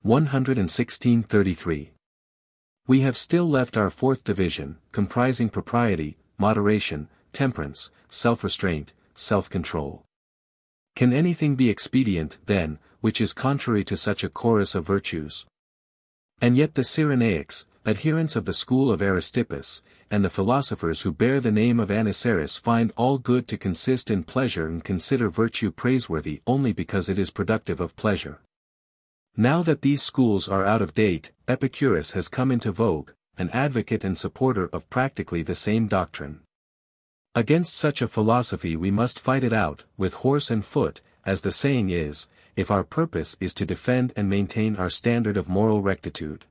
116:33. We have still left our fourth division, comprising propriety, moderation, temperance, self-restraint, self-control. Can anything be expedient, then, which is contrary to such a chorus of virtues? And yet the Cyrenaics, adherents of the school of Aristippus, and the philosophers who bear the name of Aniceris find all good to consist in pleasure and consider virtue praiseworthy only because it is productive of pleasure. Now that these schools are out of date, Epicurus has come into vogue, an advocate and supporter of practically the same doctrine. Against such a philosophy we must fight it out, with horse and foot, as the saying is, if our purpose is to defend and maintain our standard of moral rectitude.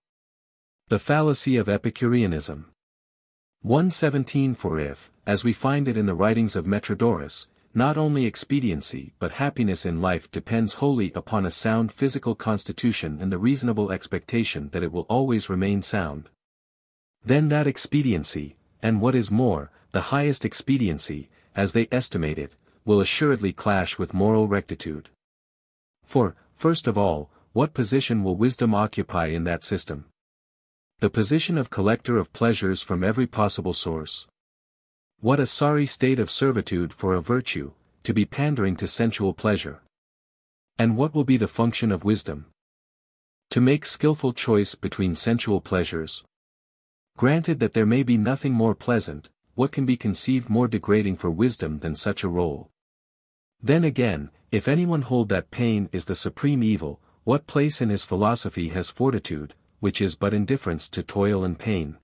The fallacy of Epicureanism. 117. For if, as we find it in the writings of Metrodorus, not only expediency but happiness in life depends wholly upon a sound physical constitution and the reasonable expectation that it will always remain sound, then that expediency, and what is more, the highest expediency, as they estimate it, will assuredly clash with moral rectitude. For, first of all, what position will wisdom occupy in that system? The position of collector of pleasures from every possible source. What a sorry state of servitude for a virtue, to be pandering to sensual pleasure. And what will be the function of wisdom? To make skillful choice between sensual pleasures. Granted that there may be nothing more pleasant, what can be conceived more degrading for wisdom than such a role? Then again, if anyone hold that pain is the supreme evil, what place in his philosophy has fortitude, which is but indifference to toil and pain?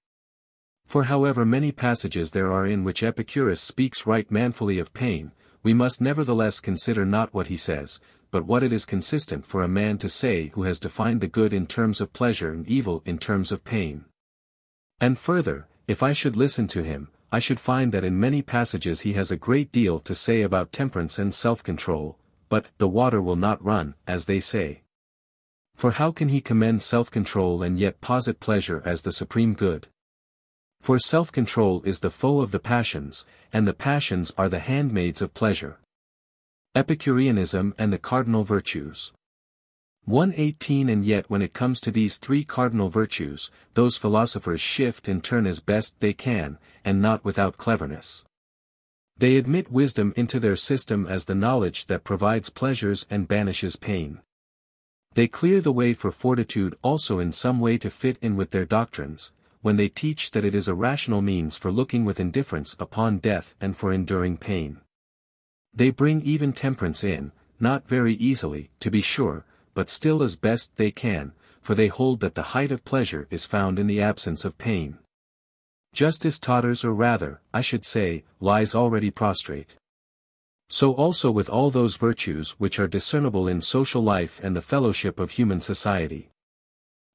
For however many passages there are in which Epicurus speaks right manfully of pain, we must nevertheless consider not what he says, but what it is consistent for a man to say who has defined the good in terms of pleasure and evil in terms of pain. And further, if I should listen to him, I should find that in many passages he has a great deal to say about temperance and self-control, but the water will not run, as they say. For how can he commend self-control and yet posit pleasure as the supreme good? For self-control is the foe of the passions, and the passions are the handmaids of pleasure. Epicureanism and the cardinal virtues. 118. And yet when it comes to these three cardinal virtues, those philosophers shift and turn as best they can, and not without cleverness. They admit wisdom into their system as the knowledge that provides pleasures and banishes pain. They clear the way for fortitude also in some way to fit in with their doctrines, when they teach that it is a rational means for looking with indifference upon death and for enduring pain. They bring even temperance in, not very easily, to be sure, but still as best they can, for they hold that the height of pleasure is found in the absence of pain. Justice totters, or rather, I should say, lies already prostrate. So also with all those virtues which are discernible in social life and the fellowship of human society.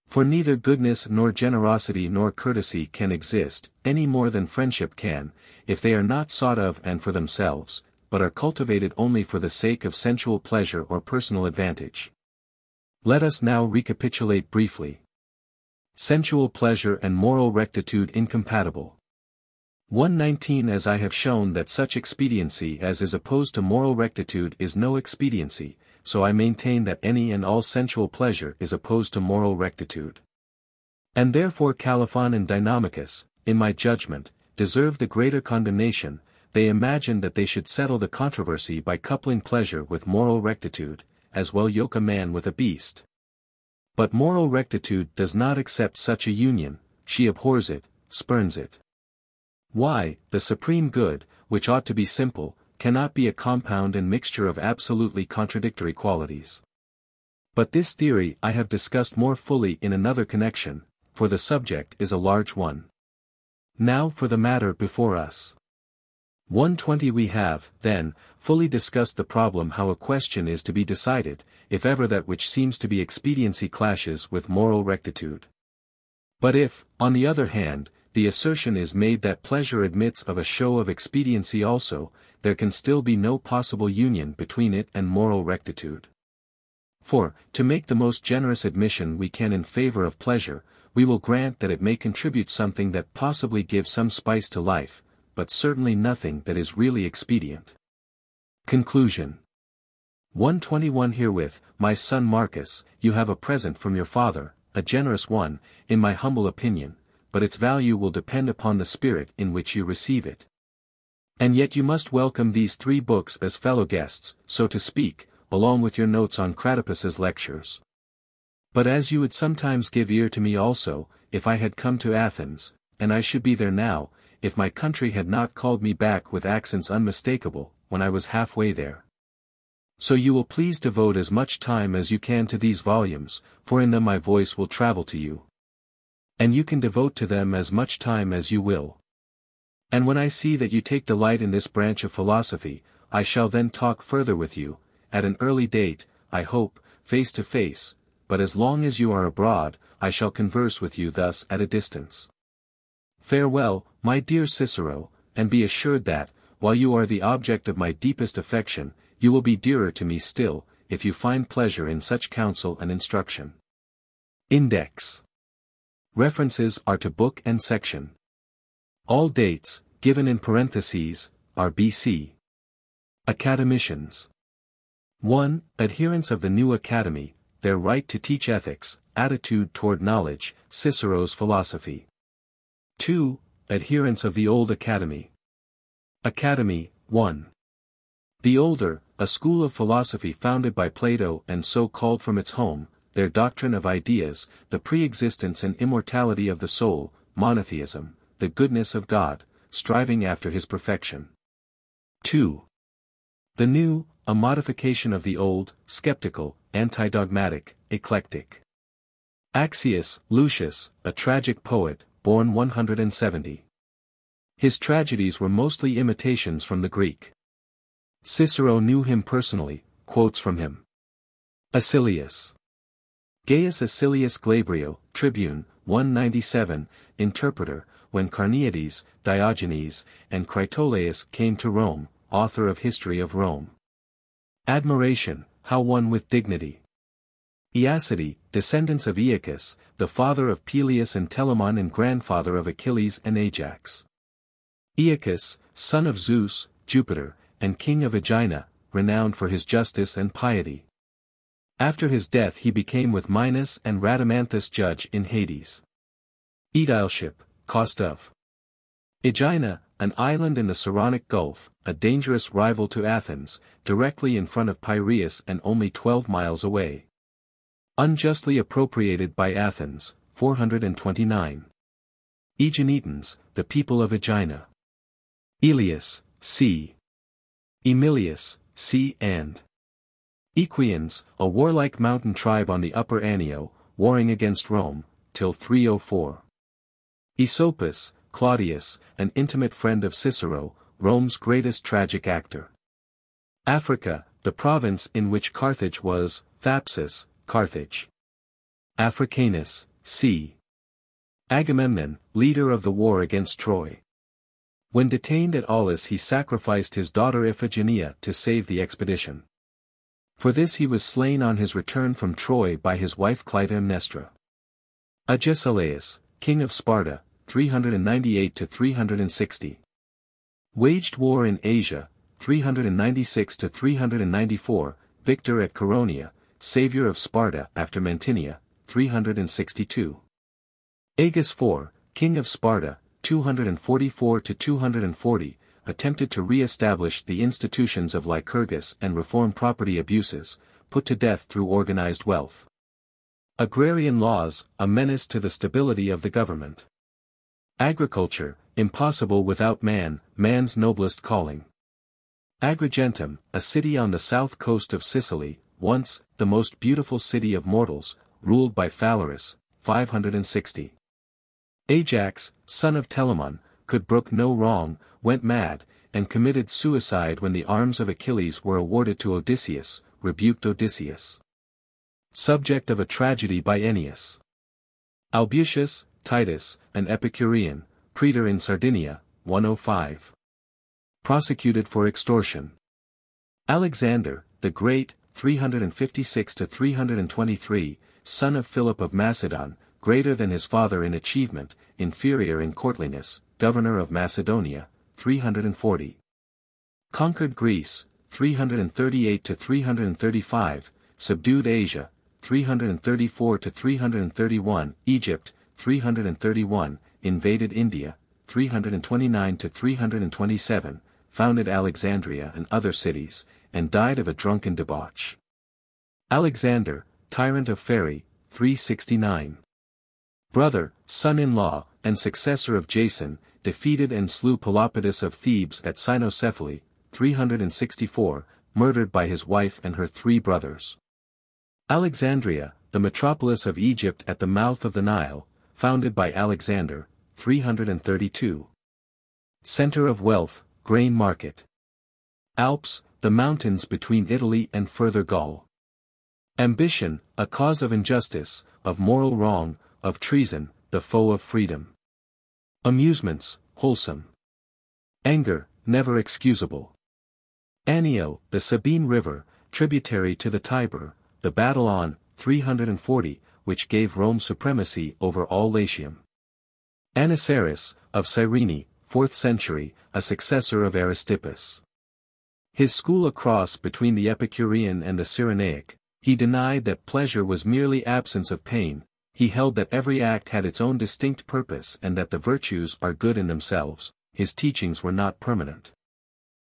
For neither goodness nor generosity nor courtesy can exist, any more than friendship can, if they are not sought of and for themselves, but are cultivated only for the sake of sensual pleasure or personal advantage. Let us now recapitulate briefly. Sensual pleasure and moral rectitude incompatible. 119. As I have shown that such expediency as is opposed to moral rectitude is no expediency, so I maintain that any and all sensual pleasure is opposed to moral rectitude. And therefore Calophon and Deinamicus, in my judgment, deserve the greater condemnation. They imagine that they should settle the controversy by coupling pleasure with moral rectitude, as well yoke a man with a beast. But moral rectitude does not accept such a union, she abhors it, spurns it. Why, the supreme good, which ought to be simple, cannot be a compound and mixture of absolutely contradictory qualities. But this theory I have discussed more fully in another connection, for the subject is a large one. Now for the matter before us. 120. We have, then, fully discussed the problem how a question is to be decided, if ever that which seems to be expediency clashes with moral rectitude. But if, on the other hand, the assertion is made that pleasure admits of a show of expediency also, there can still be no possible union between it and moral rectitude. For, to make the most generous admission we can in favor of pleasure, we will grant that it may contribute something that possibly gives some spice to life, but certainly nothing that is really expedient. Conclusion. 121 Herewith, my son Marcus, you have a present from your father, a generous one, in my humble opinion, but its value will depend upon the spirit in which you receive it. And yet you must welcome these 3 books as fellow guests, so to speak, along with your notes on Cratopus's lectures. But as you would sometimes give ear to me also, if I had come to Athens, and I should be there now, if my country had not called me back with accents unmistakable, when I was halfway there. So you will please devote as much time as you can to these volumes, for in them my voice will travel to you. And you can devote to them as much time as you will. And when I see that you take delight in this branch of philosophy, I shall then talk further with you, at an early date, I hope, face to face, but as long as you are abroad, I shall converse with you thus at a distance. Farewell, my dear Cicero, and be assured that, while you are the object of my deepest affection, you will be dearer to me still, if you find pleasure in such counsel and instruction. Index. References are to book and section. All dates, given in parentheses, are BC. Academicians. 1. Adherents of the new academy, their right to teach ethics, attitude toward knowledge, Cicero's philosophy. 2. Adherents of the old academy. Academy, 1. The older, a school of philosophy founded by Plato and so called from its home, their doctrine of ideas, the pre-existence and immortality of the soul, monotheism, the goodness of God, striving after his perfection. 2. The new, a modification of the old, skeptical, anti-dogmatic, eclectic. Accius, Lucius, a tragic poet, born 170. His tragedies were mostly imitations from the Greek. Cicero knew him personally, quotes from him. Acilius. Gaius Acilius Glabrio, Tribune, 197, interpreter, when Carneades, Diogenes, and Critolaus came to Rome, author of History of Rome. Admiration, how won with dignity. Aeacidae, descendants of Aeacus, the father of Peleus and Telamon and grandfather of Achilles and Ajax. Aeacus, son of Zeus, Jupiter, and king of Aegina, renowned for his justice and piety. After his death he became with Minos and Rhadamanthus judge in Hades. Aedileship, cost of. Aegina, an island in the Saronic Gulf, a dangerous rival to Athens, directly in front of Piraeus and only 12 miles away. Unjustly appropriated by Athens, 429. Aeginetans, the people of Aegina. Elius, c. Emilius, c. and Equians, a warlike mountain tribe on the upper Anio, warring against Rome, till 304. Aesopus, Claudius, an intimate friend of Cicero, Rome's greatest tragic actor. Africa, the province in which Carthage was, Thapsus, Carthage. Africanus, c. Agamemnon, leader of the war against Troy. When detained at Aulis he sacrificed his daughter Iphigenia to save the expedition. For this he was slain on his return from Troy by his wife Clytemnestra. Agesilaus, king of Sparta, 398–360. Waged war in Asia, 396–394, victor at Chaeronea, savior of Sparta after Mantinea, 362. Agis IV, king of Sparta, 244–240, attempted to re-establish the institutions of Lycurgus and reform property abuses, put to death through organized wealth. Agrarian laws, a menace to the stability of the government. Agriculture, impossible without man, man's noblest calling. Agrigentum, a city on the south coast of Sicily, once, the most beautiful city of mortals, ruled by Phalaris, 560. Ajax, son of Telamon, could brook no wrong, went mad, and committed suicide when the arms of Achilles were awarded to Odysseus, rebuked Odysseus. Subject of a tragedy by Ennius. Albusius, Titus, an Epicurean, praetor in Sardinia, 105. Prosecuted for extortion. Alexander, the Great, 356–323, son of Philip of Macedon, greater than his father in achievement, inferior in courtliness, governor of Macedonia, 340. Conquered Greece, 338–335, subdued Asia, 334–331, Egypt, 331, invaded India, 329–327, founded Alexandria and other cities, and died of a drunken debauch. Alexander, tyrant of Pherai, 369. Brother, son-in-law, and successor of Jason, defeated and slew Pelopidas of Thebes at Cynocephaly, 364, murdered by his wife and her 3 brothers. Alexandria, the metropolis of Egypt at the mouth of the Nile, founded by Alexander, 332. Center of wealth, grain market. Alps, the mountains between Italy and further Gaul. Ambition, a cause of injustice, of moral wrong, of treason, the foe of freedom. Amusements, wholesome. Anger, never excusable. Anio, the Sabine River, tributary to the Tiber, the battle on, 340, which gave Rome supremacy over all Latium. Aniceris, of Cyrene, 4th century, a successor of Aristippus. His school a cross between the Epicurean and the Cyrenaic, he denied that pleasure was merely absence of pain, he held that every act had its own distinct purpose and that the virtues are good in themselves, his teachings were not permanent.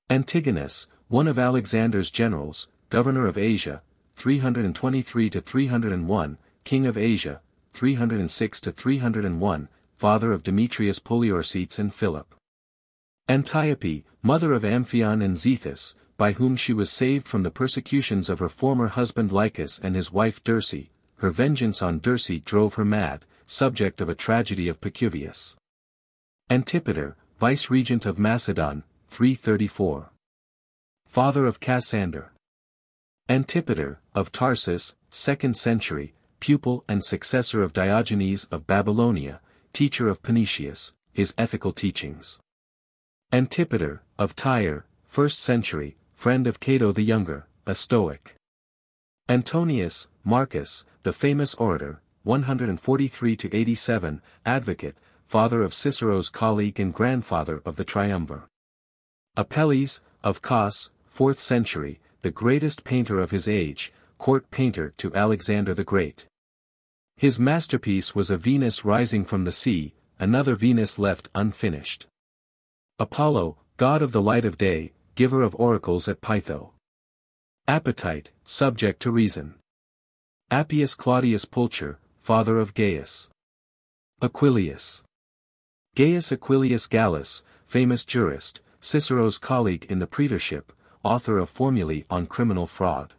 Antigonus, one of Alexander's generals, governor of Asia, 323–301, king of Asia, 306–301, father of Demetrius Poliorcetes and Philip. Antiope, mother of Amphion and Zethus, by whom she was saved from the persecutions of her former husband Lycus and his wife Dirce, her vengeance on Dirce drove her mad, subject of a tragedy of Pacuvius. Antipater, vice-regent of Macedon, 334. Father of Cassander. Antipater, of Tarsus, 2nd century, pupil and successor of Diogenes of Babylonia, teacher of Panaetius, his ethical teachings. Antipater, of Tyre, 1st century, friend of Cato the Younger, a Stoic. Antonius, Marcus, the famous orator, 143–87, advocate, father of Cicero's colleague and grandfather of the Triumvir. Apelles, of Kos, 4th century, the greatest painter of his age, court painter to Alexander the Great. His masterpiece was a Venus rising from the sea, another Venus left unfinished. Apollo, god of the light of day, giver of oracles at Pytho. Appetite, subject to reason. Appius Claudius Pulcher, father of Gaius. Aquilius. Gaius Aquilius Gallus, famous jurist, Cicero's colleague in the praetorship, author of formulae on criminal fraud.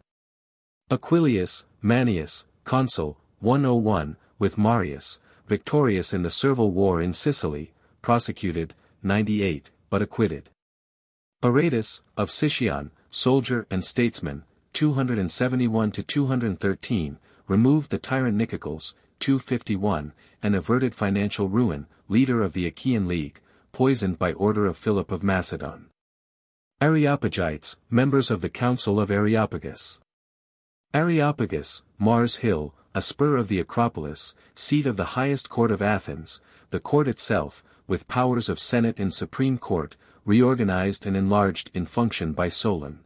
Aquilius, Manius, consul, 101, with Marius, victorious in the Servile War in Sicily, prosecuted, 98, but acquitted. Aratus, of Sicyon, soldier and statesman, 271–213, removed the tyrant Nicocles, 251, and averted financial ruin, leader of the Achaean League, poisoned by order of Philip of Macedon. Areopagites, members of the Council of Areopagus. Areopagus, Mars Hill, a spur of the Acropolis, seat of the highest court of Athens, the court itself, with powers of Senate and Supreme Court, reorganized and enlarged in function by Solon.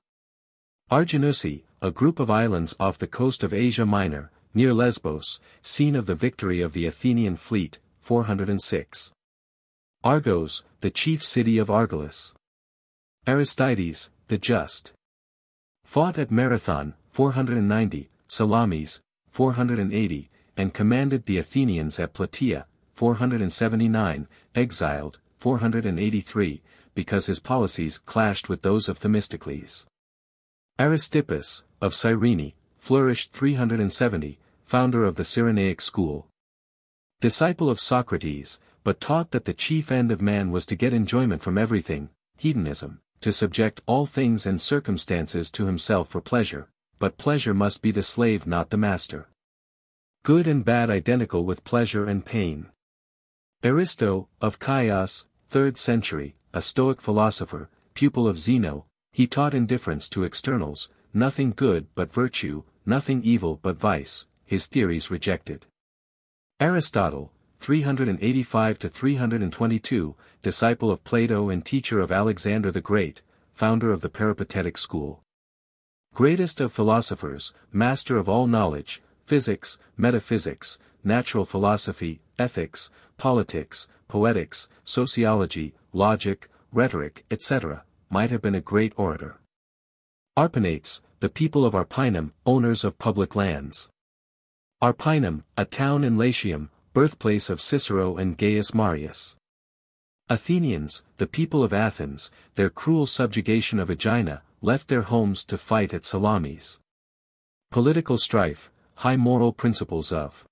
Arginusi, a group of islands off the coast of Asia Minor, near Lesbos, scene of the victory of the Athenian fleet, 406. Argos, the chief city of Argolis. Aristides, the just. Fought at Marathon, 490, Salamis, 480, and commanded the Athenians at Plataea, 479, exiled, 483, because his policies clashed with those of Themistocles. Aristippus, of Cyrene, flourished 370, founder of the Cyrenaic school. Disciple of Socrates, but taught that the chief end of man was to get enjoyment from everything, hedonism, to subject all things and circumstances to himself for pleasure, but pleasure must be the slave not the master. Good and bad identical with pleasure and pain. Aristo, of Chios, 3rd century, a Stoic philosopher, pupil of Zeno, he taught indifference to externals, nothing good but virtue, nothing evil but vice, his theories rejected. Aristotle, 385–322, disciple of Plato and teacher of Alexander the Great, founder of the Peripatetic school. Greatest of philosophers, master of all knowledge, physics, metaphysics, natural philosophy, ethics, politics, poetics, sociology, logic, rhetoric, etc., might have been a great orator. Arpanates, the people of Arpinum, owners of public lands. Arpinum, a town in Latium, birthplace of Cicero and Gaius Marius. Athenians, the people of Athens, their cruel subjugation of Aegina, left their homes to fight at Salamis. Political strife, high moral principles of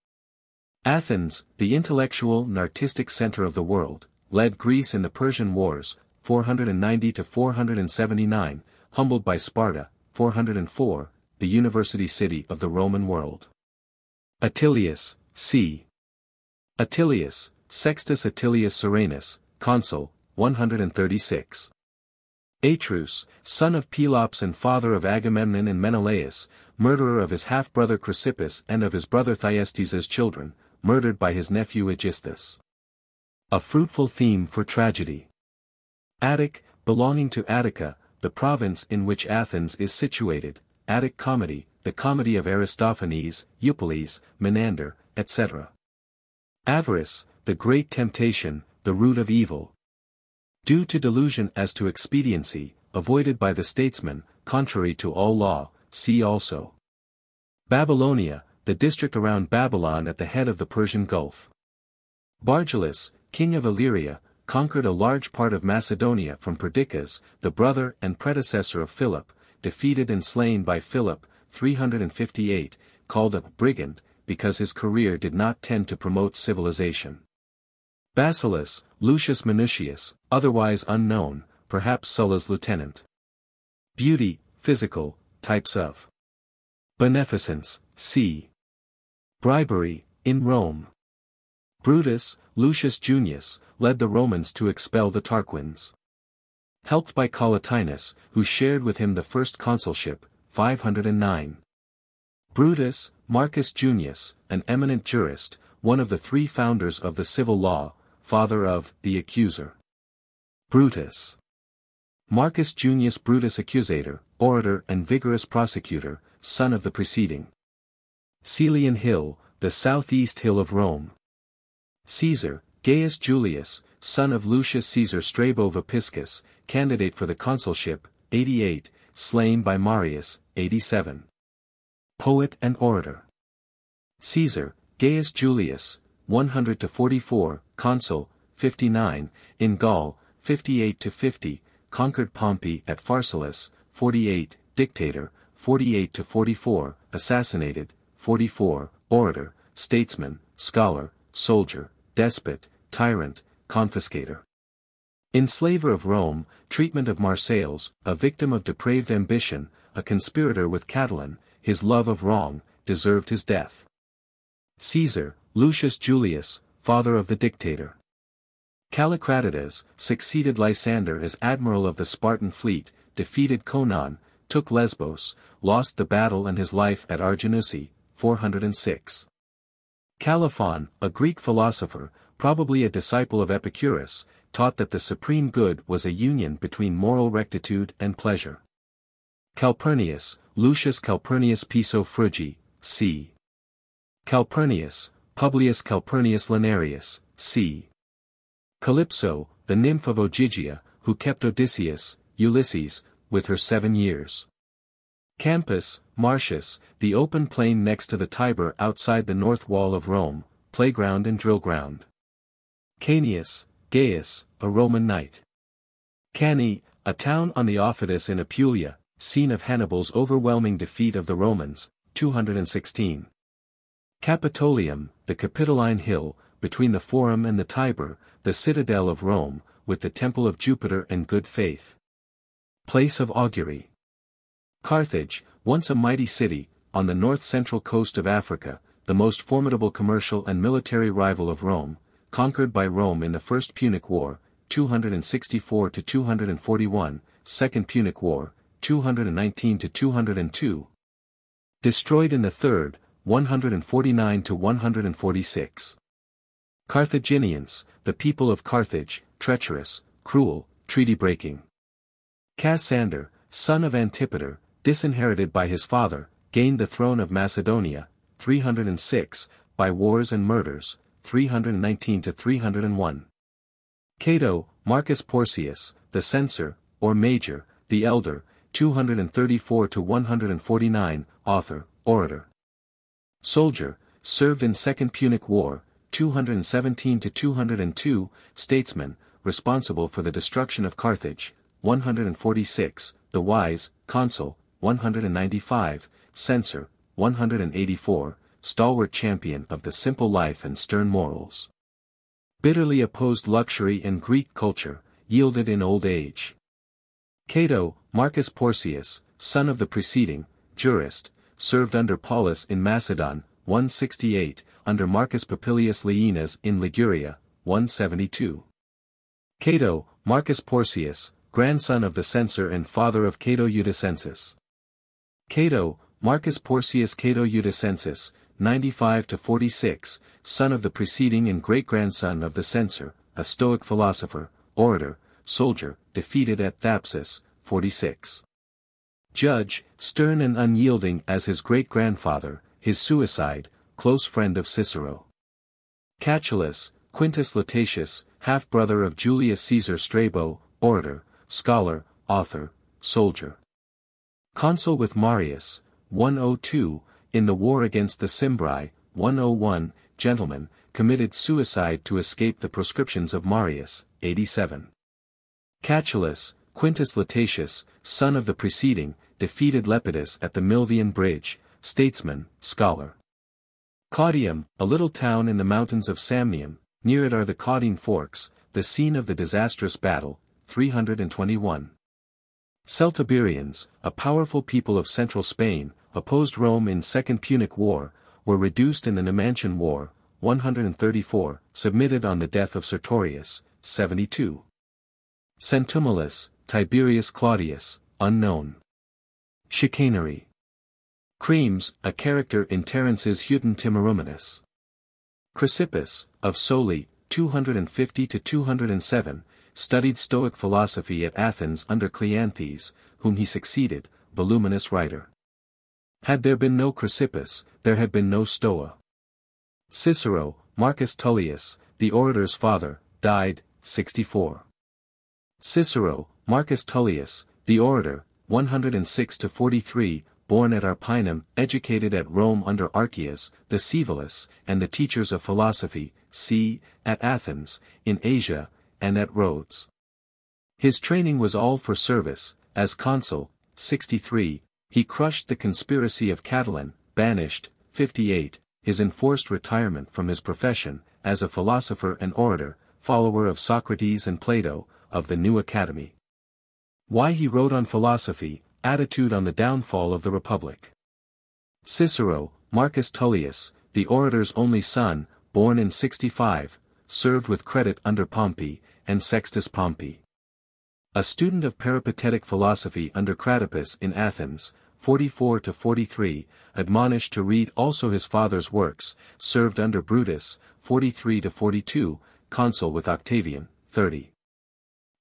Athens, the intellectual and artistic center of the world, led Greece in the Persian Wars, 490 to 479, humbled by Sparta, 404, the university city of the Roman world. Attilius, c. Attilius, Sextus Attilius Serenus, consul, 136. Atreus, son of Pelops and father of Agamemnon and Menelaus, murderer of his half-brother Chrysippus and of his brother Thyestes' children, murdered by his nephew Aegisthus. A fruitful theme for tragedy. Attic, belonging to Attica, the province in which Athens is situated, Attic comedy, the comedy of Aristophanes, Eupolis, Menander, etc. Avarice, the great temptation, the root of evil. Due to delusion as to expediency, avoided by the statesman, contrary to all law, see also. Babylonia, the district around Babylon at the head of the Persian Gulf. Bargelus, king of Illyria, conquered a large part of Macedonia from Perdiccas, the brother and predecessor of Philip, defeated and slain by Philip, 358, called a brigand, because his career did not tend to promote civilization. Basileus, Lucius Minucius, otherwise unknown, perhaps Sulla's lieutenant. Beauty, physical, types of beneficence, c. Bribery, in Rome. Brutus, Lucius Junius, led the Romans to expel the Tarquins. Helped by Collatinus, who shared with him the first consulship, 509. Brutus, Marcus Junius, an eminent jurist, one of the three founders of the civil law, father of the accuser. Brutus. Marcus Junius Brutus Accusator, orator and vigorous prosecutor, son of the preceding. Celian Hill, the southeast hill of Rome. Caesar, Gaius Julius, son of Lucius Caesar Strabo Vopiscus, candidate for the consulship, 88, slain by Marius, 87. Poet and orator. Caesar, Gaius Julius, 100-44, consul, 59, in Gaul, 58-50, conquered Pompey at Pharsalus, 48, dictator, 48-44, assassinated, 44, orator, statesman, scholar, soldier, despot, tyrant, confiscator. Enslaver of Rome, treatment of Marseilles, a victim of depraved ambition, a conspirator with Catiline, his love of wrong, deserved his death. Caesar, Lucius Julius, father of the dictator. Callicratidas, succeeded Lysander as admiral of the Spartan fleet, defeated Conon, took Lesbos, lost the battle and his life at Arginusi, 406. Calophon, a Greek philosopher, probably a disciple of Epicurus, taught that the supreme good was a union between moral rectitude and pleasure. Calpurnius, Lucius Calpurnius Piso Frugi, c. Calpurnius, Publius Calpurnius Linearius, c. Calypso, the nymph of Ogygia, who kept Odysseus, Ulysses, with her 7 years. Campus, Martius, the open plain next to the Tiber outside the north wall of Rome, playground and drill ground. Canius, Gaius, a Roman knight. Cani, a town on the Aufidus in Apulia, scene of Hannibal's overwhelming defeat of the Romans, 216. Capitolium, the Capitoline hill, between the Forum and the Tiber, the citadel of Rome, with the temple of Jupiter and good faith. Place of augury. Carthage, once a mighty city, on the north-central coast of Africa, the most formidable commercial and military rival of Rome, conquered by Rome in the First Punic War, 264-241, Second Punic War, 219-202. Destroyed in the Third, 149-146. Carthaginians, the people of Carthage, treacherous, cruel, treaty-breaking. Cassander, son of Antipater, disinherited by his father, gained the throne of Macedonia, 306, by wars and murders, 319–301. Cato, Marcus Porcius, the censor, or major, the elder, 234–149, author, orator. Soldier, served in Second Punic War, 217–202, statesman, responsible for the destruction of Carthage, 146, the wise, consul, 195, censor, 184, stalwart champion of the simple life and stern morals. Bitterly opposed luxury and Greek culture, yielded in old age. Cato, Marcus Porcius, son of the preceding, jurist, served under Paulus in Macedon, 168, under Marcus Popilius Laenas in Liguria, 172. Cato, Marcus Porcius, grandson of the censor and father of Cato Eudicensis. Cato, Marcus Porcius Cato Eudicensis, 95–46, son of the preceding and great-grandson of the censor, a Stoic philosopher, orator, soldier, defeated at Thapsus, 46. Judge, stern and unyielding as his great-grandfather, his suicide, close friend of Cicero. Catulus, Quintus Lutatius, half-brother of Julius Caesar Strabo, orator, scholar, author, soldier. Consul with Marius, 102, in the war against the Cimbri, 101, gentleman, committed suicide to escape the proscriptions of Marius, 87. Catulus, Quintus Lutatius, son of the preceding, defeated Lepidus at the Milvian Bridge, statesman, scholar. Caudium, a little town in the mountains of Samnium, near it are the Caudine Forks, the scene of the disastrous battle, 321. Celtiberians, a powerful people of central Spain, opposed Rome in Second Punic War, were reduced in the Numantian War, 134, submitted on the death of Sertorius, 72. Centumalus, Tiberius Claudius, unknown. Chicanery. Cremes, a character in Terence's Hutin Timaruminus. Chrysippus, of Soli, 250–207, studied Stoic philosophy at Athens under Cleanthes, whom he succeeded, voluminous writer. Had there been no Chrysippus, there had been no Stoa. Cicero, Marcus Tullius, the orator's father, died, 64. Cicero, Marcus Tullius, the orator, 106–43, born at Arpinum, educated at Rome under Archias, the Scaevolas, and the teachers of philosophy, c. at Athens, in Asia, and at Rhodes. His training was all for service, as consul, 63, he crushed the conspiracy of Catiline, banished, 58, his enforced retirement from his profession, as a philosopher and orator, follower of Socrates and Plato, of the new academy. Why he wrote on philosophy, attitude on the downfall of the Republic. Cicero, Marcus Tullius, the orator's only son, born in 65, served with credit under Pompey, and Sextus Pompey. A student of peripatetic philosophy under Cratippus in Athens, 44–43, admonished to read also his father's works, served under Brutus, 43–42, consul with Octavian, 30.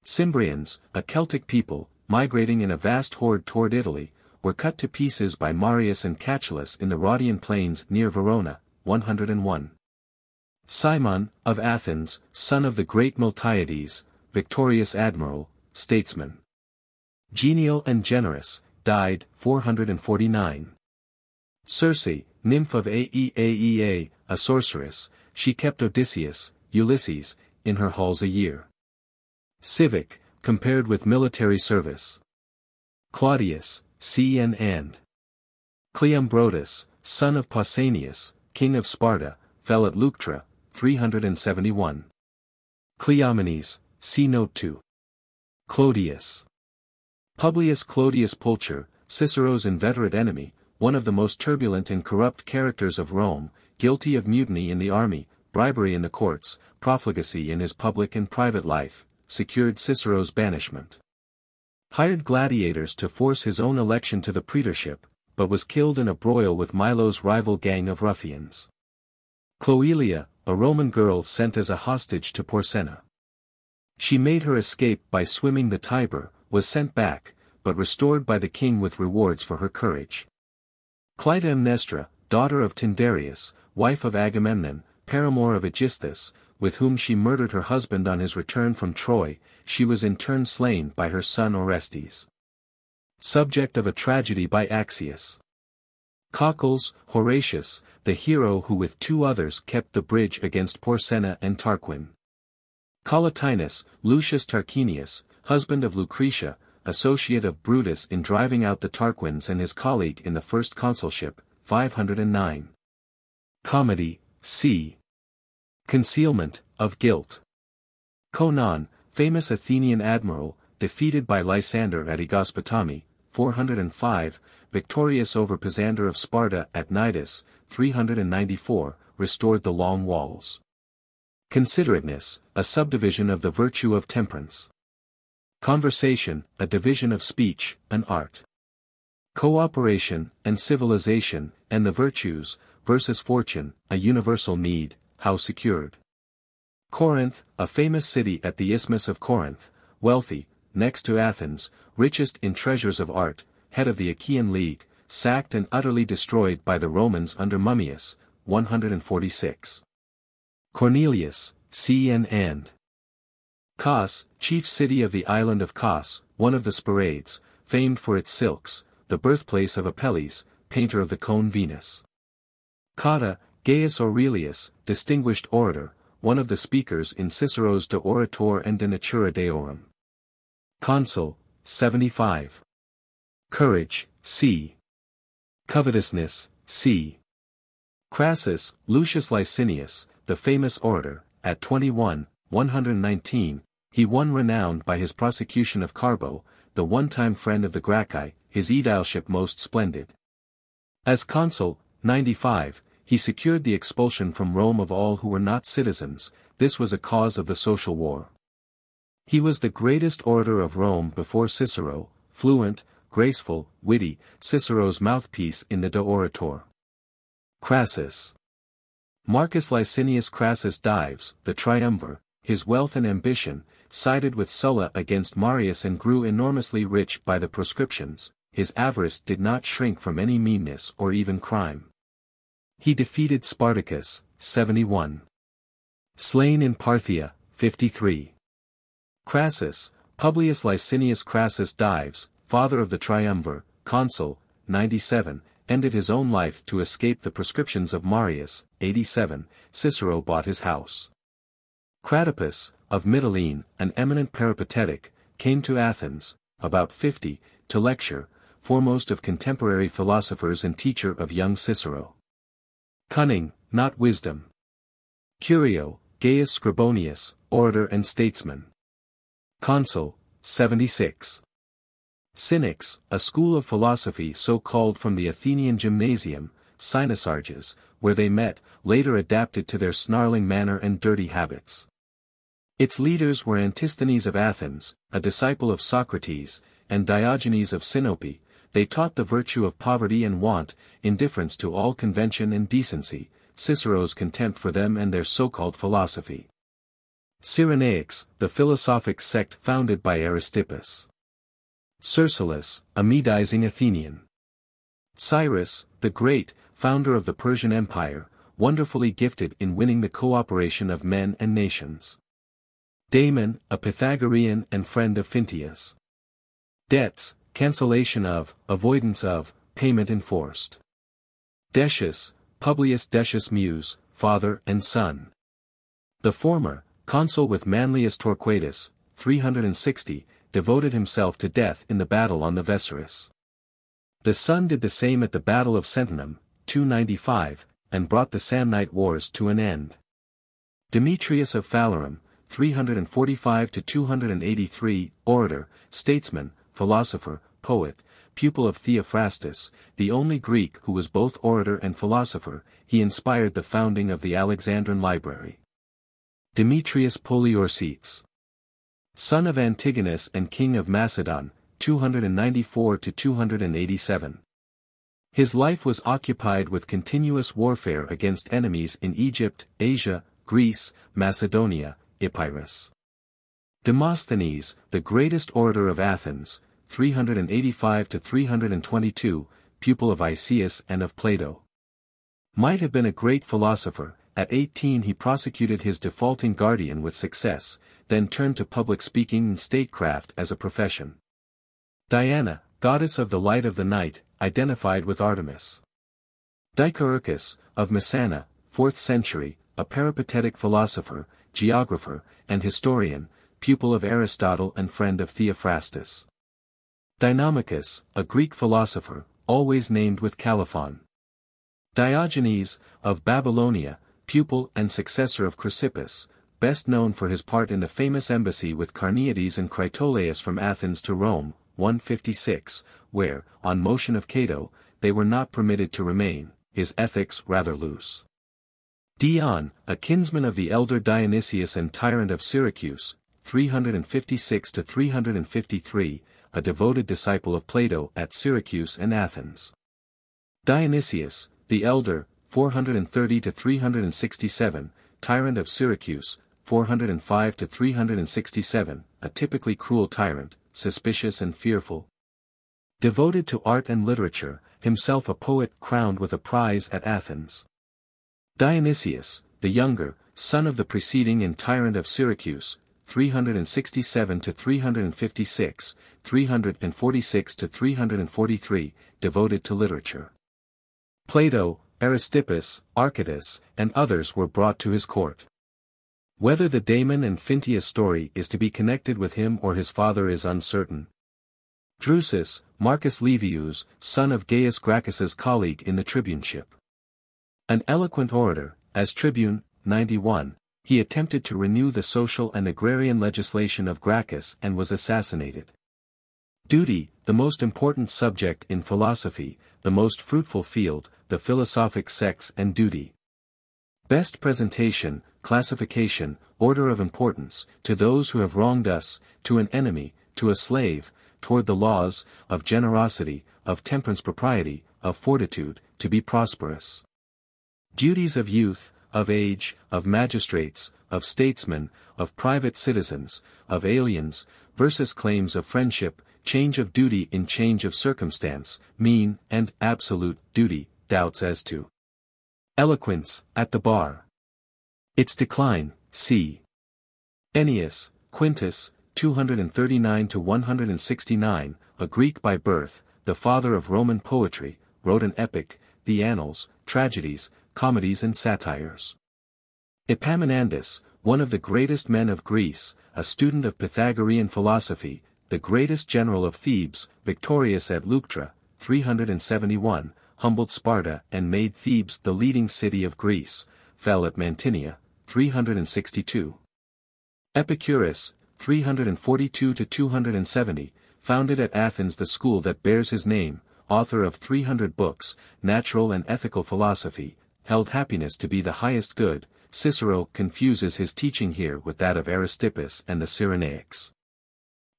Cimbrians, a Celtic people, migrating in a vast horde toward Italy, were cut to pieces by Marius and Catulus in the Rhodian plains near Verona, 101. Cimon, of Athens, son of the great Miltiades, victorious admiral, statesman. Genial and generous, died, 449. Circe, nymph of Aeaea, a sorceress, she kept Odysseus, Ulysses, in her halls a year. Civic, compared with military service. Claudius, C. N. and Cleombrotus, son of Pausanias, king of Sparta, fell at Leuctra, 371. Cleomenes, see note 2. Clodius. Publius Clodius Pulcher, Cicero's inveterate enemy, one of the most turbulent and corrupt characters of Rome, guilty of mutiny in the army, bribery in the courts, profligacy in his public and private life, secured Cicero's banishment. Hired gladiators to force his own election to the praetorship, but was killed in a broil with Milo's rival gang of ruffians. Cloelia, a Roman girl sent as a hostage to Porsenna. She made her escape by swimming the Tiber, was sent back, but restored by the king with rewards for her courage. Clytemnestra, daughter of Tyndareus, wife of Agamemnon, paramour of Aegisthus, with whom she murdered her husband on his return from Troy, she was in turn slain by her son Orestes. Subject of a tragedy by Axius. Cocles, Horatius, the hero who with 2 others kept the bridge against Porsenna and Tarquin. Collatinus, Lucius Tarquinius, husband of Lucretia, associate of Brutus in driving out the Tarquins and his colleague in the first consulship, 509. Comedy, c. Concealment of guilt. Conon, famous Athenian admiral, defeated by Lysander at Aegospotami, 405, victorious over Pisander of Sparta at Cnidus, 394, restored the long walls. Considerateness, a subdivision of the virtue of temperance. Conversation, a division of speech, an art. Cooperation, and civilization, and the virtues, versus fortune, a universal need, how secured. Corinth, a famous city at the Isthmus of Corinth, wealthy, next to Athens, richest in treasures of art, head of the Achaean League, sacked and utterly destroyed by the Romans under Mummius, 146. Cornelius, C. and Kos, chief city of the island of Kos, one of the Sporades, famed for its silks, the birthplace of Apelles, painter of the cone Venus. Cotta, Gaius Aurelius, distinguished orator, one of the speakers in Cicero's De Orator and De Natura Deorum. Consul, 75. Courage, c. Covetousness, c. Crassus, Lucius Licinius, the famous orator, at 21, 119, he won renown by his prosecution of Carbo, the one-time friend of the Gracchi, his aedileship most splendid. As consul, 95, he secured the expulsion from Rome of all who were not citizens. This was a cause of the social war. He was the greatest orator of Rome before Cicero, fluent, graceful, witty, Cicero's mouthpiece in the De Orator. Crassus. Marcus Licinius Crassus Dives, the triumvir, his wealth and ambition, sided with Sulla against Marius and grew enormously rich by the proscriptions. His avarice did not shrink from any meanness or even crime. He defeated Spartacus, 71. Slain in Parthia, 53. Crassus, Publius Licinius Crassus Dives, father of the triumvir, consul, 97, ended his own life to escape the proscriptions of Marius, 87, Cicero bought his house. Cratopus, of Mytilene, an eminent peripatetic, came to Athens, about 50, to lecture, foremost of contemporary philosophers and teacher of young Cicero. Cunning, not wisdom. Curio, Gaius Scribonius, orator and statesman. Consul, 76. Cynics, a school of philosophy so called from the Athenian gymnasium, Cynosarges, where they met, later adapted to their snarling manner and dirty habits. Its leaders were Antisthenes of Athens, a disciple of Socrates, and Diogenes of Sinope. They taught the virtue of poverty and want, indifference to all convention and decency, Cicero's contempt for them and their so-called philosophy. Cyrenaics, the philosophic sect founded by Aristippus. Cercellus, a Medizing Athenian. Cyrus, the Great, founder of the Persian Empire, wonderfully gifted in winning the cooperation of men and nations. Damon, a Pythagorean and friend of Phintius. Debts, cancellation of, avoidance of, payment enforced. Decius, Publius Decius Mus, father and son. The former, consul with Manlius Torquatus, 360, devoted himself to death in the battle on the Vesurus. The son did the same at the battle of Sentinum, 295, and brought the Samnite wars to an end. Demetrius of Phalerum, 345-283, orator, statesman, philosopher, poet, pupil of Theophrastus, the only Greek who was both orator and philosopher, he inspired the founding of the Alexandrine Library. Demetrius Poliorcetes. Son of Antigonus and king of Macedon, 294-287. His life was occupied with continuous warfare against enemies in Egypt, Asia, Greece, Macedonia, Epirus. Demosthenes, the greatest orator of Athens, 385 to 322, pupil of Iccius and of Plato. Might have been a great philosopher. At 18 he prosecuted his defaulting guardian with success, then turned to public speaking and statecraft as a profession. Diana, goddess of the light of the night, identified with Artemis. Dicaeurchus, of Messana, 4th century, a peripatetic philosopher, geographer, and historian, pupil of Aristotle and friend of Theophrastus. Deinamachus, a Greek philosopher, always named with Calophon. Diogenes, of Babylonia, pupil and successor of Chrysippus, best known for his part in the famous embassy with Carneades and Critolaus from Athens to Rome, 156, where, on motion of Cato, they were not permitted to remain, his ethics rather loose. Dion, a kinsman of the elder Dionysius and tyrant of Syracuse, 356 to 353, a devoted disciple of Plato at Syracuse and Athens. Dionysius, the elder, 430 to 367, tyrant of Syracuse, 405 to 367, a typically cruel tyrant, suspicious and fearful. Devoted to art and literature, himself a poet crowned with a prize at Athens. Dionysius, the younger, son of the preceding and tyrant of Syracuse, 367 to 356, 346 to 343, devoted to literature. Plato, Aristippus, Archytas, and others were brought to his court. Whether the Damon and Phintius story is to be connected with him or his father is uncertain. Drusus, Marcus Livius, son of Gaius Gracchus's colleague in the tribuneship. An eloquent orator, as tribune, 91, he attempted to renew the social and agrarian legislation of Gracchus and was assassinated. Duty, the most important subject in philosophy, the most fruitful field, the philosophic sex and duty. Best presentation, classification, order of importance, to those who have wronged us, to an enemy, to a slave, toward the laws, of generosity, of temperance propriety, of fortitude, to be prosperous. Duties of youth, of age, of magistrates, of statesmen, of private citizens, of aliens, versus claims of friendship, change of duty in change of circumstance, mean and absolute duty, doubts as to eloquence, at the bar. Its decline, c. Ennius, Quintus, 239 to 169, a Greek by birth, the father of Roman poetry, wrote an epic, the Annals, tragedies, comedies and satires. Epaminondas, one of the greatest men of Greece, a student of Pythagorean philosophy, the greatest general of Thebes, victorious at Leuctra, 371, humbled Sparta and made Thebes the leading city of Greece, fell at Mantinea, 362. Epicurus, 342 to 270, founded at Athens the school that bears his name, author of 300 books, natural and ethical philosophy, held happiness to be the highest good. Cicero confuses his teaching here with that of Aristippus and the Cyrenaics.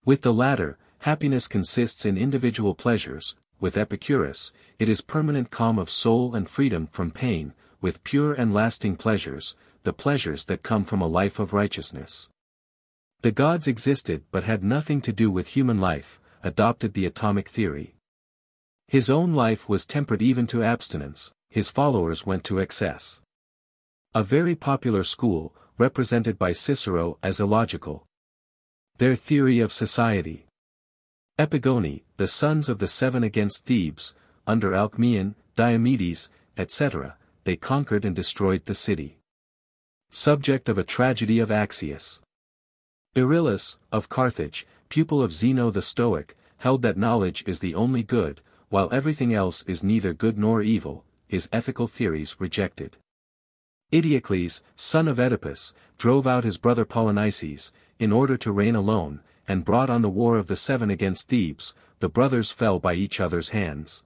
With the latter, happiness consists in individual pleasures, with Epicurus, it is permanent calm of soul and freedom from pain, with pure and lasting pleasures, the pleasures that come from a life of righteousness. The gods existed but had nothing to do with human life, adopted the atomic theory. His own life was tempered even to abstinence, his followers went to excess. A very popular school, represented by Cicero as illogical. Their theory of society. Epigoni, the sons of the seven against Thebes, under Alcmaeon, Diomedes, etc., they conquered and destroyed the city. Subject of a tragedy of Axius. Euryalus, of Carthage, pupil of Zeno the Stoic, held that knowledge is the only good, while everything else is neither good nor evil, his ethical theories rejected. Eteocles, son of Oedipus, drove out his brother Polynices, in order to reign alone, and brought on the war of the seven against Thebes, the brothers fell by each other's hands.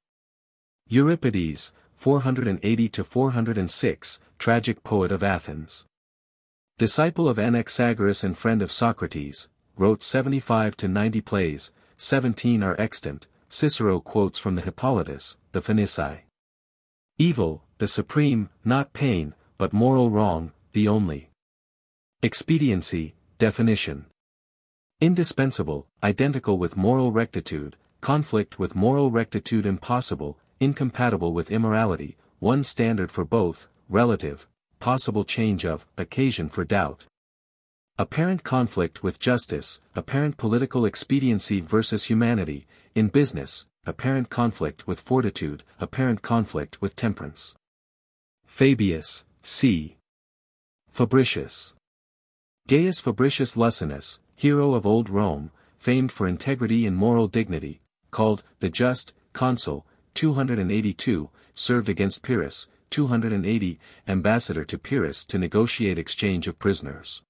Euripides, 480 to 406, tragic poet of Athens. Disciple of Anaxagoras and friend of Socrates, wrote 75 to 90 plays, 17 are extant. Cicero quotes from the Hippolytus, the Phoenici. Evil, the supreme, not pain, but moral wrong, the only. Expediency, definition. Indispensable, identical with moral rectitude, conflict with moral rectitude impossible, incompatible with immorality, one standard for both, relative, possible change of, occasion for doubt. Apparent conflict with justice, apparent political expediency versus humanity, in business, apparent conflict with fortitude, apparent conflict with temperance. Fabius, c. Fabricius. Gaius Fabricius Luscinus, hero of old Rome, famed for integrity and moral dignity, called the Just, consul, 282, served against Pyrrhus, 280, ambassador to Pyrrhus to negotiate exchange of prisoners.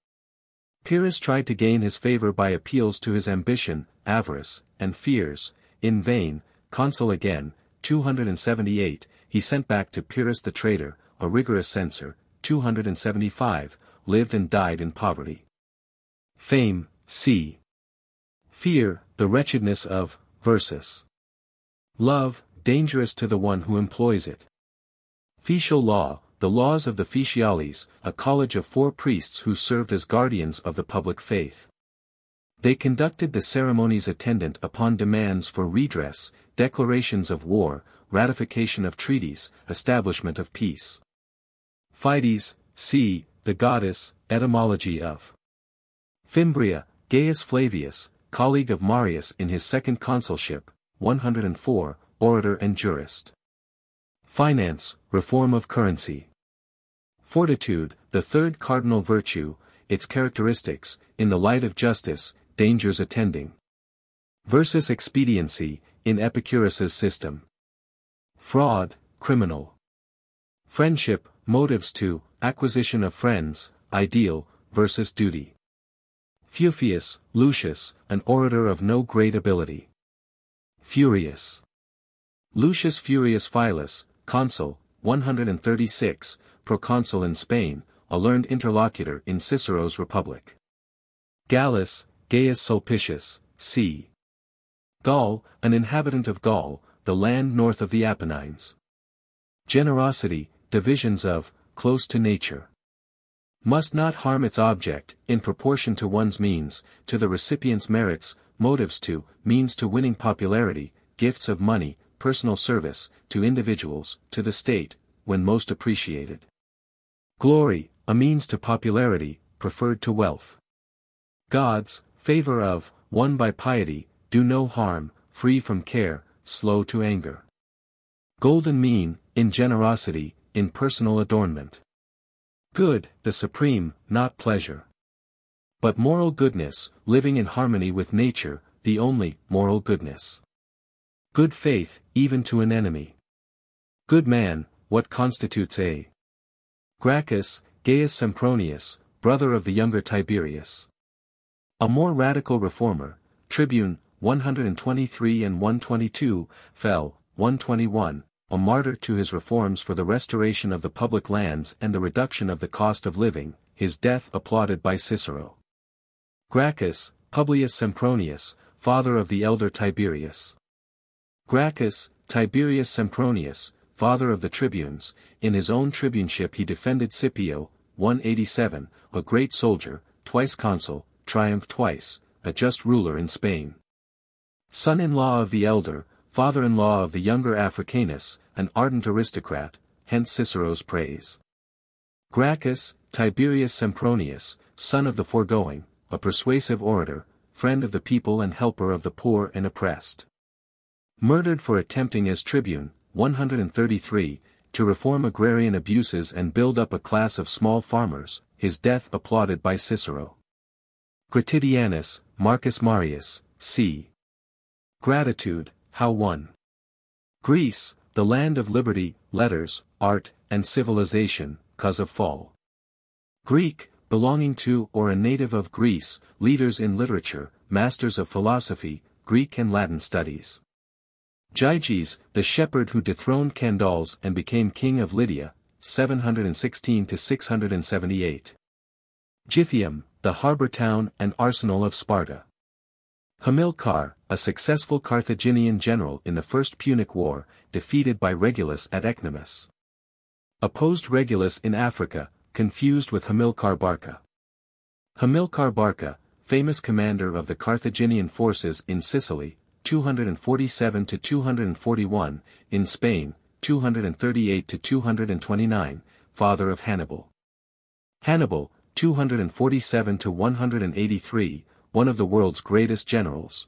Pyrrhus tried to gain his favor by appeals to his ambition, avarice, and fears. In vain. Consul again, 278, he sent back to Pyrrhus the traitor, a rigorous censor, 275, lived and died in poverty. Fame, c. Fear, the wretchedness of, versus. Love, dangerous to the one who employs it. Fetial law, the laws of the Fetiales, a college of 4 priests who served as guardians of the public faith. They conducted the ceremonies attendant upon demands for redress, declarations of war, ratification of treaties, establishment of peace. Fides, c. The goddess, etymology of. Fimbria, Gaius Flavius, colleague of Marius in his second consulship, 104, orator and jurist. Finance, reform of currency. Fortitude, the third cardinal virtue, its characteristics, in the light of justice, dangers attending. Versus expediency, in Epicurus's system. Fraud, criminal. Friendship, motives to, acquisition of friends, ideal, versus duty. Fufius, Lucius, an orator of no great ability. Furious. Lucius Furius Philus, consul, 136, proconsul in Spain, a learned interlocutor in Cicero's Republic. Gallus, Gaius Sulpicius, c. Gaul, an inhabitant of Gaul, the land north of the Apennines. Generosity, divisions of, close to nature. Must not harm its object, in proportion to one's means, to the recipient's merits, motives to, means to winning popularity, gifts of money, personal service, to individuals, to the state, when most appreciated. Glory, a means to popularity, preferred to wealth. Gods, favor of, won by piety, do no harm, free from care, slow to anger. Golden mean, in generosity, in personal adornment. Good, the supreme, not pleasure. But moral goodness, living in harmony with nature, the only moral goodness. Good faith, even to an enemy. Good man, what constitutes a. Gracchus, Gaius Sempronius, brother of the younger Tiberius. A more radical reformer, tribune, 123 and 122, fell, 121, a martyr to his reforms for the restoration of the public lands and the reduction of the cost of living, his death applauded by Cicero. Gracchus, Publius Sempronius, father of the elder Tiberius. Gracchus, Tiberius Sempronius, father of the tribunes, in his own tribuneship he defended Scipio, 187, a great soldier, twice consul, triumphed twice, a just ruler in Spain. Son-in-law of the elder, father-in-law of the younger Africanus, an ardent aristocrat, hence Cicero's praise. Gracchus, Tiberius Sempronius, son of the foregoing, a persuasive orator, friend of the people and helper of the poor and oppressed. Murdered for attempting as tribune, 133, to reform agrarian abuses and build up a class of small farmers, his death applauded by Cicero. Gratidianus, Marcus Marius, c. Gratitude, how won. Greece, the land of liberty, letters, art, and civilization, cause of fall. Greek, belonging to or a native of Greece, leaders in literature, masters of philosophy, Greek and Latin studies. Gyges, the shepherd who dethroned Candaules and became king of Lydia, 716–678. Gythium, the harbor town and arsenal of Sparta. Hamilcar, a successful Carthaginian general in the First Punic War, defeated by Regulus at Ecnomus. Opposed Regulus in Africa, confused with Hamilcar Barca. Hamilcar Barca, famous commander of the Carthaginian forces in Sicily, 247 to 241, in Spain, 238 to 229, father of Hannibal. Hannibal, 247 to 183, one of the world's greatest generals.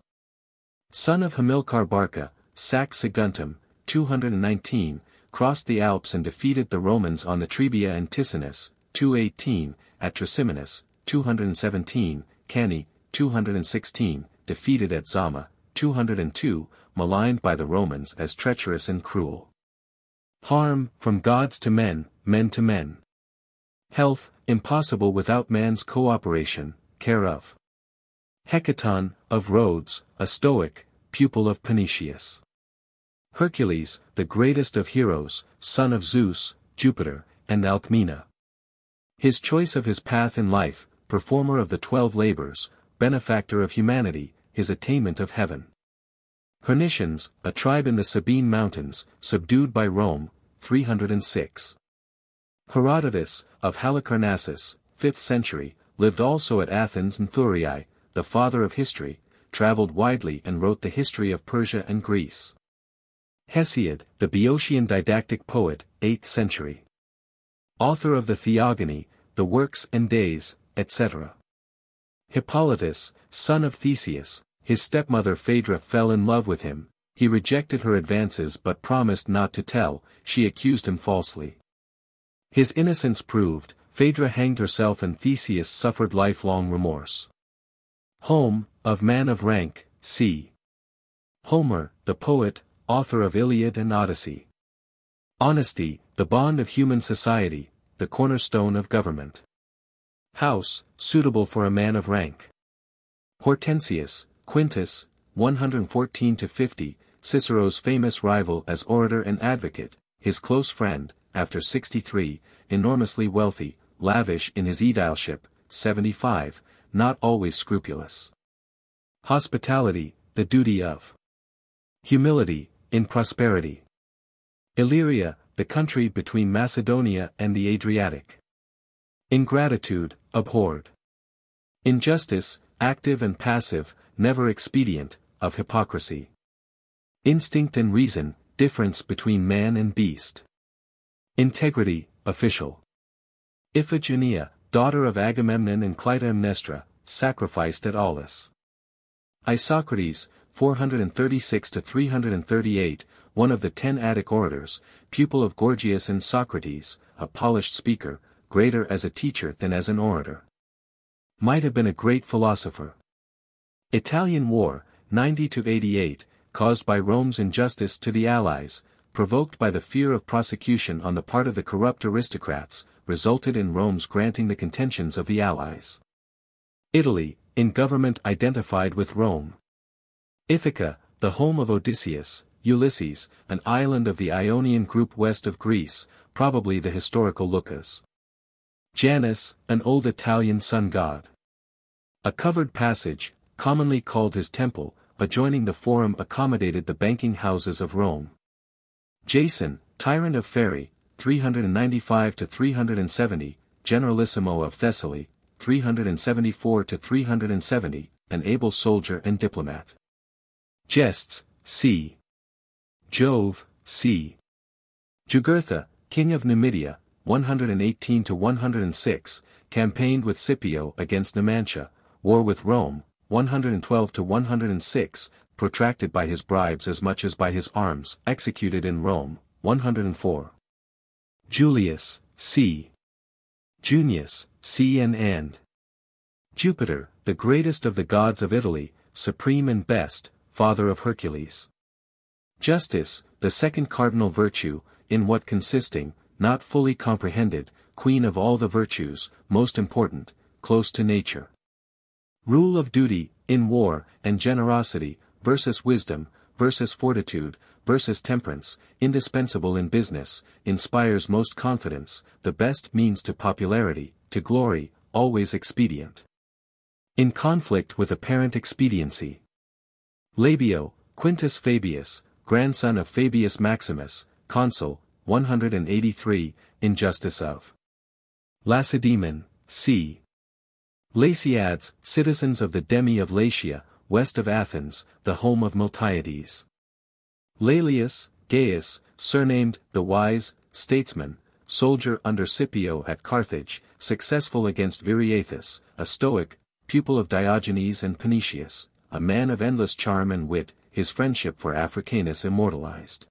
Son of Hamilcar Barca, Sax Saguntum, 219, crossed the Alps and defeated the Romans on the Trebia and Ticinus, 218, at Trasimenus, 217, Cani, 216, defeated at Zama, 202, maligned by the Romans as treacherous and cruel. Harm, from gods to men, men to men. Health, impossible without man's cooperation, care of Hecaton, of Rhodes, a Stoic, pupil of Panaetius. Hercules, the greatest of heroes, son of Zeus, Jupiter, and Alcmena. His choice of his path in life, performer of the 12 labors, benefactor of humanity, his attainment of heaven. Hernicians, a tribe in the Sabine mountains, subdued by Rome, 306. Herodotus, of Halicarnassus, 5th century, lived also at Athens and Thurii, the father of history, traveled widely and wrote the history of Persia and Greece. Hesiod, the Boeotian didactic poet, 8th century. Author of the Theogony, the Works and Days, etc. Hippolytus, son of Theseus, his stepmother Phaedra fell in love with him, he rejected her advances but promised not to tell, she accused him falsely. His innocence proved, Phaedra hanged herself and Theseus suffered lifelong remorse. Home, of man of rank, c. Homer, the poet, author of Iliad and Odyssey. Honesty, the bond of human society, the cornerstone of government. House, suitable for a man of rank. Hortensius, Quintus, 114-50, Cicero's famous rival as orator and advocate, his close friend, after 63, enormously wealthy, lavish in his aedileship, 75, not always scrupulous. Hospitality, the duty of humility, in prosperity. Illyria, the country between Macedonia and the Adriatic. Ingratitude, abhorred. Injustice, active and passive, never expedient, of hypocrisy. Instinct and reason, difference between man and beast. Integrity, official. Iphigenia, daughter of Agamemnon and Clytemnestra, sacrificed at Aulis. Isocrates, 436-338, one of the 10 Attic orators, pupil of Gorgias and Socrates, a polished speaker, greater as a teacher than as an orator. Might have been a great philosopher. Italian War, 90-88, caused by Rome's injustice to the Allies, provoked by the fear of prosecution on the part of the corrupt aristocrats, resulted in Rome's granting the contentions of the Allies. Italy, in government identified with Rome. Ithaca, the home of Odysseus, Ulysses, an island of the Ionian group west of Greece, probably the historical Lucas. Janus, an old Italian sun god. A covered passage, commonly called his temple, adjoining the forum accommodated the banking houses of Rome. Jason, tyrant of Pherai, 395-370, generalissimo of Thessaly, 374-370, an able soldier and diplomat. Jests, c. Jove, c. Jugurtha, king of Numidia, 118-106, campaigned with Scipio against Numantia, war with Rome, 112-106, protracted by his bribes as much as by his arms, executed in Rome, 104. Julius, c. Junius, c. and Jupiter, the greatest of the gods of Italy, supreme and best, father of Hercules. Justice, the second cardinal virtue, in what consisting, not fully comprehended, queen of all the virtues, most important, close to nature. Rule of duty, in war, and generosity, versus wisdom, versus fortitude, versus temperance, indispensable in business, inspires most confidence, the best means to popularity, to glory, always expedient. In conflict with apparent expediency. Labio, Quintus Fabius, grandson of Fabius Maximus, consul, 183, injustice of Lacedaemon, c. Laceads, citizens of the Demi of Latia, west of Athens, the home of Miltiades. Laelius, Gaius, surnamed the Wise, statesman, soldier under Scipio at Carthage, successful against Viriathus, a Stoic, pupil of Diogenes and Panaetius, a man of endless charm and wit, his friendship for Africanus immortalized.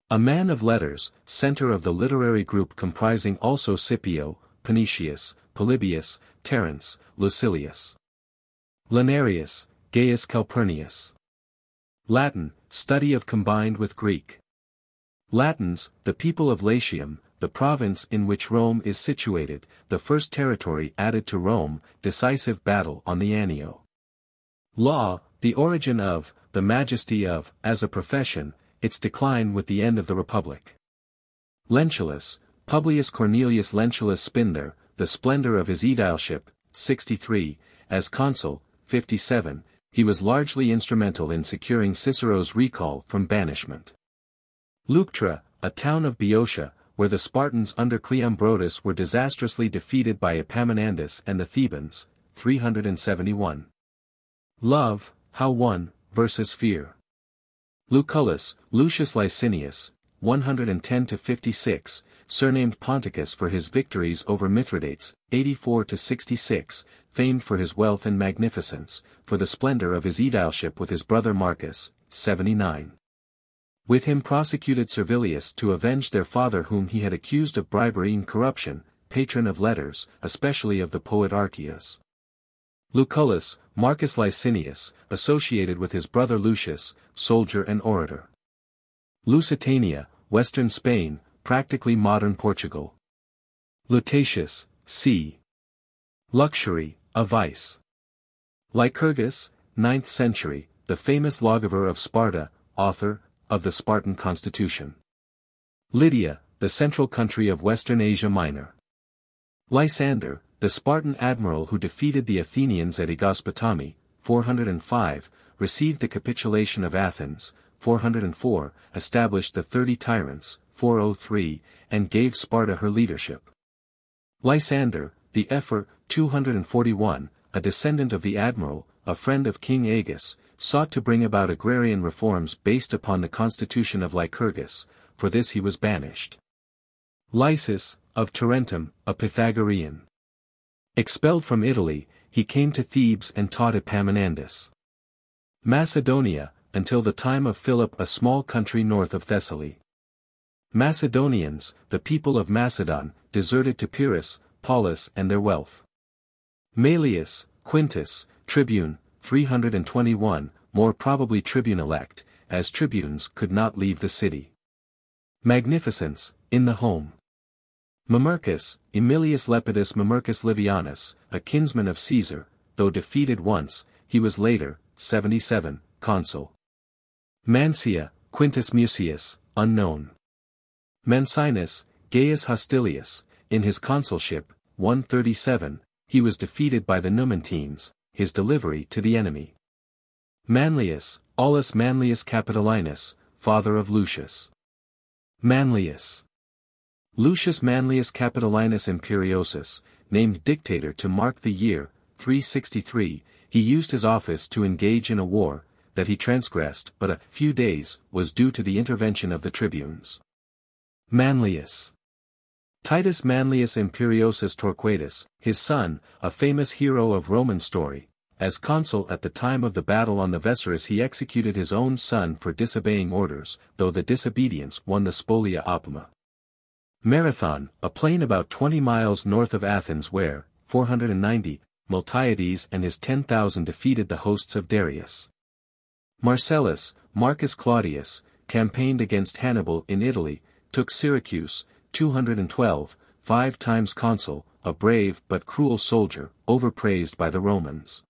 A man of letters, center of the literary group comprising also Scipio, Panaetius, Polybius, Terence, Lucilius. Lenarius, Gaius Calpurnius. Latin, study of combined with Greek. Latins, the people of Latium, the province in which Rome is situated, the first territory added to Rome, decisive battle on the Anio. Law, the origin of, the majesty of, as a profession, its decline with the end of the Republic. Lentulus, Publius Cornelius Lentulus Spindler, the splendor of his aedileship, 63, as consul, 57, he was largely instrumental in securing Cicero's recall from banishment. Leuctra, a town of Boeotia, where the Spartans under Cleombrotus were disastrously defeated by Epaminondas and the Thebans, 371. Love, how won, versus fear. Lucullus, Lucius Licinius, 110-56, surnamed Ponticus for his victories over Mithridates, 84-66, famed for his wealth and magnificence, for the splendor of his aedileship with his brother Marcus, 79. With him prosecuted Servilius to avenge their father whom he had accused of bribery and corruption, patron of letters, especially of the poet Archias. Lucullus, Marcus Licinius, associated with his brother Lucius, soldier and orator. Lusitania, western Spain, practically modern Portugal. Lutatius, c. Luxury, a vice. Lycurgus, 9th century, the famous lawgiver of Sparta, author of the Spartan constitution. Lydia, the central country of Western Asia Minor. Lysander, the Spartan admiral who defeated the Athenians at Aegospotami, 405, received the capitulation of Athens, 404, established the 30 tyrants, 403, and gave Sparta her leadership. Lysander, the Ephor, 241, a descendant of the admiral, a friend of King Agis, sought to bring about agrarian reforms based upon the constitution of Lycurgus, for this he was banished. Lysis, of Tarentum, a Pythagorean. Expelled from Italy, he came to Thebes and taught Epaminondas. Macedonia, until the time of Philip a small country north of Thessaly. Macedonians, the people of Macedon, deserted to Pyrrhus, Paulus and their wealth. Maelius, Quintus, tribune, 321, more probably tribune-elect, as tribunes could not leave the city. Magnificence, in the home. Mamercus, Aemilius Lepidus Mamercus Livianus, a kinsman of Caesar, though defeated once, he was later, 77, consul. Mancia, Quintus Mucius, unknown. Mancinus, Gaius Hostilius, in his consulship, 137, he was defeated by the Numantines, his delivery to the enemy. Manlius, Aulus Manlius Capitolinus, father of Lucius. Manlius. Lucius Manlius Capitolinus Imperiosus, named dictator to mark the year, 363, he used his office to engage in a war, that he transgressed but a few days was due to the intervention of the tribunes. Manlius. Titus Manlius Imperiosus Torquatus, his son, a famous hero of Roman story, as consul at the time of the battle on the Vesurus he executed his own son for disobeying orders, though the disobedience won the Spolia Opima. Marathon, a plain about 20 miles north of Athens where, 490, Miltiades and his 10,000 defeated the hosts of Darius. Marcellus, Marcus Claudius, campaigned against Hannibal in Italy, took Syracuse, 212, 5 times consul, a brave but cruel soldier, overpraised by the Romans.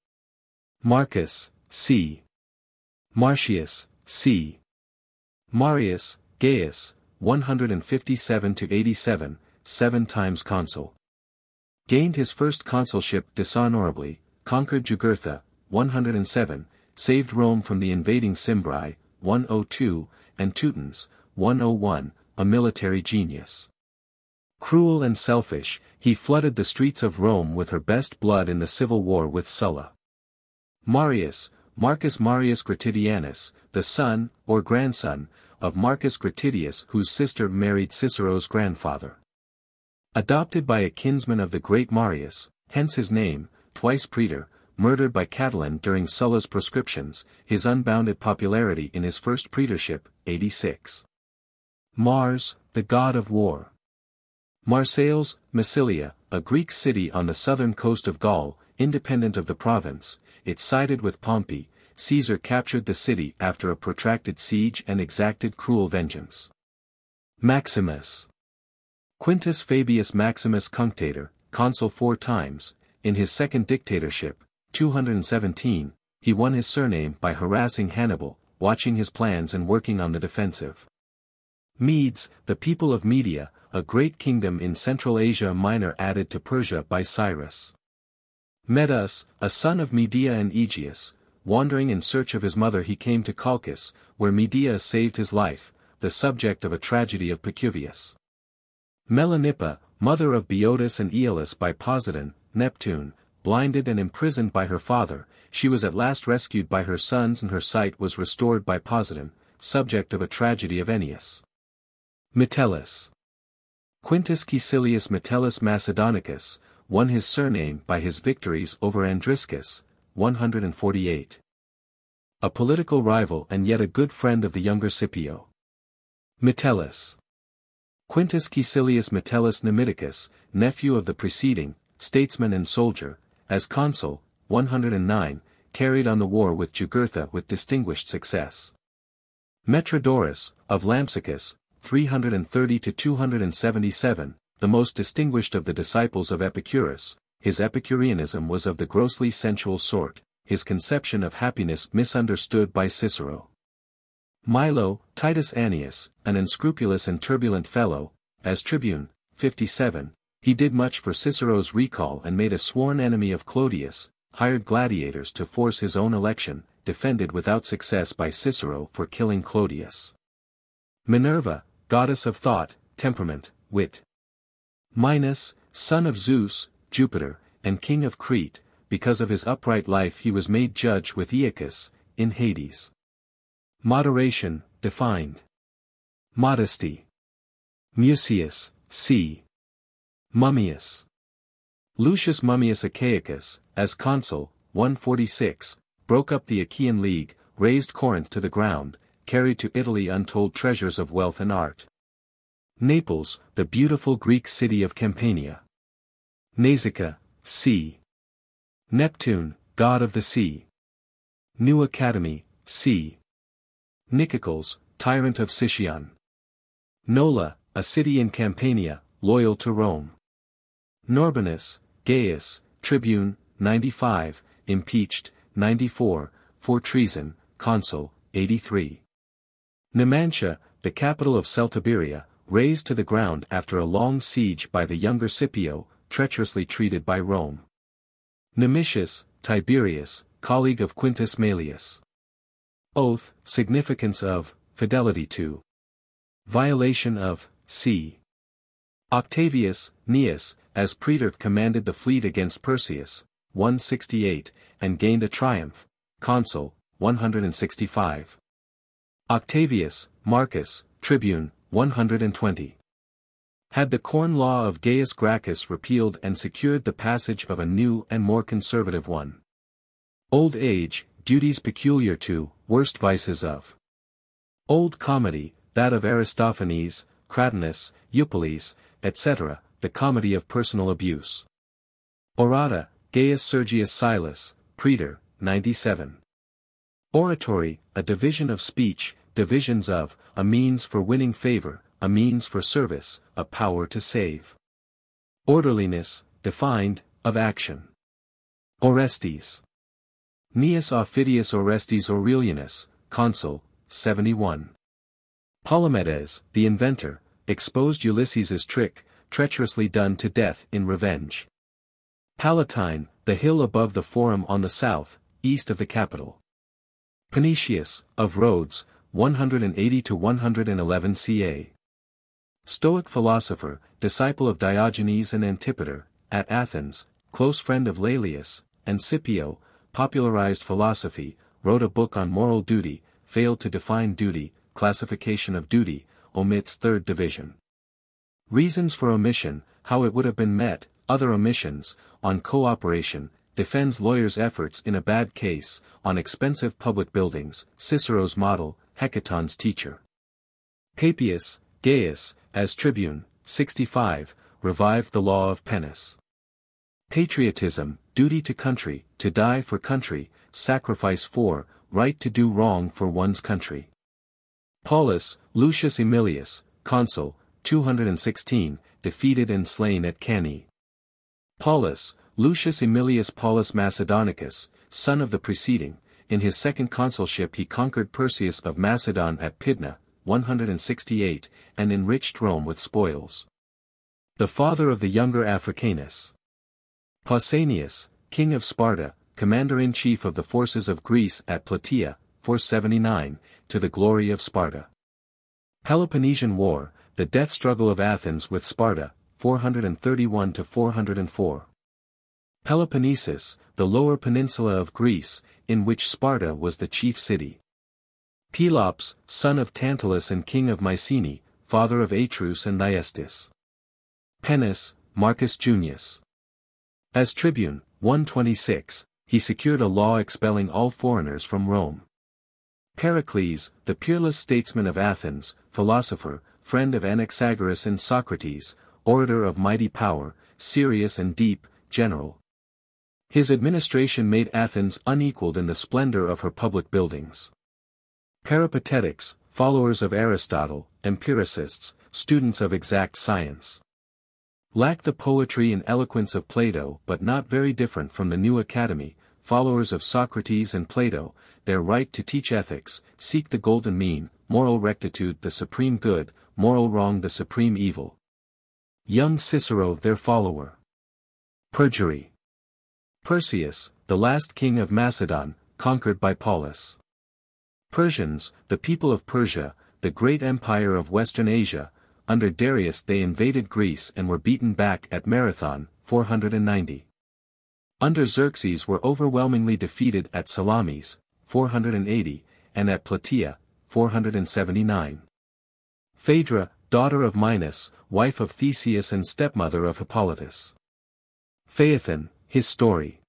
Marcus, c. Marcius, c. Marius, Gaius, 157-87, 7 times consul. Gained his first consulship dishonorably, conquered Jugurtha, 107, saved Rome from the invading Cimbri, 102, and Teutons, 101, a military genius. Cruel and selfish, he flooded the streets of Rome with her best blood in the civil war with Sulla. Marius, Marcus Marius Gratidianus, the son, or grandson, of Marcus Gratidius, whose sister married Cicero's grandfather. Adopted by a kinsman of the great Marius, hence his name, twice praetor, murdered by Catiline during Sulla's proscriptions, his unbounded popularity in his first praetorship, 86. Mars, the god of war. Marseilles, Massilia, a Greek city on the southern coast of Gaul, independent of the province, it sided with Pompey. Caesar captured the city after a protracted siege and exacted cruel vengeance. Maximus. Quintus Fabius Maximus Cunctator, consul 4 times, in his second dictatorship, 217, he won his surname by harassing Hannibal, watching his plans and working on the defensive. Medes, the people of Media, a great kingdom in Central Asia Minor added to Persia by Cyrus. Medus, a son of Medea and Aegeus, wandering in search of his mother he came to Colchis, where Medea saved his life, the subject of a tragedy of Pacuvius. Melanippe, mother of Boeotus and Aeolus by Poseidon, Neptune, blinded and imprisoned by her father, she was at last rescued by her sons and her sight was restored by Poseidon, subject of a tragedy of Ennius. Metellus. Quintus Caecilius Metellus Macedonicus, won his surname by his victories over Andriscus, 148. A political rival and yet a good friend of the younger Scipio. Metellus. Quintus Caecilius Metellus Numidicus, nephew of the preceding, statesman and soldier, as consul, 109, carried on the war with Jugurtha with distinguished success. Metrodorus, of Lampsacus, 330–277, the most distinguished of the disciples of Epicurus, his Epicureanism was of the grossly sensual sort, his conception of happiness misunderstood by Cicero. Milo, Titus Annius, an unscrupulous and turbulent fellow, as tribune, 57, he did much for Cicero's recall and made a sworn enemy of Clodius, hired gladiators to force his own election, defended without success by Cicero for killing Clodius. Minerva, goddess of thought, temperament, wit. Minos, son of Zeus, Jupiter, and king of Crete, because of his upright life he was made judge with Aeacus, in Hades. Moderation, defined. Modesty. Mucius, c. Mummius. Lucius Mummius Achaicus, as consul, 146, broke up the Achaean League, razed Corinth to the ground, carried to Italy untold treasures of wealth and art. Naples, the beautiful Greek city of Campania. Nausicaa, c. Neptune, god of the sea. New Academy, c. Nicocles, tyrant of Sicyon. Nola, a city in Campania, loyal to Rome. Norbanus, Gaius, tribune, 95, impeached, 94, for treason, consul, 83. Numantia, the capital of Celtiberia, razed to the ground after a long siege by the younger Scipio, treacherously treated by Rome. Numitius, Tiberius, colleague of Quintus Maelius. Oath, significance of, fidelity to. Violation of, c. Octavius, Cnaeus, as praetor commanded the fleet against Perseus, 168, and gained a triumph, consul, 165. Octavius, Marcus, tribune, 120. Had the corn law of Gaius Gracchus repealed and secured the passage of a new and more conservative one. Old age, duties peculiar to, worst vices of. Old comedy, that of Aristophanes, Cratinus, Eupolis, etc., the comedy of personal abuse. Orata, Gaius Sergius Silas, praetor, 97. Oratory, a division of speech, divisions of, a means for winning favor, a means for service, a power to save. Orderliness, defined, of action. Orestes. Gnaeus Aufidius Orestes Aurelianus, consul, 71. Polymedes, the inventor, exposed Ulysses's trick, treacherously done to death in revenge. Palatine, the hill above the Forum on the south, east of the capital. Panaetius, of Rhodes, 180–111 ca. Stoic philosopher, disciple of Diogenes and Antipater, at Athens, close friend of Laelius, and Scipio, popularized philosophy, wrote a book on moral duty, failed to define duty, classification of duty, omits third division. Reasons for omission, how it would have been met, other omissions, on cooperation, defends lawyers' efforts in a bad case, on expensive public buildings, Cicero's model, Hecaton's teacher. Papias, Gaius, as tribune, 65, revived the law of Penus. Patriotism, duty to country, to die for country, sacrifice for, right to do wrong for one's country. Paulus, Lucius Aemilius, consul, 216, defeated and slain at Cannae. Paulus, Lucius Aemilius Paulus Macedonicus, son of the preceding, in his second consulship he conquered Perseus of Macedon at Pydna, 168, and enriched Rome with spoils. The father of the younger Africanus. Pausanias, king of Sparta, commander-in-chief of the forces of Greece at Plataea, 479, to the glory of Sparta. Peloponnesian War, the death struggle of Athens with Sparta, 431–404. Peloponnesus, the lower peninsula of Greece, in which Sparta was the chief city. Pelops, son of Tantalus and king of Mycenae, father of Atrus and Thyestis. Penus, Marcus Junius. As tribune, 126, he secured a law expelling all foreigners from Rome. Pericles, the peerless statesman of Athens, philosopher, friend of Anaxagoras and Socrates, orator of mighty power, serious and deep, general. His administration made Athens unequaled in the splendor of her public buildings. Peripatetics, followers of Aristotle, empiricists, students of exact science. Lack the poetry and eloquence of Plato but not very different from the new academy, followers of Socrates and Plato, their right to teach ethics, seek the golden mean, moral rectitude the supreme good, moral wrong the supreme evil. Young Cicero their follower. Perjury. Perseus, the last king of Macedon, conquered by Paulus. Persians, the people of Persia, the great empire of Western Asia, under Darius they invaded Greece and were beaten back at Marathon, 490. Under Xerxes were overwhelmingly defeated at Salamis, 480, and at Plataea, 479. Phaedra, daughter of Minos, wife of Theseus and stepmother of Hippolytus. Phaethon, his story.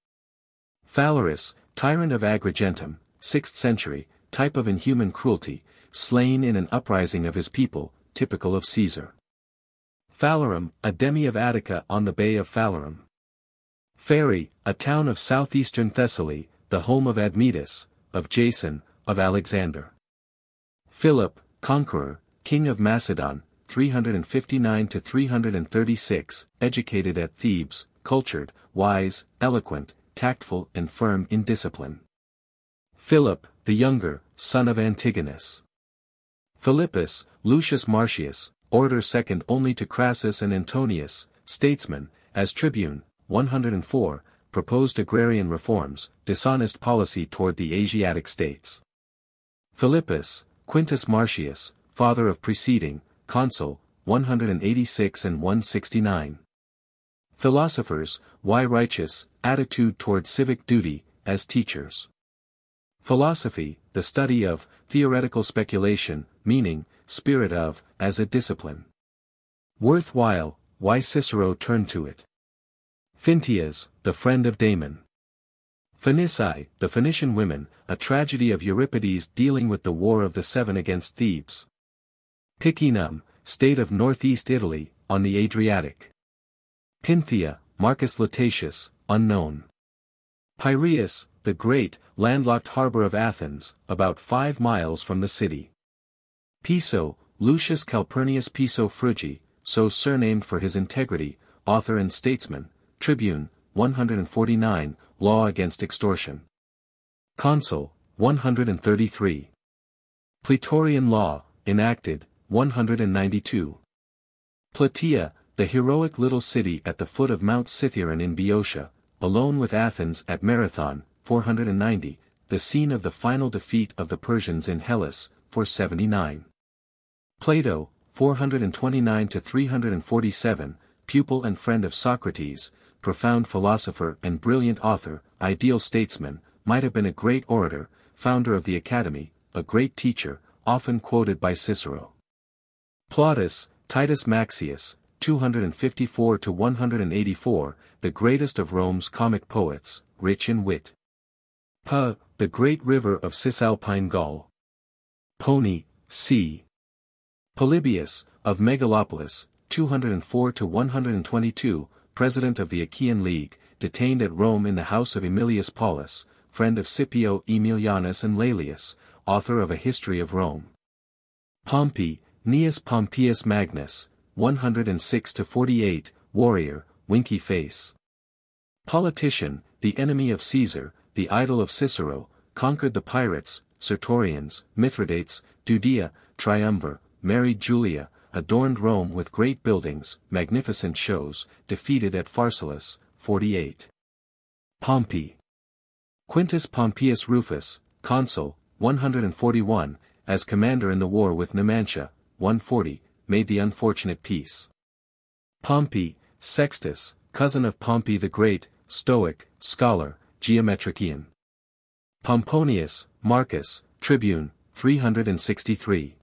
Phalaris, tyrant of Agrigentum, 6th century, type of inhuman cruelty, slain in an uprising of his people, typical of Caesar. Phalerum, a demi of Attica on the Bay of Phalerum. Phaerae, a town of southeastern Thessaly, the home of Admetus, of Jason, of Alexander. Philip, conqueror, king of Macedon, 359–336, educated at Thebes, cultured, wise, eloquent, tactful and firm in discipline. Philip, the younger, son of Antigonus. Philippus, Lucius Marcius, orator second only to Crassus and Antonius, statesman, as tribune, 104, proposed agrarian reforms, dishonest policy toward the Asiatic states. Philippus, Quintus Marcius, father of preceding, consul, 186 and 169. Philosophers, why righteous, attitude toward civic duty, as teachers. Philosophy, the study of, theoretical speculation, meaning, spirit of, as a discipline. Worthwhile, why Cicero turned to it. Phintias, the friend of Damon. Phoenici, the Phoenician women, a tragedy of Euripides dealing with the War of the Seven against Thebes. Picenum, state of northeast Italy, on the Adriatic. Pinthia, Marcus Lutatius, unknown. Piraeus, the great, landlocked harbor of Athens, about 5 miles from the city. Piso, Lucius Calpurnius Piso Frugi, so surnamed for his integrity, author and statesman, tribune, 149, law against extortion. Consul, 133. Praetorian law, enacted, 192. Plataea, the heroic little city at the foot of Mount Cithaeron in Boeotia, alone with Athens at Marathon, 490, the scene of the final defeat of the Persians in Hellas, 479. Plato, 429 to 347, pupil and friend of Socrates, profound philosopher and brilliant author, ideal statesman, might have been a great orator, founder of the academy, a great teacher, often quoted by Cicero. Plautus, Titus Maxius, 254 to 184, the greatest of Rome's comic poets, rich in wit. The great river of Cisalpine Gaul. Pony, c. Polybius, of Megalopolis, 204 to 122, president of the Achaean League, detained at Rome in the house of Aemilius Paulus, friend of Scipio Aemilianus and Laelius, author of a history of Rome. Pompey, Gnaeus Pompeius Magnus, 106 to 48, warrior, winky face. Politician, the enemy of Caesar, the idol of Cicero, conquered the Pirates, Sertorians, Mithridates, Judea, Triumvir, married Julia, adorned Rome with great buildings, magnificent shows, defeated at Pharsalus, 48. Pompey. Quintus Pompeius Rufus, consul, 141, as commander in the war with Numantia, 140, made the unfortunate peace. Pompey, Sextus, cousin of Pompey the Great, Stoic, scholar, geometrician. Pomponius, Marcus, tribune, 363.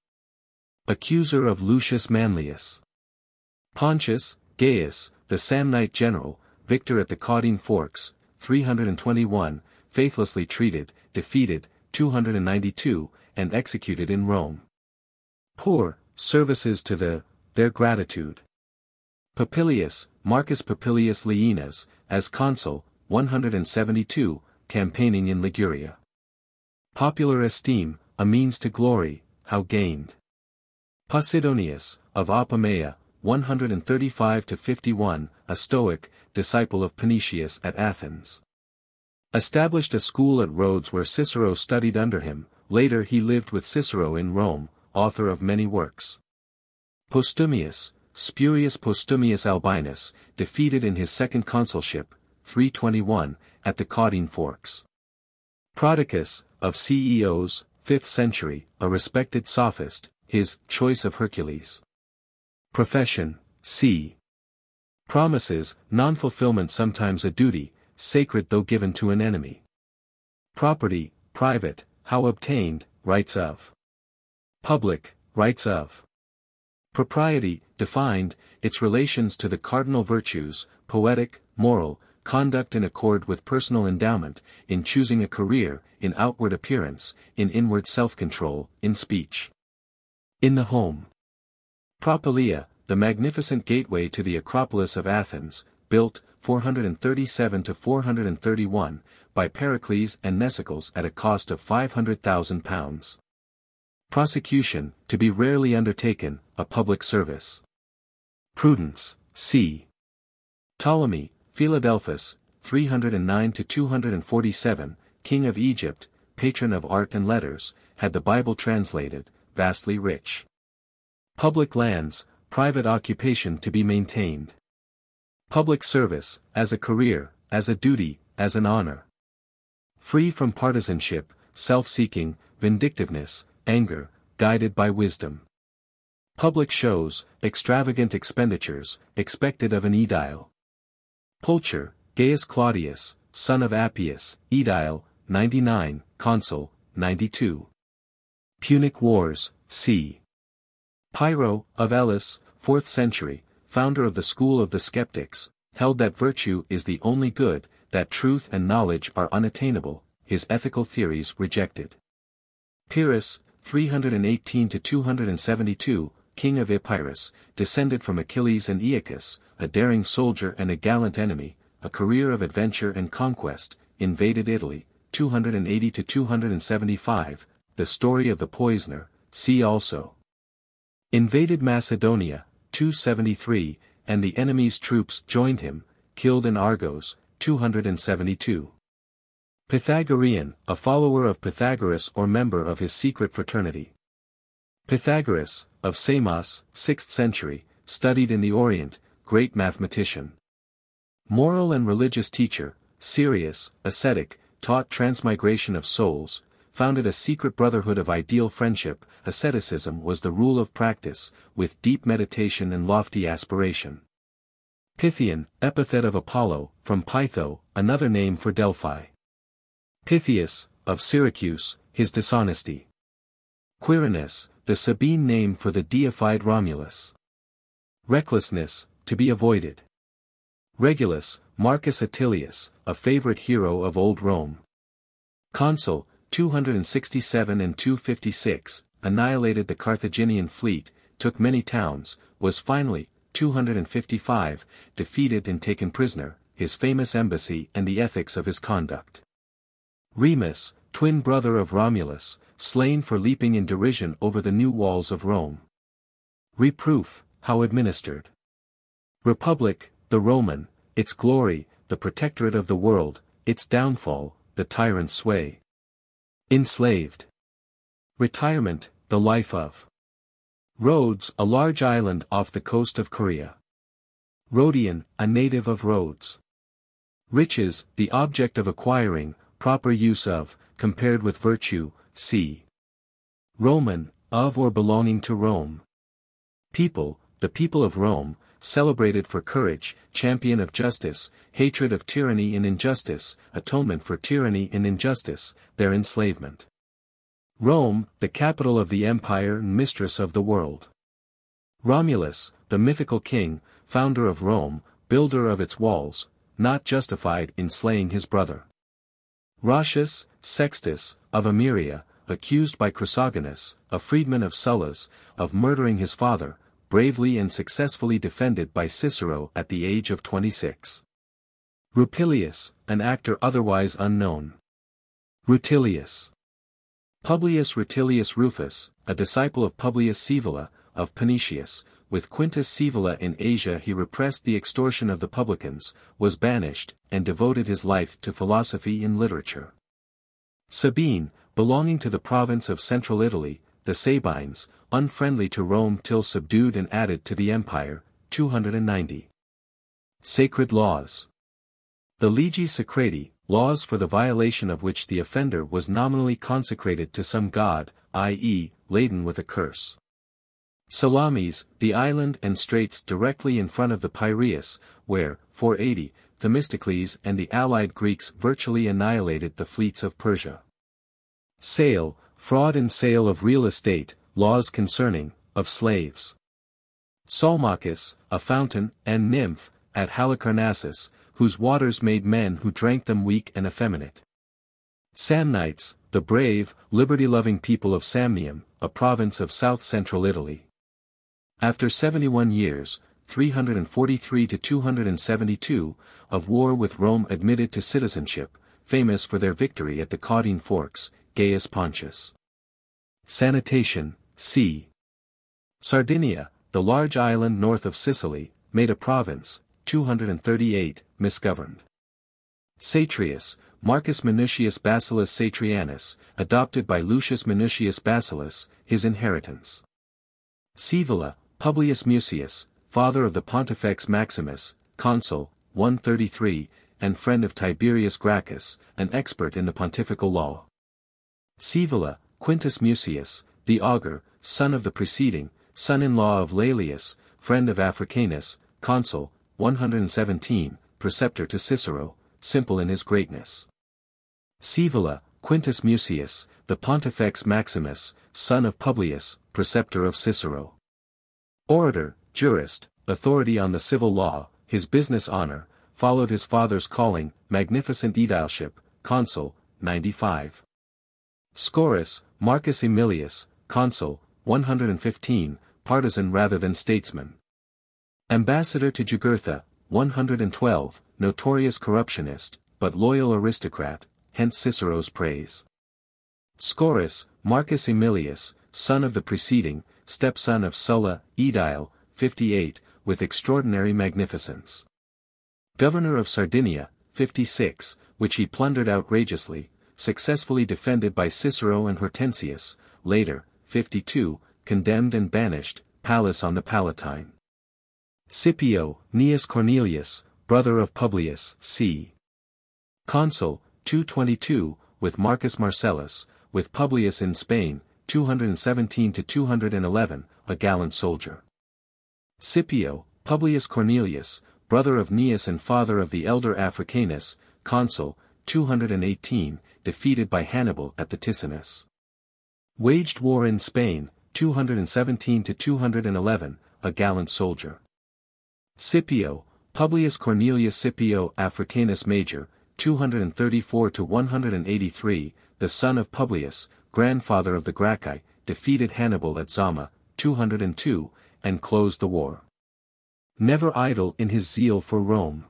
Accuser of Lucius Manlius. Pontius, Gaius, the Samnite general, victor at the Caudine Forks, 321, faithlessly treated, defeated, 292, and executed in Rome. Poor, services to their gratitude. Papilius, Marcus Papilius Laenas, as consul, 172, campaigning in Liguria. Popular esteem, a means to glory, how gained. Posidonius, of Apamea, 135 to 51, a Stoic, disciple of Panaetius at Athens. Established a school at Rhodes where Cicero studied under him, later he lived with Cicero in Rome, author of many works. Postumius, Spurius Postumius Albinus, defeated in his second consulship, 321, at the Caudine Forks. Prodicus, of Ceos, 5th century, a respected sophist, his Choice of Hercules. Profession, c. Promises, non-fulfillment sometimes a duty, sacred though given to an enemy. Property, private, how obtained, rights of. Public, rights of. Propriety, defined, its relations to the cardinal virtues, poetic, moral, conduct in accord with personal endowment, in choosing a career, in outward appearance, in inward self-control, in speech. In the home. Propylaea, the magnificent gateway to the Acropolis of Athens, built, 437 to 431, by Pericles and Nesicles at a cost of £500,000. Prosecution, to be rarely undertaken, a public service. Prudence, c. Ptolemy, Philadelphus, 309 to 247, king of Egypt, patron of art and letters, had the Bible translated, vastly rich. Public lands, private occupation to be maintained. Public service, as a career, as a duty, as an honor. Free from partisanship, self-seeking, vindictiveness, anger, guided by wisdom. Public shows, extravagant expenditures, expected of an aedile. Pulcher, Gaius Claudius, son of Appius, aedile, 99, consul, 92. Punic Wars, c. Pyrrho, of Elis, 4th century, founder of the school of the skeptics, held that virtue is the only good, that truth and knowledge are unattainable, his ethical theories rejected. Pyrrhus, 318 to 272, king of Epirus, descended from Achilles and Aeacus, a daring soldier and a gallant enemy, a career of adventure and conquest, invaded Italy, 280 to 275, the story of the poisoner, see also. Invaded Macedonia, 273, and the enemy's troops joined him, killed in Argos, 272. Pythagorean, a follower of Pythagoras or member of his secret fraternity. Pythagoras, of Samos, 6th century, studied in the Orient, great mathematician. Moral and religious teacher, serious, ascetic, taught transmigration of souls, founded a secret brotherhood of ideal friendship. Asceticism was the rule of practice, with deep meditation and lofty aspiration. Pythian, epithet of Apollo, from Pytho, another name for Delphi. Pythius, of Syracuse, his dishonesty. Quirinus, the Sabine name for the deified Romulus. Recklessness, to be avoided. Regulus, Marcus Attilius, a favorite hero of old Rome. Consul, 267 and 256, annihilated the Carthaginian fleet, took many towns, was finally, 255, defeated and taken prisoner, his famous embassy and the ethics of his conduct. Remus, twin brother of Romulus, slain for leaping in derision over the new walls of Rome. Reproof, how administered. Republic, the Roman, its glory, the protectorate of the world, its downfall, the tyrant's sway. Enslaved. Retirement, the life of. Rhodes, a large island off the coast of Korea. Rhodian, a native of Rhodes. Riches, the object of acquiring, proper use of, compared with virtue, c. Roman, of or belonging to Rome. People, the people of Rome, celebrated for courage, champion of justice, hatred of tyranny and injustice, atonement for tyranny and injustice, their enslavement. Rome, the capital of the empire and mistress of the world. Romulus, the mythical king, founder of Rome, builder of its walls, not justified in slaying his brother. Roscius, Sextus, of Ameria, accused by Chrysogonus, a freedman of Sulla's, of murdering his father, bravely and successfully defended by Cicero at the age of 26. Rupilius, an actor otherwise unknown. Rutilius. Publius Rutilius Rufus, a disciple of Publius Scaevola, of Panaetius, with Quintus Scaevola in Asia he repressed the extortion of the publicans, was banished, and devoted his life to philosophy and literature. Sabine, belonging to the province of central Italy, the Sabines, unfriendly to Rome till subdued and added to the empire, 290. Sacred laws. The Legis Sacrati, laws for the violation of which the offender was nominally consecrated to some god, i.e., laden with a curse. Salamis, the island and straits directly in front of the Piraeus, where, 480, Themistocles and the allied Greeks virtually annihilated the fleets of Persia. Sale, fraud and sale of real estate, laws concerning, of slaves. Salmachus, a fountain, and nymph, at Halicarnassus, whose waters made men who drank them weak and effeminate. Samnites, the brave, liberty-loving people of Samnium, a province of south-central Italy. After 71 years, 343 to 272, of war with Rome admitted to citizenship, famous for their victory at the Caudine Forks, Gaius Pontius. Sanitation, c. Sardinia, the large island north of Sicily, made a province, 238, misgoverned. Satrius, Marcus Minucius Bacillus Satrianus, adopted by Lucius Minucius Bacillus, his inheritance. Scaevola, Publius Mucius, father of the Pontifex Maximus, consul, 133, and friend of Tiberius Gracchus, an expert in the pontifical law. Scaevola, Quintus Mucius, the augur, son of the preceding, son-in-law of Laelius, friend of Africanus, consul, 117, preceptor to Cicero, simple in his greatness. Scaevola, Quintus Mucius, the Pontifex Maximus, son of Publius, preceptor of Cicero. Orator, jurist, authority on the civil law, his business honor, followed his father's calling, magnificent aedileship, consul, 95. Scaurus, Marcus Aemilius, consul, 115, partisan rather than statesman. Ambassador to Jugurtha, 112, notorious corruptionist, but loyal aristocrat, hence Cicero's praise. Scaurus, Marcus Aemilius, son of the preceding, stepson of Sulla, aedile, 58, with extraordinary magnificence. Governor of Sardinia, 56, which he plundered outrageously, successfully defended by Cicero and Hortensius, later, 52, condemned and banished, palace on the Palatine. Scipio, Gnaeus Cornelius, brother of Publius, c. Consul, 222, with Marcus Marcellus, with Publius in Spain, 217–211, a gallant soldier. Scipio, Publius Cornelius, brother of Cneius and father of the elder Africanus, consul, 218, defeated by Hannibal at the Ticinus. Waged war in Spain, 217–211, a gallant soldier. Scipio, Publius Cornelius Scipio Africanus Major, 234–183, the son of Publius, grandfather of the Gracchi, defeated Hannibal at Zama, 202, and closed the war. Never idle in his zeal for Rome.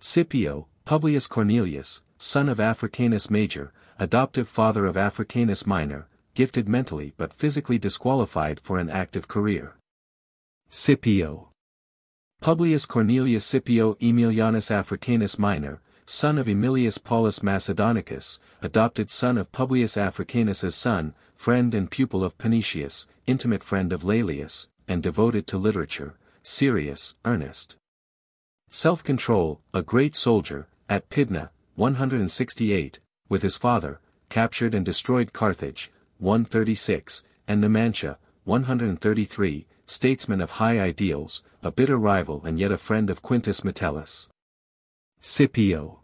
Scipio, Publius Cornelius, son of Africanus Major, adoptive father of Africanus Minor, gifted mentally but physically disqualified for an active career. Scipio. Publius Cornelius Scipio Aemilianus Africanus Minor, son of Aemilius Paulus Macedonicus, adopted son of Publius Africanus's son, friend and pupil of Panaetius, intimate friend of Laelius, and devoted to literature, serious, earnest. Self-control, a great soldier, at Pydna, 168, with his father, captured and destroyed Carthage, 136, and Numantia, 133, statesman of high ideals, a bitter rival and yet a friend of Quintus Metellus. Scipio.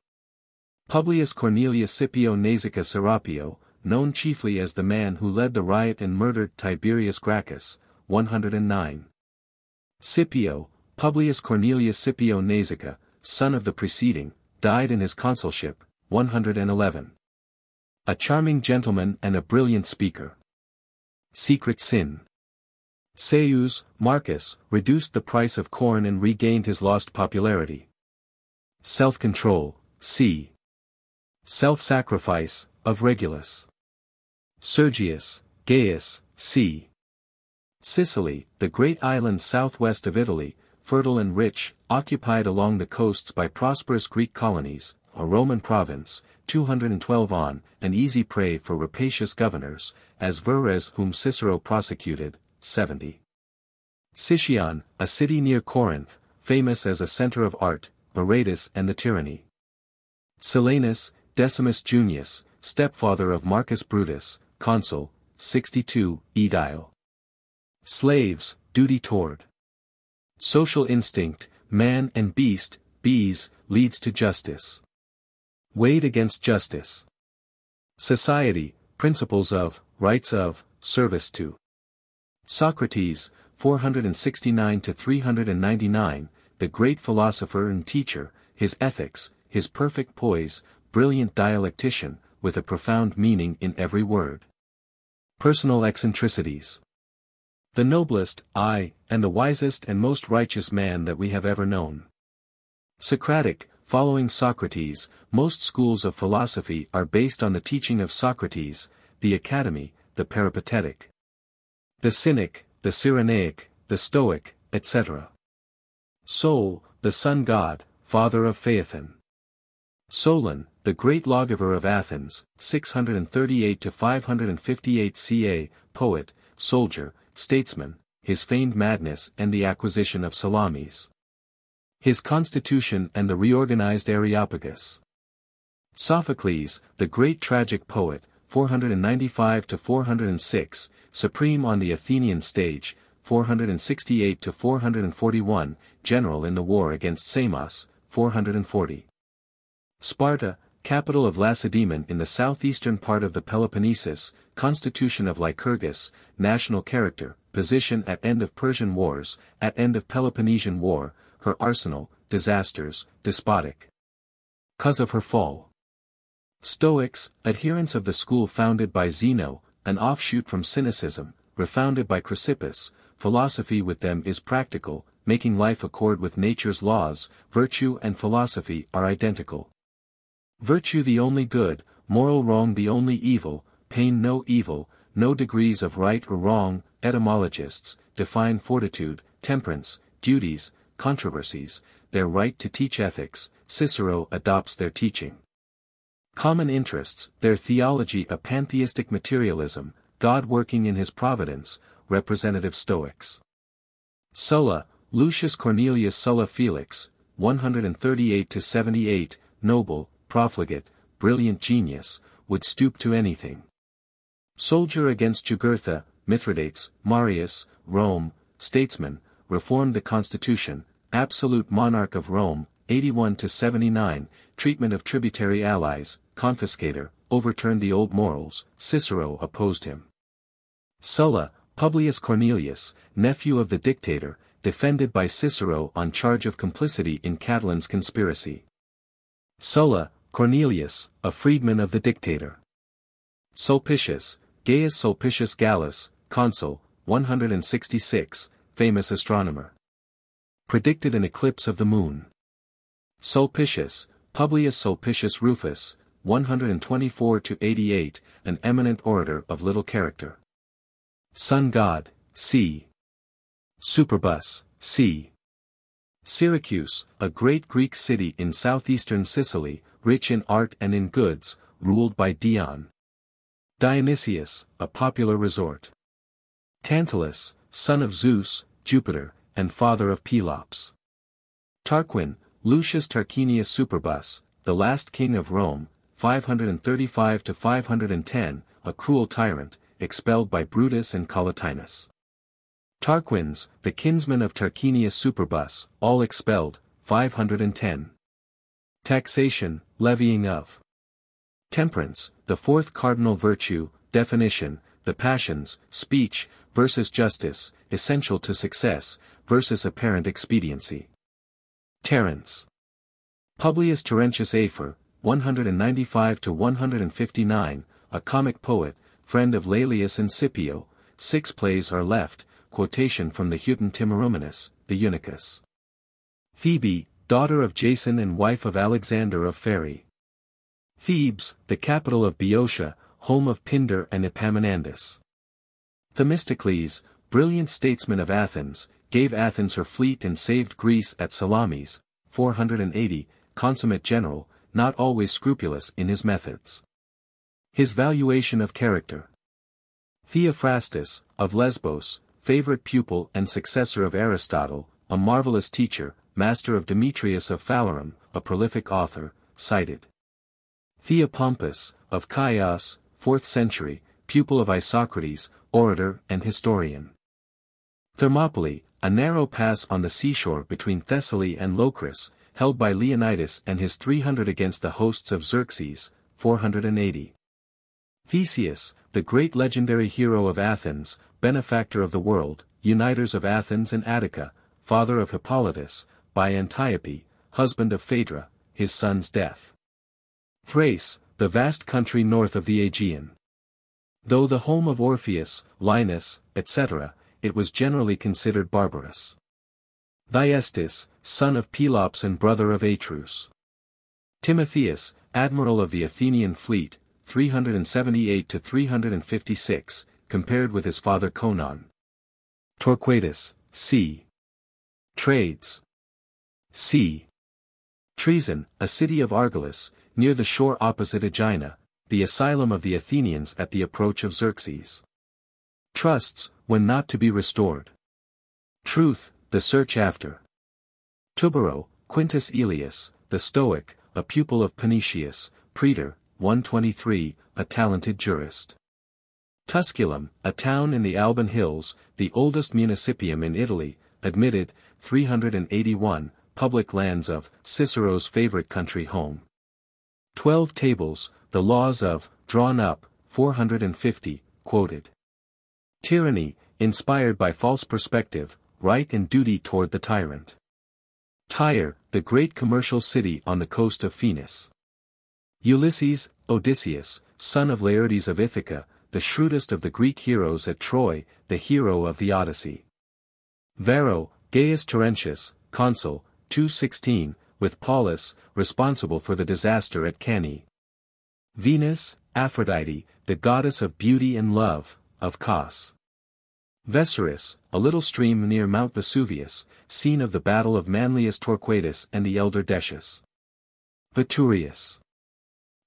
Publius Cornelius Scipio Nasica Serapio, known chiefly as the man who led the riot and murdered Tiberius Gracchus, 109. Scipio, Publius Cornelius Scipio Nasica, son of the preceding, died in his consulship, 111. A charming gentleman and a brilliant speaker. Secret sin. Caius, Marcus, reduced the price of corn and regained his lost popularity. Self-control, c. Self-sacrifice, of Regulus. Sergius, Gaius, c. Sicily, the great island southwest of Italy, fertile and rich, occupied along the coasts by prosperous Greek colonies, a Roman province, 212 on, an easy prey for rapacious governors, as Verres whom Cicero prosecuted, 70. Sicyon, a city near Corinth, famous as a center of art, Beretus and the tyranny. Silanus, Decimus Junius, stepfather of Marcus Brutus, consul, 62, Edile. Slaves, duty toward. Social instinct, man and beast, bees, leads to justice. Weighed against justice. Society, principles of, rights of, service to. Socrates, 469–399, the great philosopher and teacher, his ethics, his perfect poise, brilliant dialectician, with a profound meaning in every word. Personal eccentricities. The noblest, aye, and the wisest and most righteous man that we have ever known. Socratic, following Socrates, most schools of philosophy are based on the teaching of Socrates, the Academy, the Peripatetic. The Cynic, the Cyrenaic, the Stoic, etc. Sol, the sun god, father of Phaethon. Solon, the great lawgiver of Athens, 638–558 ca, poet, soldier, statesman, his feigned madness and the acquisition of Salamis. His constitution and the reorganized Areopagus. Sophocles, the great tragic poet, 495–406, supreme on the Athenian stage, 468–441, general in the war against Samos, 440. Sparta, capital of Lacedaemon in the southeastern part of the Peloponnesus, constitution of Lycurgus, national character, position at end of Persian wars, at end of Peloponnesian war, her arsenal, disasters, despotic. Cause of her fall. Stoics, adherents of the school founded by Zeno, an offshoot from Cynicism, refounded by Chrysippus, philosophy with them is practical, making life accord with nature's laws, virtue and philosophy are identical. Virtue the only good, moral wrong the only evil, pain no evil, no degrees of right or wrong, etymologists, define fortitude, temperance, duties, controversies, their right to teach ethics, Cicero adopts their teaching. Common interests, their theology a pantheistic materialism, God working in his providence, representative Stoics. Sulla, Lucius Cornelius Sulla Felix, 138–78, noble, profligate, brilliant genius, would stoop to anything. Soldier against Jugurtha, Mithridates, Marius, Rome, statesman, reformed the constitution, absolute monarch of Rome, 81-79, treatment of tributary allies, confiscator, overturned the old morals, Cicero opposed him. Sulla, Publius Cornelius, nephew of the dictator, defended by Cicero on charge of complicity in Catilin's conspiracy. Sulla, Cornelius, a freedman of the dictator. Sulpicius, Gaius Sulpicius Gallus, consul, 166, famous astronomer. Predicted an eclipse of the moon. Sulpicius, Publius Sulpicius Rufus, 124-88, an eminent orator of little character. Sun god, c. Superbus, c. Syracuse, a great Greek city in southeastern Sicily, rich in art and in goods, ruled by Dion. Dionysius, a popular resort. Tantalus, son of Zeus, Jupiter, and father of Pelops. Tarquin, Lucius Tarquinius Superbus, the last king of Rome, 535-510, a cruel tyrant, expelled by Brutus and Collatinus. Tarquins, the kinsmen of Tarquinius Superbus, all expelled, 510. Taxation, levying of. Temperance, the fourth cardinal virtue, definition, the passions, speech, versus justice, essential to success, versus apparent expediency. Terence. Publius Terentius Afer, 195-159, a comic poet, friend of Laelius and Scipio, 6 plays are left, quotation from the Huton Timorumenus, the Eunuchus. Thebe, daughter of Jason and wife of Alexander of Phaerae. Thebes, the capital of Boeotia, home of Pindar and Epaminondas. Themistocles, brilliant statesman of Athens, gave Athens her fleet and saved Greece at Salamis, 480, consummate general, not always scrupulous in his methods. His valuation of character. Theophrastus, of Lesbos, favorite pupil and successor of Aristotle, a marvelous teacher, master of Demetrius of Phalerum, a prolific author, cited. Theopompus, of Chios, 4th century, pupil of Isocrates, orator and historian. Thermopylae, a narrow pass on the seashore between Thessaly and Locris, held by Leonidas and his 300 against the hosts of Xerxes, 480. Theseus, the great legendary hero of Athens, benefactor of the world, uniters of Athens and Attica, father of Hippolytus, by Antiope, husband of Phaedra, his son's death. Thrace, the vast country north of the Aegean. Though the home of Orpheus, Linus, etc., it was generally considered barbarous. Thyestes, son of Pelops and brother of Atreus. Timotheus, admiral of the Athenian fleet, 378-356, compared with his father Conon. Torquatus, c. Trades. c. Treason, a city of Argolis, near the shore opposite Aegina, the asylum of the Athenians at the approach of Xerxes. Trusts, when not to be restored. Truth, the search after. Tubero, Quintus Elius, the Stoic, a pupil of Panaetius, praetor, 123, a talented jurist. Tusculum, a town in the Alban Hills, the oldest municipium in Italy, admitted, 381, public lands of Cicero's favorite country home. 12 tables, the laws of, drawn up, 450, quoted. Tyranny, inspired by false perspective, right and duty toward the tyrant. Tyre, the great commercial city on the coast of Phoenix. Ulysses, Odysseus, son of Laertes of Ithaca, the shrewdest of the Greek heroes at Troy, the hero of the Odyssey. Varro, Gaius Terentius, consul, 216, with Paulus, responsible for the disaster at Cannae. Venus, Aphrodite, the goddess of beauty and love, of Cos. Vesurus, a little stream near Mount Vesuvius, scene of the battle of Manlius Torquatus and the elder Decius. Veturius.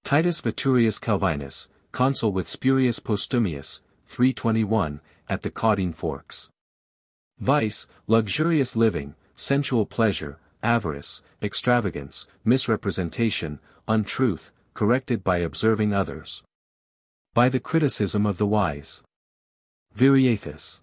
Titus Veturius Calvinus, consul with Spurius Postumius, 321, at the Caudine Forks. Vice, luxurious living, sensual pleasure, avarice, extravagance, misrepresentation, untruth, corrected by observing others. By the criticism of the wise. Virtuous.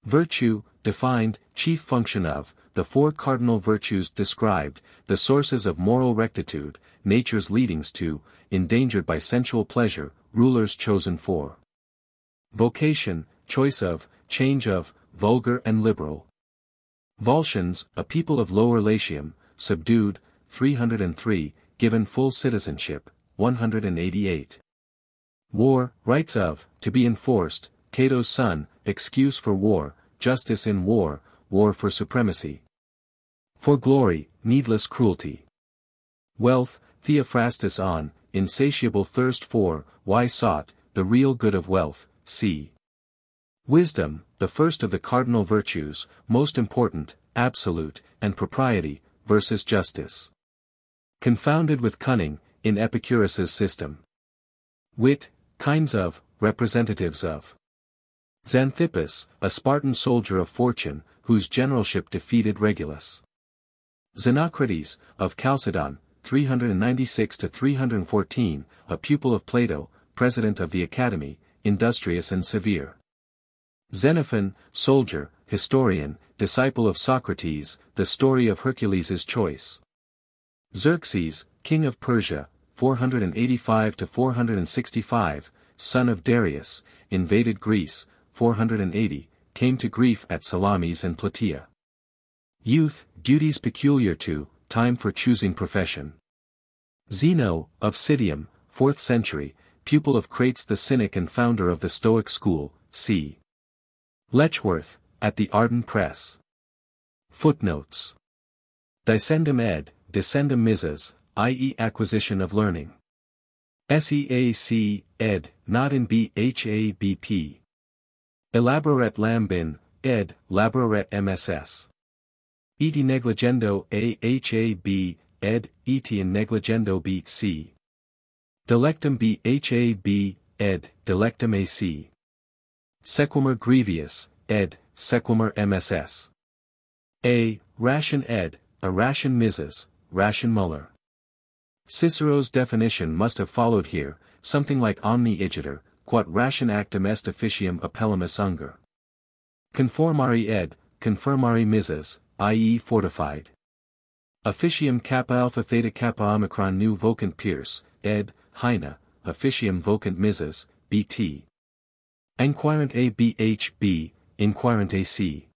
Virtue, defined, chief function of, the four cardinal virtues described, the sources of moral rectitude, nature's leadings to, endangered by sensual pleasure, rulers chosen for. Vocation, choice of, change of, vulgar and liberal. Volscians, a people of Lower Latium, subdued, 303, given full citizenship, 188. War, rights of, to be enforced, Cato's son, excuse for war, justice in war, war for supremacy. For glory, needless cruelty. Wealth, Theophrastus on, insatiable thirst for, why sought, the real good of wealth, c. Wisdom, the first of the cardinal virtues, most important, absolute, and propriety, versus justice. Confounded with cunning, in Epicurus's system. Wit, kinds of, representatives of. Xanthippus, a Spartan soldier of fortune, whose generalship defeated Regulus. Xenocrates, of Chalcedon, 396–314, a pupil of Plato, president of the Academy, industrious and severe. Xenophon, soldier, historian, disciple of Socrates, the story of Hercules's choice. Xerxes, king of Persia, 485–465, son of Darius, invaded Greece, 480, came to grief at Salamis and Plataea. Youth, duties peculiar to, time for choosing profession. Zeno, of Citium, 4th century, pupil of Crates the Cynic and founder of the Stoic school, c. Letchworth, at the Arden Press. Footnotes. Descendum ed, descendum misas, i.e. acquisition of learning. Seac, ed, not in BHABP. Elaboret lambin, ed, laboret MSS. Et negligendo AHAB, ed, et in negligendo BC. Delectum BHAB, ed, delectum AC. Sequimer Grievous, ed, Sequimer MSS. A. Ration ed, a ration Mrs., ration Muller. Cicero's definition must have followed here, something like omni igiter, quod ration actum est officium appellimus unger. Conformari ed, confirmari Mrs., i.e. fortified. Officium kappa alpha theta kappa omicron nu vocant Pierce, ed, Heine, officium vocant Mrs., bt. Enquirent ABHB, inquirent AC.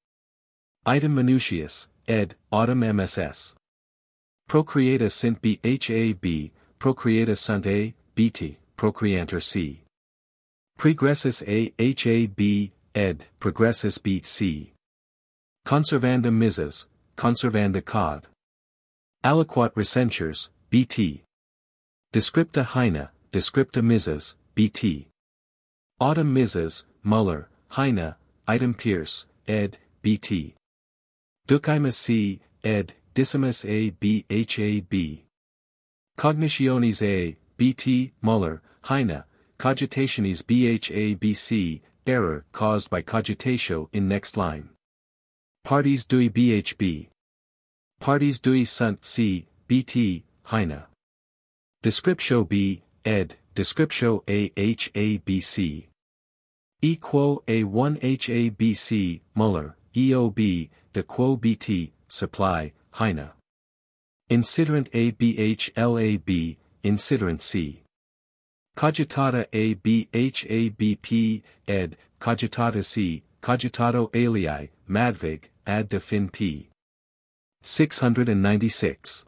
Item minutius, ed, autumn MSS. Procreata sint BHAB, procreata sunt A, bt, procreanter C. Pregressus AHAB, ed, progressus BC. Conservandum Mrs., conservanda cod. Aliquot recensures, bt. Descripta Heine, descripta Mrs., bt. Autumn Mrs., Muller, Heine, item Pierce, ed., bt. Ducimus C., ed., Decimus A. BHAB. Cognitiones A. bt. Muller, Heine, cogitationes BHABC, error caused by cogitatio in next line. Parties dui BHB. Parties dui sunt C. bt. Heine. Descriptio B. ed. Descriptio AHABC. Equo A1 HABC, Muller, EOB, de quo BT, supply, Heine. Insiderant ABHLAB, insiderant C. Cogitata ABHABP, ed, cogitata C, cogitato alii, Madvig, ad de fin P. 696.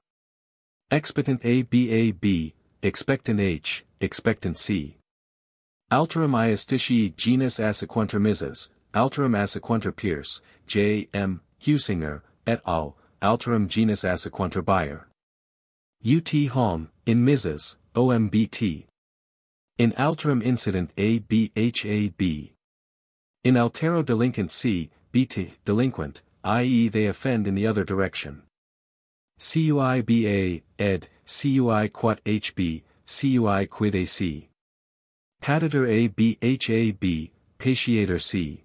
Expectant ABAB, expectant H, expectant C. Alterum Iustitii genus Assequantur Mrs., Alterum Assequantur Pierce, J. M. Husinger, et al., Alterum genus Assequantur Bayer. UT Holm, in Mrs., OMBT. In Alterum Incident ABHAB. In Altero Delinquent C, BT, delinquent, i.e. they offend in the other direction. CUIBA, ed., CUI quat HB, CUI quid AC. Patator ABHAB, Patiator C.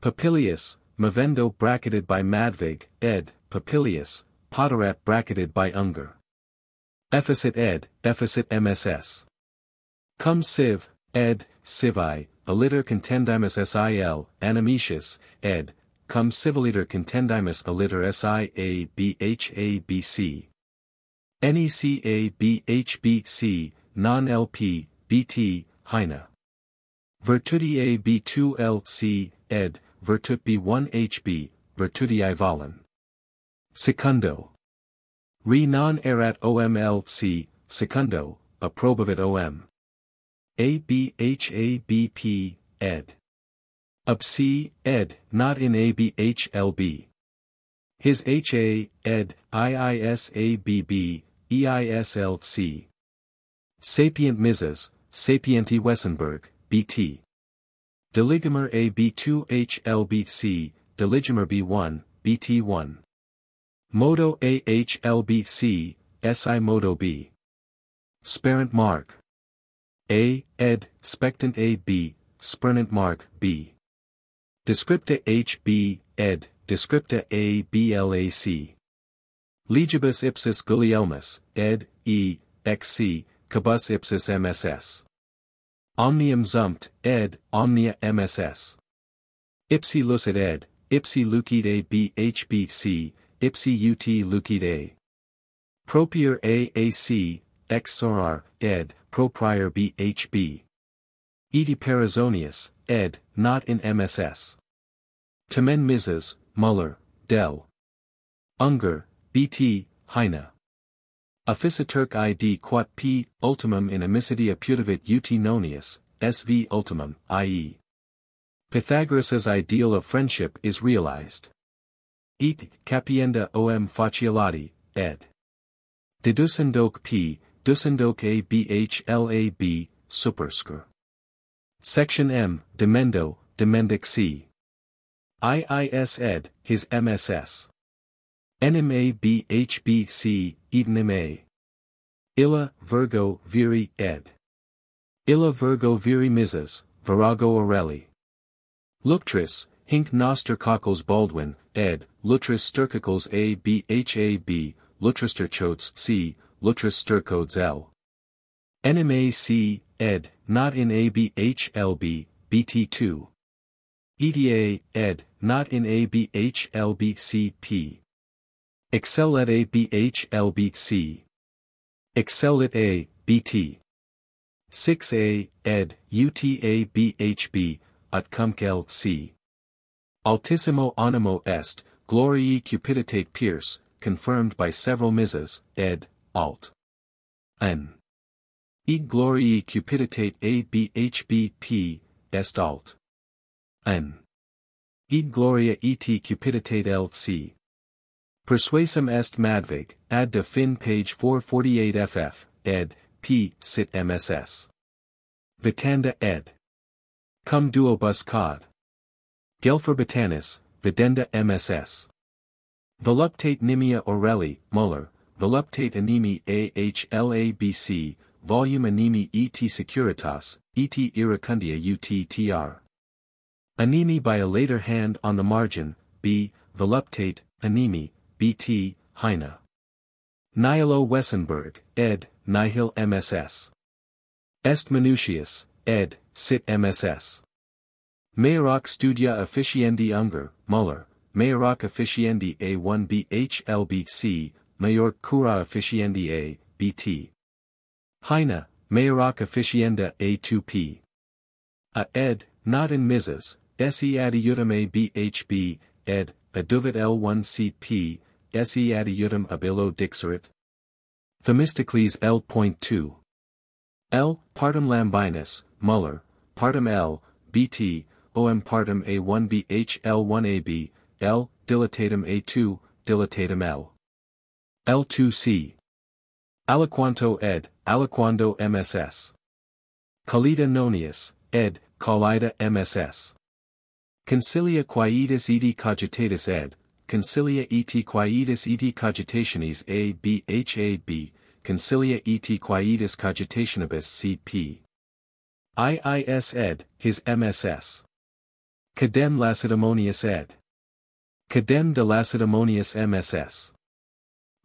Papilius, Movendo bracketed by Madvig, ed., Papilius, Poterat bracketed by Unger. Efficit ed., Efficit MSS. Cum sive, ed. Civi, aliter contendimus sil, animetius, ed. Cum civiliter contendimus aliter siabhbc. Necabhbc, non-lp, bt, Heine. Virtuti b2lc, ed. Virtut b1hb, virtutii valen. Secundo. Re non erat omlc, secundo, approbavit om. Abhabp, ed. Up c, ed. Not in abhlb. His ha, ed. iisabb, eislc. Sapient Mises, sapienti Wessenberg, bt. Deligimer ab2hlbc, deligimer b1, bt1. Modo ahlbc, si modo b. Sperant mark. A, ed, spectant ab, spernant mark, b. Descripta hb, ed, descripta a blac. Legibus ipsis Gulielmus, ed, e, xc, cabus ipsis mss. Omnium zumpt, ed, omnia mss. Ipsi lucid ed, ipsi lucid a bhbc, ipsi ut lucid a. Propier aac, ex sorar, ed, proprior bhb. Edi Perizonius, ed., not in mss. Tamen Mises, Muller, del. Unger, bt, Heine. Officia Turk id quat p, ultimum in amicitia putavit ut nonius, sv ultimum, i.e. Pythagoras's ideal of friendship is realized. Et, capienda om facialati, ed. Deducendoque p, ducendoque a bhlab, superscr. Section M, Demendo, Demendic c. Iis ed, his MSS. Enim a bhbc, edenim a. Illa, Virgo, viri, ed. Illa Virgo viri Mises, virago Aureli. Luctris, hinc noster cockles Baldwin, ed. Lutris stercicles a bhab, lutrister chotes c, lutris stercodes l. Enim a c, ed. Not in abhlb, bt2. Eta, ed. Not in abhlbcp. Excel at abhlbc. Excel at a, bt. 6a, ed. utabhb, at cumcel c. Altissimo animo est, gloriae cupiditate Pierce, confirmed by several Mises, ed. alt. N. Et gloriae cupiditate abhbp, est alt. N. Et gloria et cupiditate lc. Persuasum est Madvig, ad de fin page 448 ff, ed. p. sit mss. Vitanda ed. Cum duo bus cod. Gelfer botanis, videnda mss. Voluptate nimia Aureli, Muller, voluptate animi ahlabc, volume animi et securitas, et iracundia uttr. Animi by a later hand on the margin, b. Voluptate, animi, bt. Heine. Nihilo Wessenberg, ed. Nihil mss. Est minutius, ed. sit mss. Mayorak studia officiendi Unger, Muller, Mayorak officiendi a1 bhlbc, Mayork cura officiendi a, bt. Heine, Mayorak officienda a2p. A ed, not in Mises, se adiutum a bhb, ed, aduvit l1cp, se adiutum ab illo dixerit. Themistocles l.2. L. Partum Lambinus, Muller, partum L, bt, om partum a1 bhl1ab, L, dilatatum a2, dilatatum L. L2c. Aliquanto ed, aliquando mss. Collida nonius, ed, collida mss. Concilia quietus edi cogitatus ed, concilia et quietus edi cogitationis a bhab, concilia et quietus cogitationibus cp. Iis ed, his mss. Cadem Lacedaemonius ed. Cadem de Lacedaemonius mss.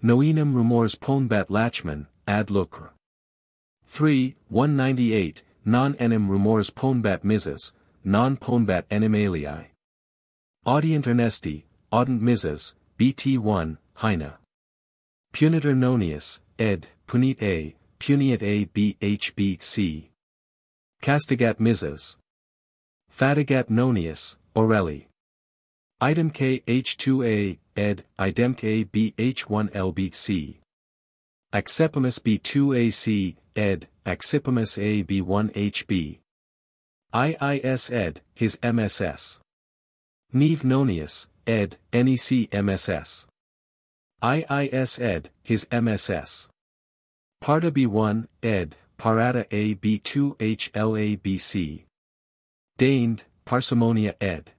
Noenum rumors ponbat Lachman, ad lucre. 3, 198, non enim rumors ponbat misas, non ponbat enim alii. Audient ernesti, audent misas, bt1, Heine. Punitor nonius, ed, punit a, puniat a bhb c. Castigat misas. Fatigat nonius, Orelli. Idem k h2a, ed, idem k bh1 lbc. Accepimus b2ac, ed, accipimus a b1 hb. Iis ed, his MSS. Neve nonius, ed, nec MSS. Iis ed, his MSS. Parta b1, ed, parata a b2 hlabc. Deigned, parsimmonia ed.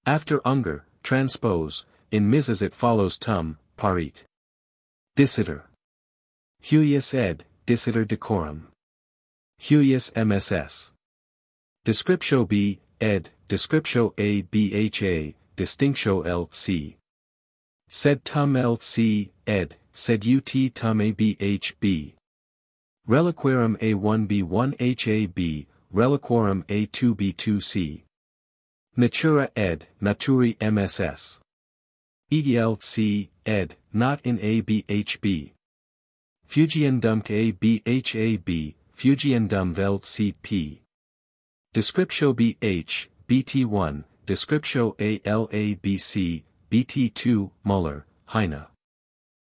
After unger, transpose, in misas it follows tum, parit. Dissiter. Huius ed, dissiter decorum. Huius MSS. Descriptio b, ed, descriptio a bha, distinctio l c. Sed tum l c, ed, sed ut tum a bhb. Reliquarum a1 b1 hab, reliquarum a2 b2 c. Natura ed, naturi MSS. ELC, ed, not in a bhb. Fugiendum a bhab, fugiendum vel cp. Descriptio bh, bt1, descriptio a labc, bt2, Muller, Heine.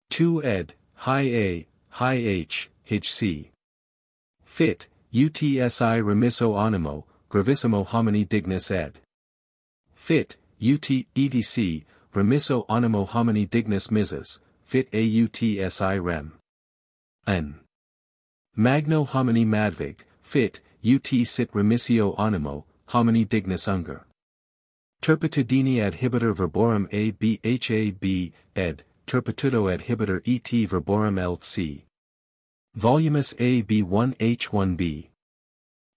2 ed, high a, high h, hig c. Fit, utsi remisso animo, gravissimo homini dignus ed. Fit, edc, remisso animo homini dignus misas, fit autsi rem. N. Magno homini madvig, fit, ut sit remissio animo, homini dignus unger. Turpitudini adhibitor verborum a bhab, ed, turpitudo adhibitor et verborum lc. Volumus a b1 h1b.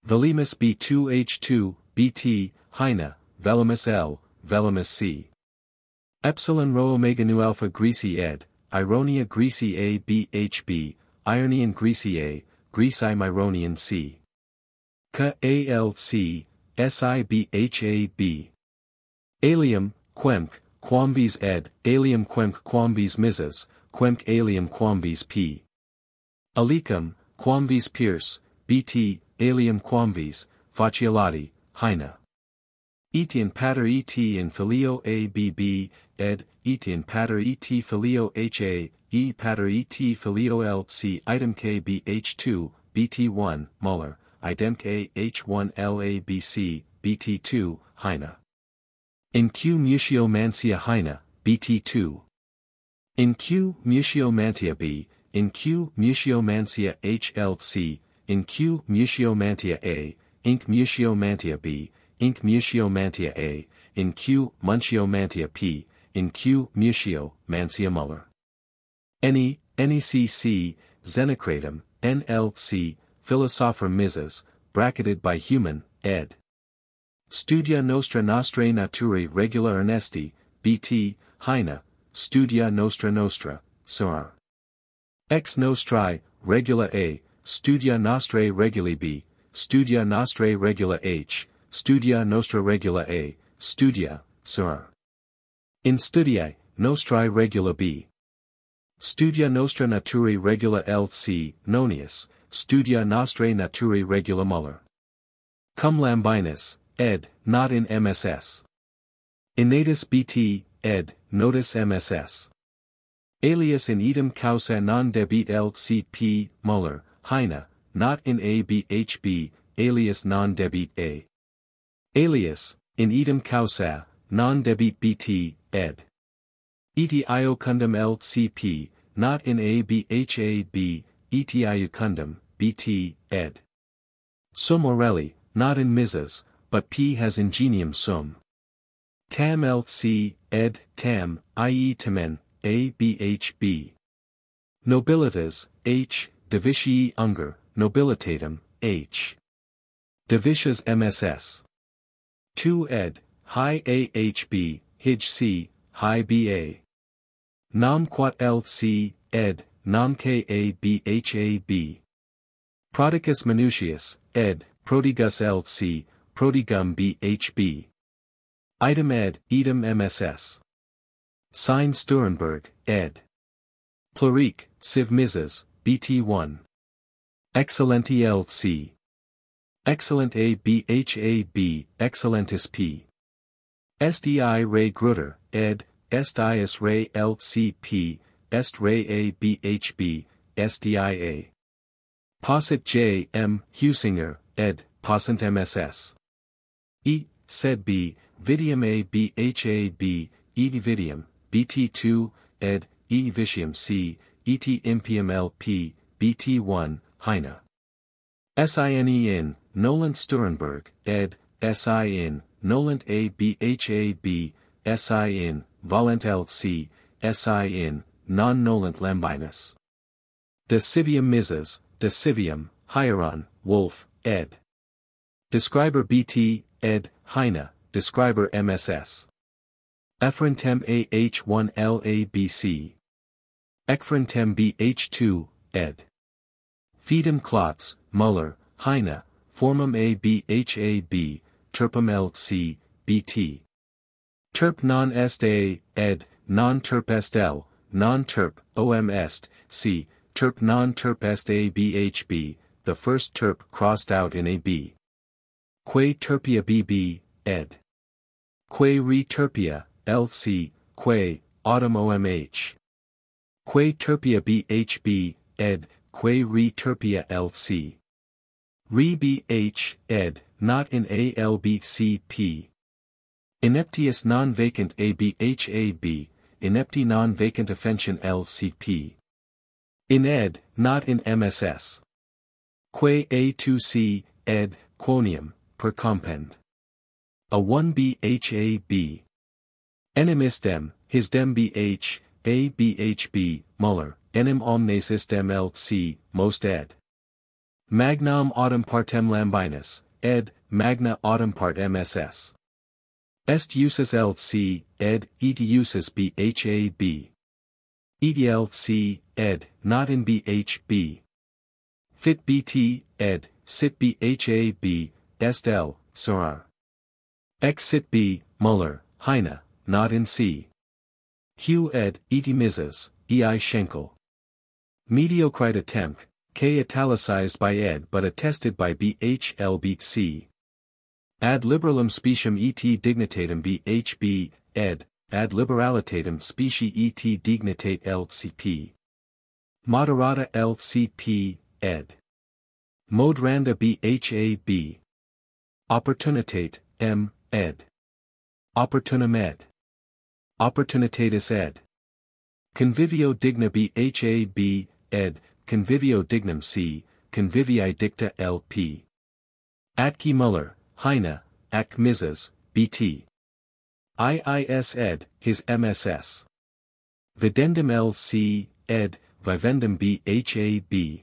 Velimus b2 h2, bt, Heine, velimus l, velimus c. Epsilon rho omega nu alpha Greci ed, Ironia Greci a bhb, Ionian Greci a, Greci Myronian c. K alc, sibhab. Alium, quemque, quamvis ed, alium quemque quamvis misas, quemque alium quamvis p. Alicum, quamvis pierce, bt, alium quamvis, faciolati, Heine. Etian pater et in filio abb, ed, etian pater et filio ha, e pater et filio lc idem k bh2, bt1, Muller, idem k h1 labc, bt2, Heine. In q mutio mantia Heine, bt2. In q mutio mantia b, in q mutio mantia hlc, in q mutio mantia a, inc mutio mantia b, inc mutio mantia a, in q muntio mantia p, in q mutio mantia Muller. Necc, Xenocratum, nlc, Philosopher misas, bracketed by human, ed. Studia nostra nostrae naturae regula ernesti, bt, Heine, Studia nostra, Sir. Ex nostrae, regula a, Studia nostrae reguli b, Studia nostrae regula h, Studia nostra regula a, Studia, Sir. In studiae, nostrae regula b. Studia nostra naturae regula lc, Nonius, Studia nostrae naturae regula Muller. Cum Lambinus, ed, not in MSS. Innatus bt, ed, notus MSS. Alias in idem causa non debit lcp, Muller, Heine, not in a bhb, alias non debit a. Alias, in idem causa, non debit bt, ed. Eti iocundum lcp, not in a bhab, eti iocundum, bt, ed. Sum Orelli, not in misas, but p has ingenium sum. Tam lc, ed, tam, ie tamen, a bhb. Nobilitas, h, divitii unger, nobilitatum, h. Divitias MSS. 2 ed, high ahb, hig c, high ba. Nam quat lc, ed, nam ka bhab. Prodicus minutius, ed., prodigus L.C., prodigum B.H.B. Item ed., idem MSS. Sign Sturenberg, ed. Plurique, Civ Mises, BT1. Excellenti L.C. Excellent A. B.H.A.B. Excellentis P. SDI Ray Grutter, ed., Est Ius Ray L.C.P., Est Ray A. B.H.B., SDIA. Possit J. M. Husinger, ed., Possent MSS. E. Sed B. Vidium A. B.H.A.B., E. Vidium, BT2, ed., E. Vitium C. Et Impium L.P., BT1, Heine. Sine in, Nolent Sturenberg, ed., Si in, Nolent A. B.H.A.B., Si in, Volent L.C., Si in, non-nolent Lambinus. De Civium Mises, De Civium, Hieron, Wolf, ed. Describer BT, ed., Heine, Describer MSS. Efrentem AH1 LABC. Ekfrentem BH2, ed. Fidem Klotz, Muller, Heine, Formum ABHAB, Terpum LC, BT. Terp non est A, ed., non terp est L, non terp, OM est, C, terp non terp est ABHB, the first terp crossed out in AB. Quae terpia BB, ed. Quae re terpia, LC, quae, autumn OMH. Quae terpia BHB, ed., quae re terpia LC. Re BH, ed., not in ALBCP. Ineptius non-vacant ABHAB, inepti non-vacant offension LCP. In ed., not in MSS. Quae A2C, ed., quonium, per compend. A 1BHAB. Enemistem, his dem BH, ABHB, Muller, enim omnes istem LC, most ed. Magnam autem partem Lambinus, ed., magna autem part MSS. Est usus LC, ed., et usus BHAB. Et LC, ed., not in BHB. Fit BT, ed., sit BHAB, est L, Sorar. Ex sit B, Muller, Heine, not in C. Hugh ed., et Mises, ei Schenkel. Mediocrite attempt, K italicized by ed but attested by BHLBC. Ad liberalem speciem et dignitatem BHB, ed., ad liberalitatem specie et dignitate LCP. Moderata LCP, ed. Moderanda BHAB. Opportunitate, M, ed. Opportunum ed. Opportunitatis ed. Convivio digna BHAB, ed., Convivio dignum C, Convivii dicta LP. Atki Muller, Heine, Ac Mises, BT. IIS ed., his MSS. Videndum LC, ed., Vivendum BHAB.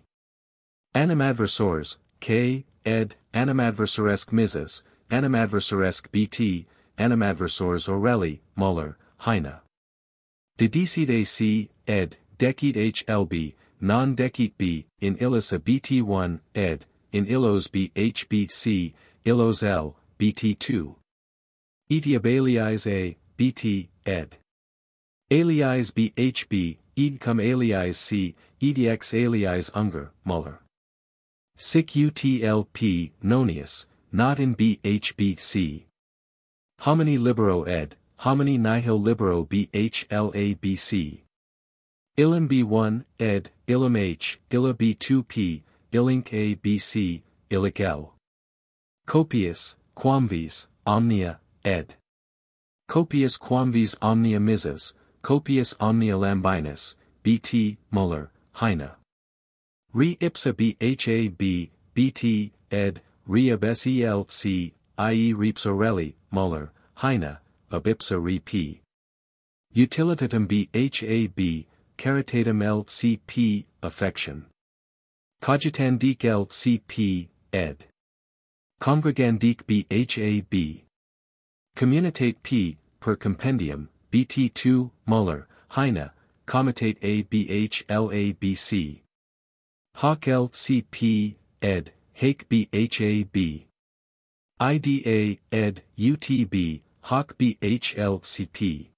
Animadversores, K, ed., Animadversoresque Mises, Animadversoresque BT, Animadversores Orelli, Muller, Heine. Didicit AC, ed., Decit HLB, non-decit B, in illis a BT1, ed., in illos BHBC, illos L, BT2. Etiab aliis A, BT, ed. Aliis BHB, ed cum aliis C, edx aliis Unger, Muller. Sic UTLP, Nonius, not in BHBC. Homini libero ed., homini nihil libero BHLABC. Illum B1, ed., illum H, illa B2P, illinc A BC, illic L. Copius, quamvis, omnia, ed. Copius quamvis omnia Mises, copius omnia Lambinus, BT, Muller, Heine. Re ipsa BHAB, BT, ed., re ab SELC, i.e. reps Orelli, Muller, Heine, ab ipsa re P. Utilitatem BHAB, caritatem LCP, affection. Cogitandique LCP, ed. Congregandique BHAB. Communitate P, per compendium, BT2, Muller, Heine, comitate ABHLABC. Hoc LCP, ed. Haec bhab. Ida, ed. utb, hoc bhlcp.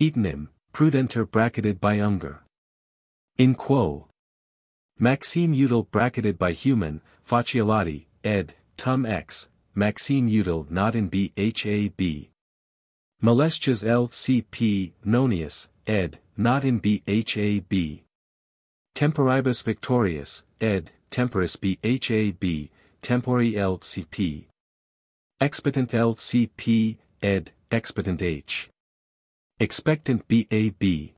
Etenim, prudenter bracketed by unger. In quo. Maxime util bracketed by human, faciolati, ed. Tum ex, Maxime util not in bhab. Molestias lcp. Nonius, ed. Not in bhab. Temporibus victorious, ed. Temporis bhab, tempori lcp. Expedient lcp, ed. Expedient h. Expectant bab.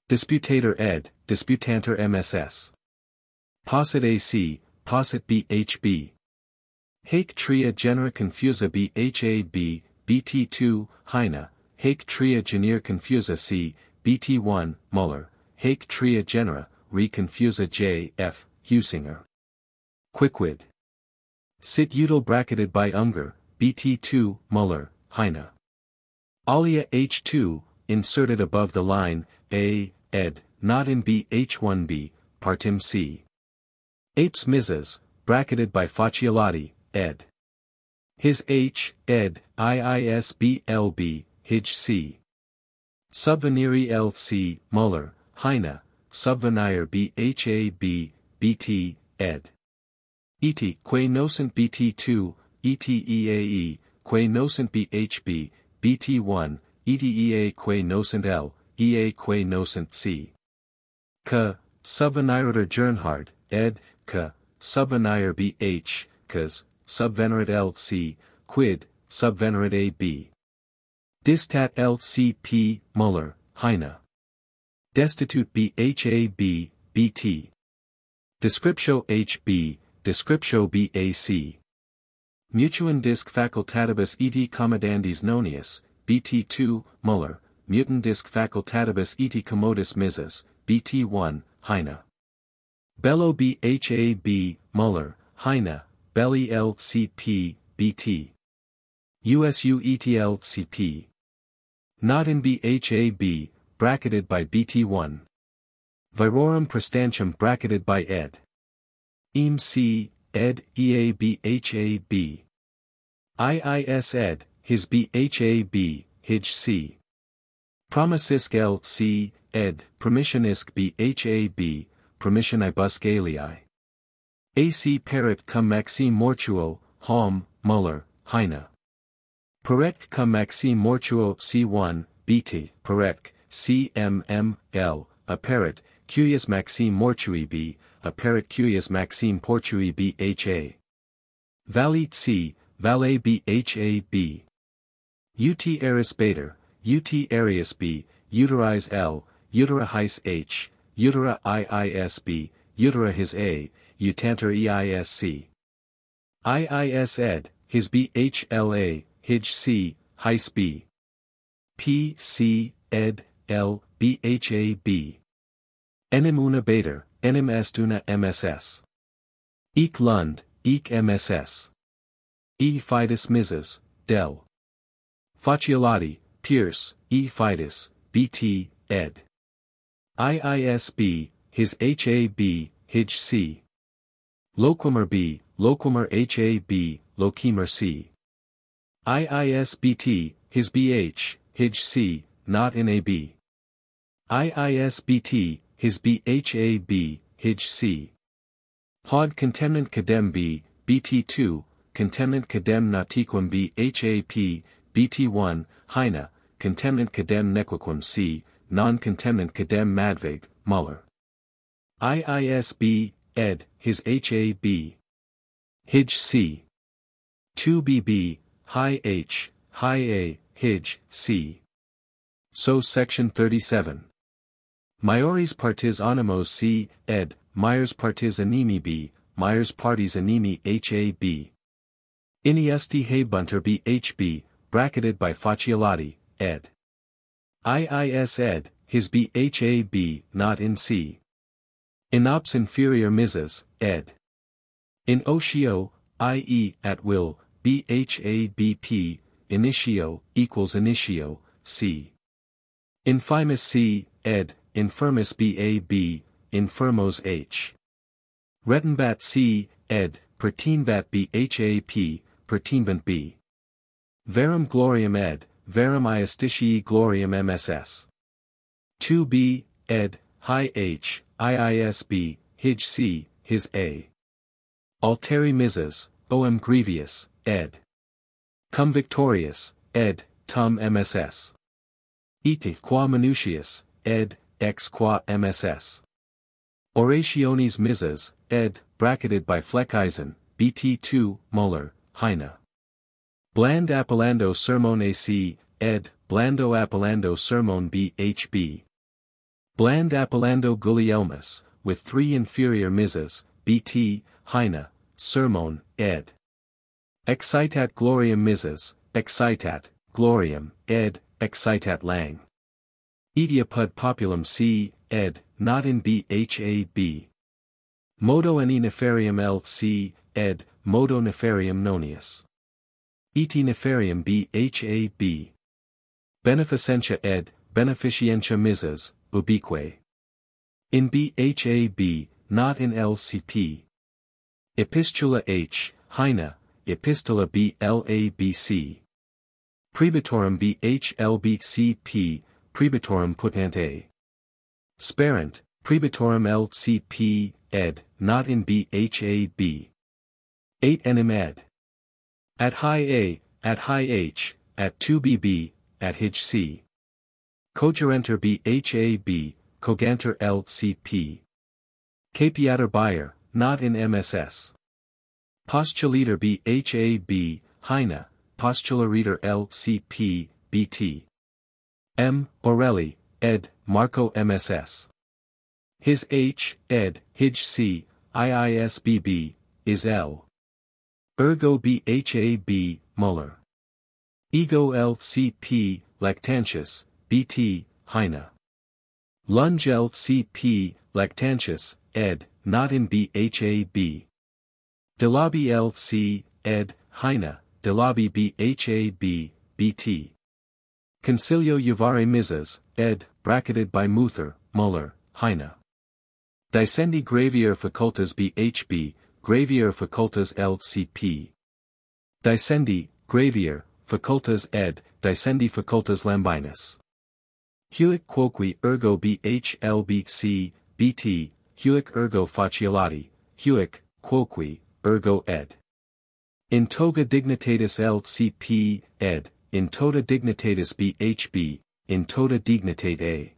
Disputator ed. Disputanter mss. Possit ac, possit bhb. Haec tria genera confusa bhab, bt2, Heine, haec tria genera confusa c, bt1, Muller, haec tria genera, re confusa j, f, Husinger. Quicquid. Sit util bracketed by unger, bt2, Muller, Heine. Alia h2, inserted above the line, a, ed, not in bh1b, partim c. Apes misas, bracketed by faciolati, ed. His h, ed, iisblb, hij c. Subveniri lc, Muller, Heine, subvenire bhab, bt, ed. Et, quae nocent bt2, eteae, quae nocent bhb, bt1, etea quae nocent l, ea quae nocent c. K, subvenirator Gernhard, ed, k, subvenire bh, cos, subvenerat lc, quid, subvenerat ab. Distat lcp, Muller, Heine. Destitute bhab, bt. Descriptio hb, descriptio bac. Mutuum disc facultatibus et commodandis nonius, bt2, Muller, mutum disc facultatibus et commodus misas, bt1, Heine. Bello bhab, Muller, Heine, belli lcp, bt. Usu etlcp. Not in bhab, bracketed by bt1. Virorum prestantium bracketed by ed. C, ed, eabhab. Iis ed, his bhab, hij c. Promisisc lc, ed, promissionisc bhab, promissionibus galii. Ac perit cum maxime mortuo, Halm, Muller, Heine. Perec cum maxime mortuo c1, bt, perec, cmml, apparet, cuius maxime mortui b, apparet cuius maxime portui bha. Valet c, valet bhab. Ut eris bater, ut arius b, uteris l, utera his h, utera iisb, utera his a, utanter eisc. Iis ed, his bhla, hij c, his b. P c, ed, l, bhab. Enim una bater, enim est una mss. Ec lund, ec mss. E fidus misas, del. Faciolati, Pierce, E fidus, bt, ed. Iisb, his hab, hij c. Loquimer b, loquimer hab, loquimer c. Iisbt, his bh, hij c, not in ab. Iisbt, his bhab, hij c. Hod contemnant cadem b, bt2, contemnant cadem natiquam bhap, bt1, Heine, contemnant cadem nequaquam c, non-contemnant cadem madvig, Muller. Iisb, ed, his hab. Hij c. 2bb, high h, high a, hij, c. So section 37. Maiores partis animos c, ed, Myers partis animi b, Myers partis animi hab. Iniesti habunter bhb, bracketed by faciolati, ed. Iis ed, his bhab, not in c. In ops inferior misas, ed. In otio, i.e., at will, bhabp, initio, equals initio, c. Infimus c, ed, infirmus bab, infirmos h. Retumbat c, ed. Pertinbat bhap, pertinbant b. Verum gloriam ed. Verum iusticii gloriam MSS. 2b, ed. Hi h, iisb, hij c, his a. Alteri misas, om grievous, ed. Cum victorious, ed. Tum MSS. Ite qua minutius, ed. Ex qua MSS. Orationes misas, ed. Bracketed by Fleckeisen, BT2, Muller, Heine. Bland appellando sermon AC, ed. Blando appellando sermon BHB. Bland appellando Gulielmus, with 3 inferior misas, BT, Heine, sermon, ed. Excitat gloriam misas, excitat, gloriam, ed. Excitat lang. Idiapud populum C, ed. Not in BHAB. Modo eni nefarium LC, ed. Modo nefarium nonius. Et nefarium BHAB. Beneficentia ed. Beneficientia misas, ubique. In BHAB, not in LCP. Epistula H, Heine, Epistola BLABC. Praebitorum BHLBCP, Praebitorum putant A. Sparent, Praebitorum LCP, ed. Not in BHAB. 8 enim ed. At high A, at high H, at 2BB, at hij C. Cogerenter BHAB, coganter LCP. Capiator Bayer, not in MSS. Postulator BHAB, Heine, postulator LCP, BT. M. Borelli, ed. Marco MSS. His H, ed. Hij C, IISBB, is L. Ergo BHAB, Muller. Ego LCP, Lactantius, BT, Heine. Lunge LCP, Lactantius, ed. Not in BHAB. Delabi LC, ed. Heine, Delabi BHAB, BT. Concilio Juvare misas, ed. Bracketed by Muther, Muller, Heine. Dicendi gravier facultas BHB, gravier facultas LCP. Dicendi, gravier, facultas ed. Dicendi facultas Lambinus. Huic quoque ergo BHLBC, BT, huic ergo faciolati, huic, quoque, ergo ed. In toga dignitatis LCP, ed. In tota dignitatis BHB, in tota dignitate A.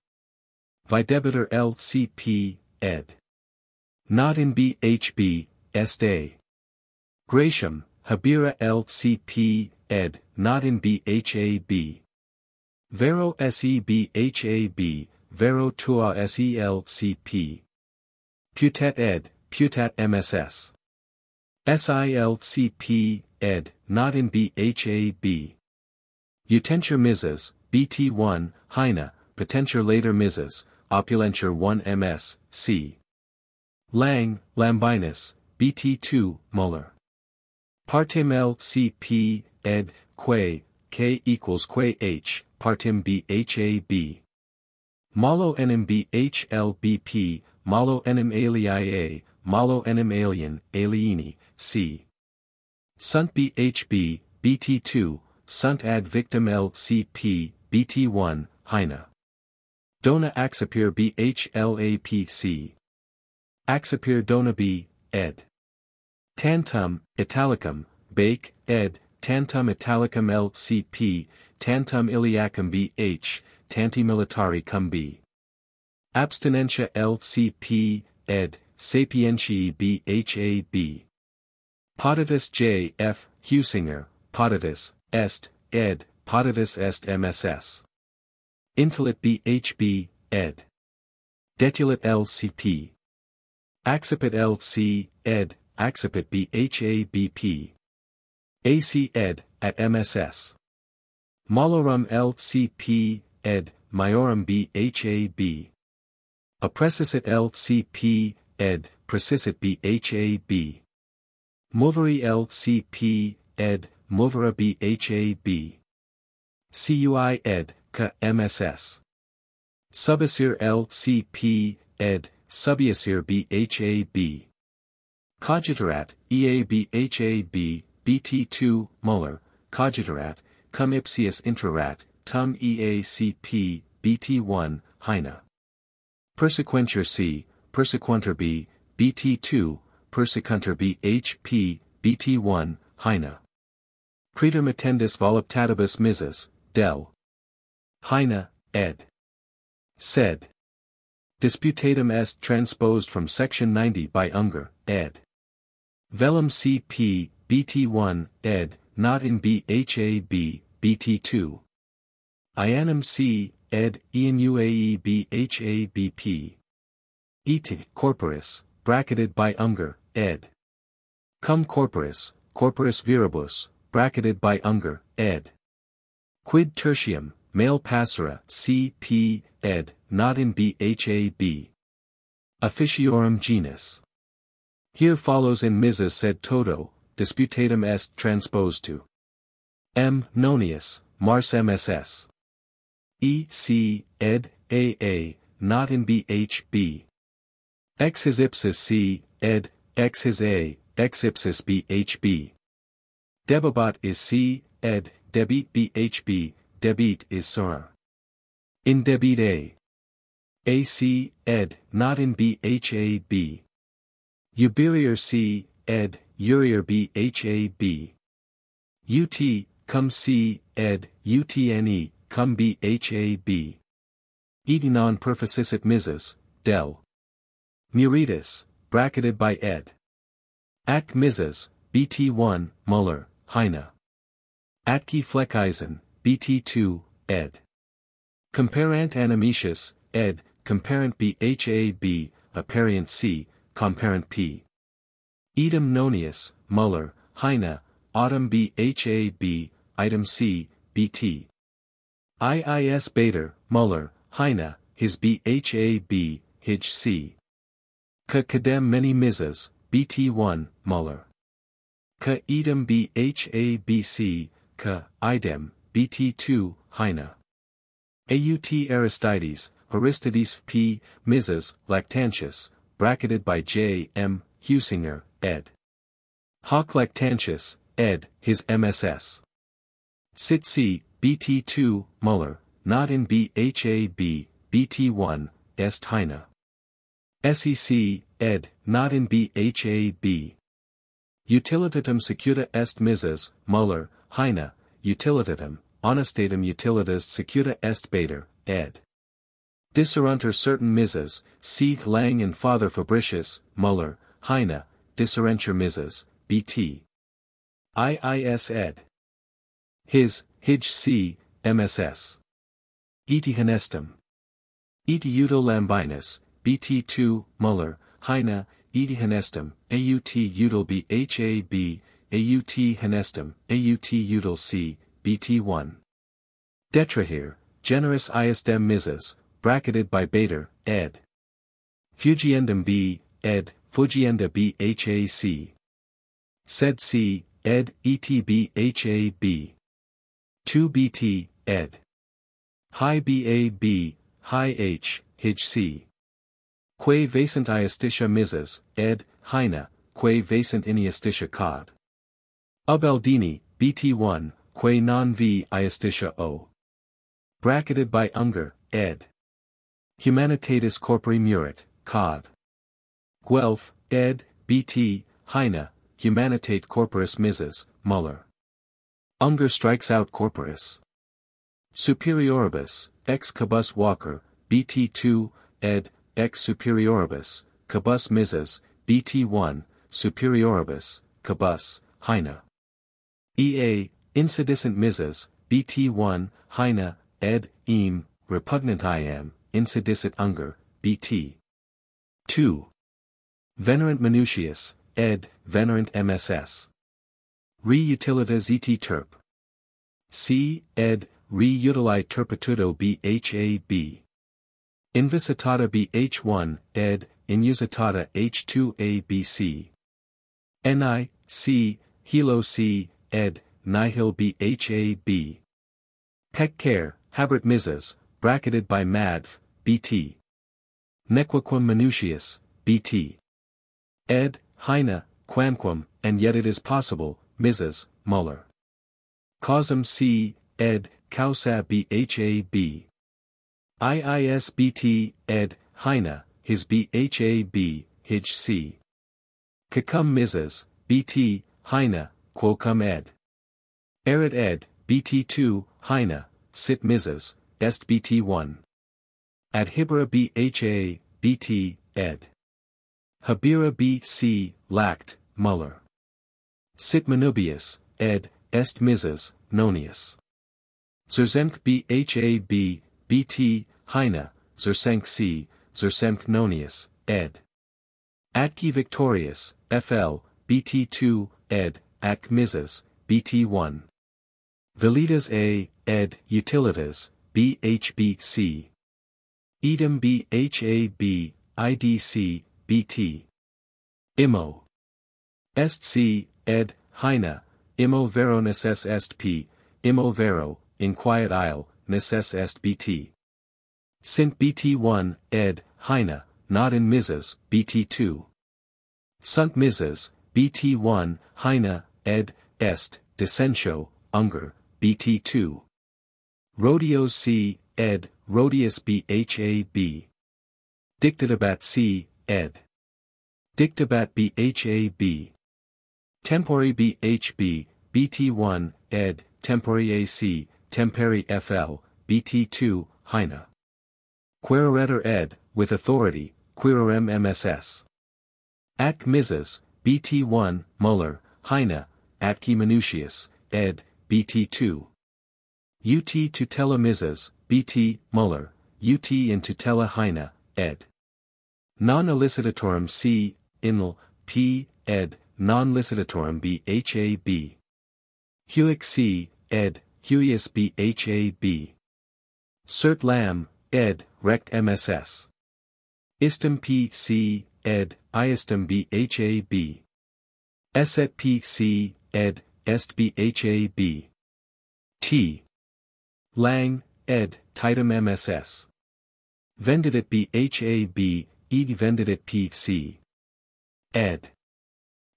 Videbitur LCP, ed. Not in BHB, est A. Gratium, habira LCP, ed. Not in BHAB. Vero SEBHAB, vero tua SELCP. Putet ed. Putat MSS. SILCP, ed. Not in BHAB. Utenture misas, BT1, Heine, potenture later misas, opulenture 1 MS, C. Lang, Lambinus, BT2, Muller. Partem LCP, ed. Quae, K equals Quae H, partem BHAB. Malo enim BHLBP, malo enim aliae, malo enim alien, alieni, C. Sunt BHB, BT2, sunt ad victim LCP, BT1, Heine. Dona accipere BHLAPC. Accipere dona B, ed. Tantum, italicum, bake, ed. Tantum italicum LCP, tantum iliacum BH, tanti militari cum B. Abstinentia LCP, ed. Sapientiae BHAB. Potatus J. F. Husinger, potatus, est, ed. Potatus est MSS. Intellit BHB, ed. Detulit LCP. Accipit LC, ed. Accipit BHABP. AC ed. At MSS. Malorum LCP, ed. Maiorum BHAB. Oppressit LCP, ed. Precissit BHAB. Moveri LCP, ed. Movera BHAB. CUI ed. Ca MSS. Subasir LCP, ed. Subiasir BHAB. Cogiterat, eabhab, bt2, Muller, cogiterat, cum ipsius intrarat, tum eacp, bt1, Heine. Persequentur c, persequuntur b, bt2, persecuntur bhp, bt1, Heine. Pretermitendus voluptatibus missus, del. Heine, ed. Sed. Disputatum est transposed from section 90 by Unger, ed. Velum cp, bt1, ed., not in bhab, bt2. Ianum c, ed., enuae bhabp. Et, corporis, bracketed by Unger, ed. Cum corporis, corporis viribus, bracketed by Unger, ed. Quid tertium, male passera, cp, ed., not in bhab. Officiorum genus. Here follows in missus sed toto, disputatum est transposed to. M. Nonius, Mars MSS. E. C. ed. A. not in bhb. Ex his ipsis c, ed., ex his a, ex ipsis bhb. Debabat is c, ed., debit bhb, debit is sor. In debit a. AC, ed., not in bhab. Uberior c, ed., urier bhab. Ut, cum c, ed., utne, cum bhab. Edenon perficit missus, del. Muritus, bracketed by ed. Atc missus, bt1, Muller, Heine. Atki fleckeisen, bt2, ed. Comparant animetius, ed., comparant bhab, apparent c, comparant p. Idem nonius, Muller, Heine, autumn bhab, item c, bt. Iis bader, Muller, Heine, his bhab, hij c. Ca cadem many missus, bt1, Muller. Ca idem bhabc, ca idem, bt2, Heine. Aut Aristides, Aristides p. missus, Lactantius, bracketed by J. M. Husinger, ed. Hoc Lactantius, ed., his MSS. Sit c, bt2, Muller, not in bhab, bt1, est Heine. Sec, ed., not in bhab. Utilitatum secuta est missus, Muller, Heine, utilitatum, honestatum utilitas secuta est bader, ed. Disserunter certain missus, C. Lang and Father Fabricius, Muller, Heine, disserentur missus, bt. Iis ed. His, hij c, MSS. Eti honestum. Eti uto lambinus, bt2, Muller, Heine, eti honestum, aut util bhab, aut honestum, aut util c, bt1. Detrahir, generis iusdem missus, bracketed by bader, ed. Fugiendum b, ed., fugienda bhac. Sed c, ed., etbhab. 2bt, ed. High bab, high h, hij c. Quae vasent iustitia missus, ed., Heine, quae vasent in iustitia cod. Ub Aldini, bt1, quae non v iustitia o. Bracketed by Unger, ed. Humanitatis corpori murit, cod. Guelph, ed., bt, Heine, humanitate corporis missus, Muller. Unger strikes out corporis. Superioribus, ex cabus Walker, bt2, ed., ex superioribus, cabus missus, bt1, superioribus, cabus, Heine. Ea, insedicent missus, bt1, Heine, ed., eam, repugnant I am, insedicit Unger, bt. 2. Venerant Minutius, ed., venerant MSS. Re utilitas et terp. C, ed., re utili terpitudo bhab. Invisitata bh1, ed., inusitata h2abc. Ni, c, hilo c, ed., nihil bhab. Pec care, habert missus, bracketed by madv, bt. Nequaquam minutius, bt. Ed., Heine, quamquam, and yet it is possible, Mrs. Muller. Causam c. ed. Causa bhab. Iisbt. ed. Heine, his bhab, hij c. Cacum Mrs. bt. Heine, quocum ed. Erit ed. bt2, Heine, sit Mrs. est bt1. Ad hibera bha, bt, ed. Habira bc, lact, Muller. Sit manubius, ed. est Mrs. Nonius. Zersenk bhab, bt, Heine, zersenk c, zersenk Nonius, ed. Atki victorius, fl, bt2, ed. ac Mrs. bt1. Velitas a, ed. Utilitas, bhbc. Edam bhab, idc, bt. Immo. Est c, ed. Heine, immo vero necess est p, immo vero, in quiet isle, necess est bt. Sint bt1, ed. Heine, not in Mrs. bt2. Sunt Mrs. bt1, Heine, ed. est, descentio, unger, bt2. Rhodios c, ed. Rhodius bhab. Dictatabat c, ed. Dictabat bhab. Tempori bhb, bt1, ed. Tempori ac, temperi fl, bt2, Heine. Quaereretur ed. With authority, quaerem mss. Ac Mrs. bt1, Muller, Heine, atqui Manutius, ed. bt2. Ut tutela Mrs. bt, Muller, ut in tutela Heine, ed. Non elicitatorum c, inl, p, ed. Non licitatorum bhab. Huic c, ed. Huius bhab. Cert lam, ed. Rect mss. Istum p c, ed. Iistum bhab. Esset p c, ed. Est bhab. T. Lang, ed. Titum mss. Vendidit bhab, ed vendidit p c. Ed.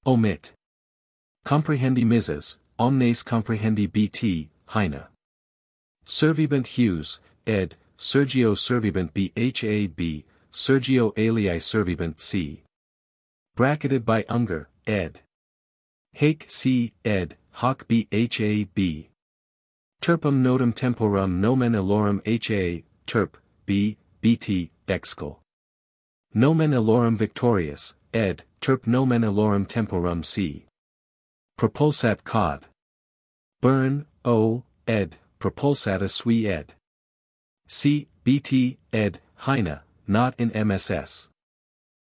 Omit. Comprehendi Mrs. Omnes comprehendi bt, Heine. Servibant Hughes, ed. Sergio servibant bhab, Sergio alii servibant c. Bracketed by Unger, ed. Haec c, ed. Hoc bhab. Terpum notum temporum nomen elorum ha, terp, b, bt, excol. Nomen elorum victorius, ed. Terp nomen elorum temporum c. Propulsat cod. Burn, o, ed. Propulsata sui ed. C, bt, ed. Heine, not in mss.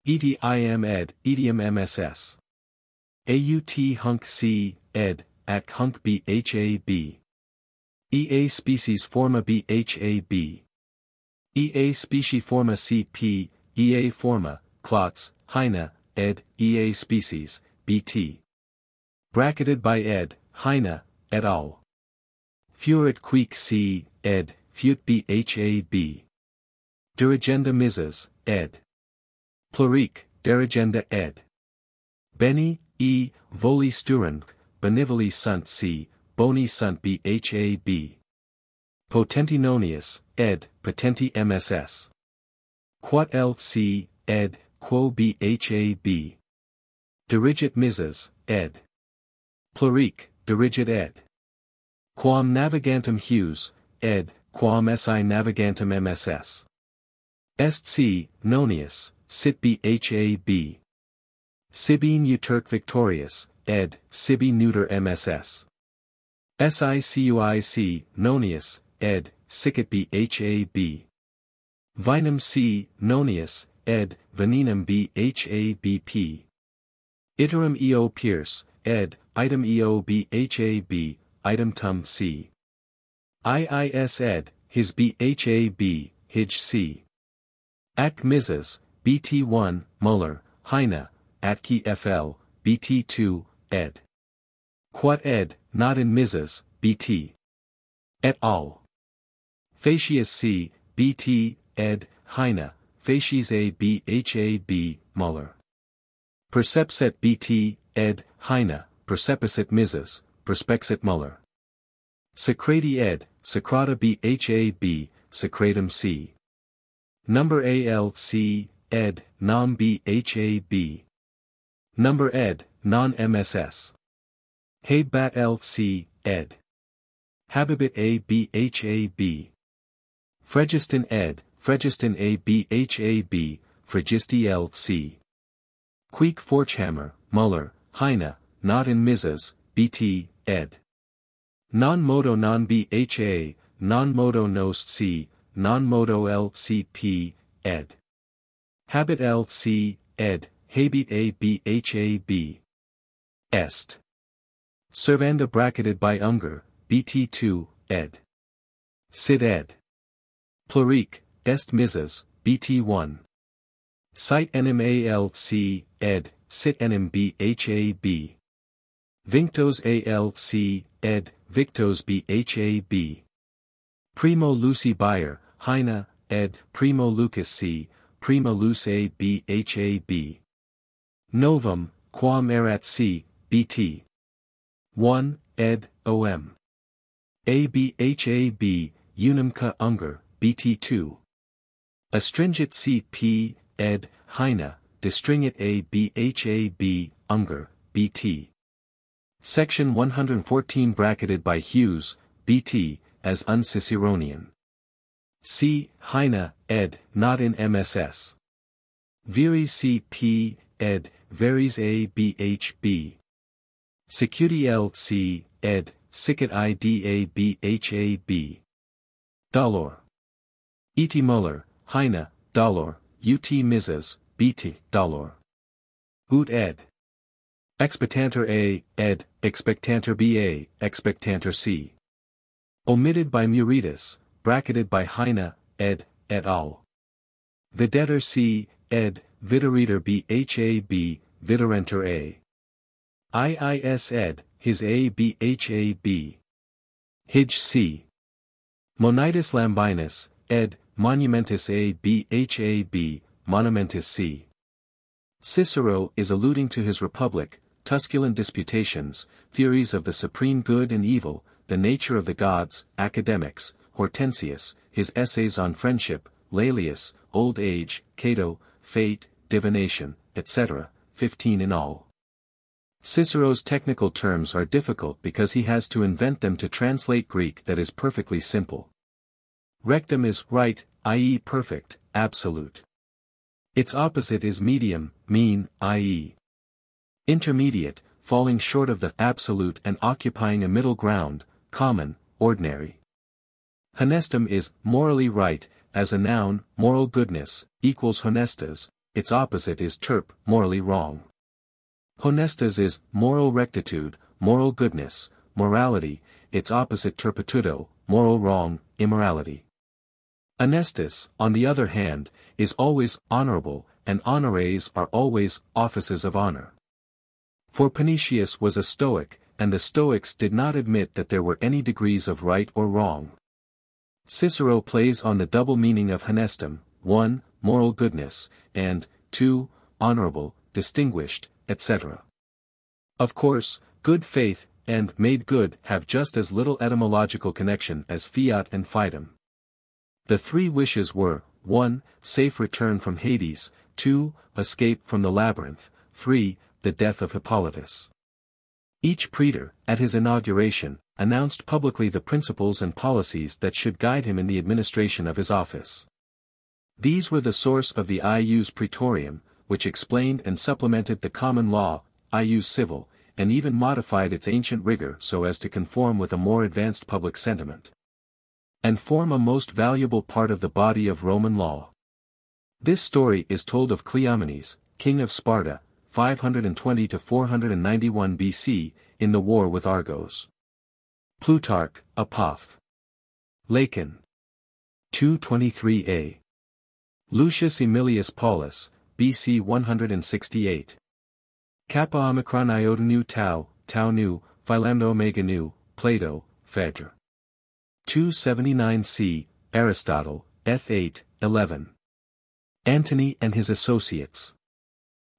Etiam ed. Etiam mss. Aut hunc c, ed. Ac hunc bhab. Ea species forma bhab. Ea specie forma cp, ea forma, clots, Heine, ed. Ea species, bt. Bracketed by ed. Heine, et al. Furit quique c, ed. Fut bhab. Dirigenda Mrs., ed. Plurique, dirigenda ed. Beni, e, voli sturunc, benivoli sunt c, boni sunt bhab. Potenti nonius, ed. Potenti mss. Quat l c, ed. Quo bhab. Dirigit Mrs., ed. Plurique, dirigit ed. Quam navigantum Hughes, ed. Quam si navigantum mss. Est c, nonius, sit bhab. Sibine uterque victorius, ed. Sibi neuter mss. Sicuic, nonius, ed. Sicit bhab. Vinum c, nonius, ed. Venenum bhabp. Iterum eo pierce, ed. Item eo bhab, item tum c. Iis ed. His bhab, hij c. Ac Mrs. bt1, Muller, Heine, atqui fl, bt2, ed. Quat ed. Not in Mrs. bt. Et al. Facies c, bt, ed. Heine, facies a bhab, Muller. Percepset bt, ed. Heine, percepicit misas, perspexit muller. Socrati ed. Socrata bhab, Socratum c. Number alc, ed. Nam bhab. Number ed. Non mss. Habat lc, ed. Habibit a bhab. Phregiston ed. Phregiston a bhab, Phregisti lc. Queek Forchhammer, Muller, Heine, not in misas, bt, ed. Non modo non bha, non modo nos c, non modo lcp, ed. Habit lc, ed. Habit a bhab. Est. Servanda bracketed by Unger, bt2, ed. Sit ed. Pluric, est misas, bt1. Sit enim alc, ed. Sit enim bhab. Vinctos alc, ed. Victos bhab. Primo Luci Bayer, Heine, ed. Primo Lucas c. Prima Luce bhab. Novum, quam erat c. bt. 1, ed. om. Abhab, unum ca Unger, bt2. Astringit cp, ed. Heine, distringit a bhab, Unger, bt. Section 114 bracketed by Hughes, bt, as un-Ciceronian. C. Heine, ed. Not in MSS. Viris cp, ed. Veris a bhb. Secuti lc, ed. Sicit ida bhab. Dolor. Et Muller, Heine, dolor, ut misas, bt, dolor. Ut ed. Expectanter a, ed. Expectanter ba, expectanter c. Omitted by Muritus, bracketed by Heine, ed. et al. Videter c, ed. Videreter bhab, viderentur a. Iis ed. His a bhab. Hij c. Monitus Lambinus, ed. Monumentus a bhab, monumentus c. Cicero is alluding to his Republic, Tusculan Disputations, theories of the supreme good and evil, the nature of the gods, academics, Hortensius, his essays on friendship, Laelius, old age, Cato, fate, divination, etc., 15 in all. Cicero's technical terms are difficult because he has to invent them to translate Greek that is perfectly simple. Rectum is right, i.e. perfect, absolute. Its opposite is medium, mean, i.e. intermediate, falling short of the absolute and occupying a middle ground, common, ordinary. Honestum is morally right, as a noun, moral goodness, equals honestas, its opposite is turp, morally wrong. Honestas is moral rectitude, moral goodness, morality, its opposite turpitudo, moral wrong, immorality. Honestus, on the other hand, is always honorable, and honores are always offices of honor. For Panaetius was a Stoic, and the Stoics did not admit that there were any degrees of right or wrong. Cicero plays on the double meaning of honestum, 1, moral goodness, and 2, honorable, distinguished, etc. Of course, good faith, and made good have just as little etymological connection as fiat and fidem. The three wishes were, 1, safe return from Hades, 2, escape from the labyrinth, 3, the death of Hippolytus. Each praetor, at his inauguration, announced publicly the principles and policies that should guide him in the administration of his office. These were the source of the ius praetorium, which explained and supplemented the common law, ius civil, and even modified its ancient rigor so as to conform with a more advanced public sentiment, and form a most valuable part of the body of Roman law. This story is told of Cleomenes, king of Sparta, 520 to 491 BC, in the war with Argos. Plutarch, Apoph. Lacon. 223a. Lucius Aemilius Paulus, BC 168. Kappa Omicron Iota Nu Tau, Tau Nu, Philemno Omega Nu, Plato, Phaedra. 279c, Aristotle, Eth 8, 11. Antony and his associates.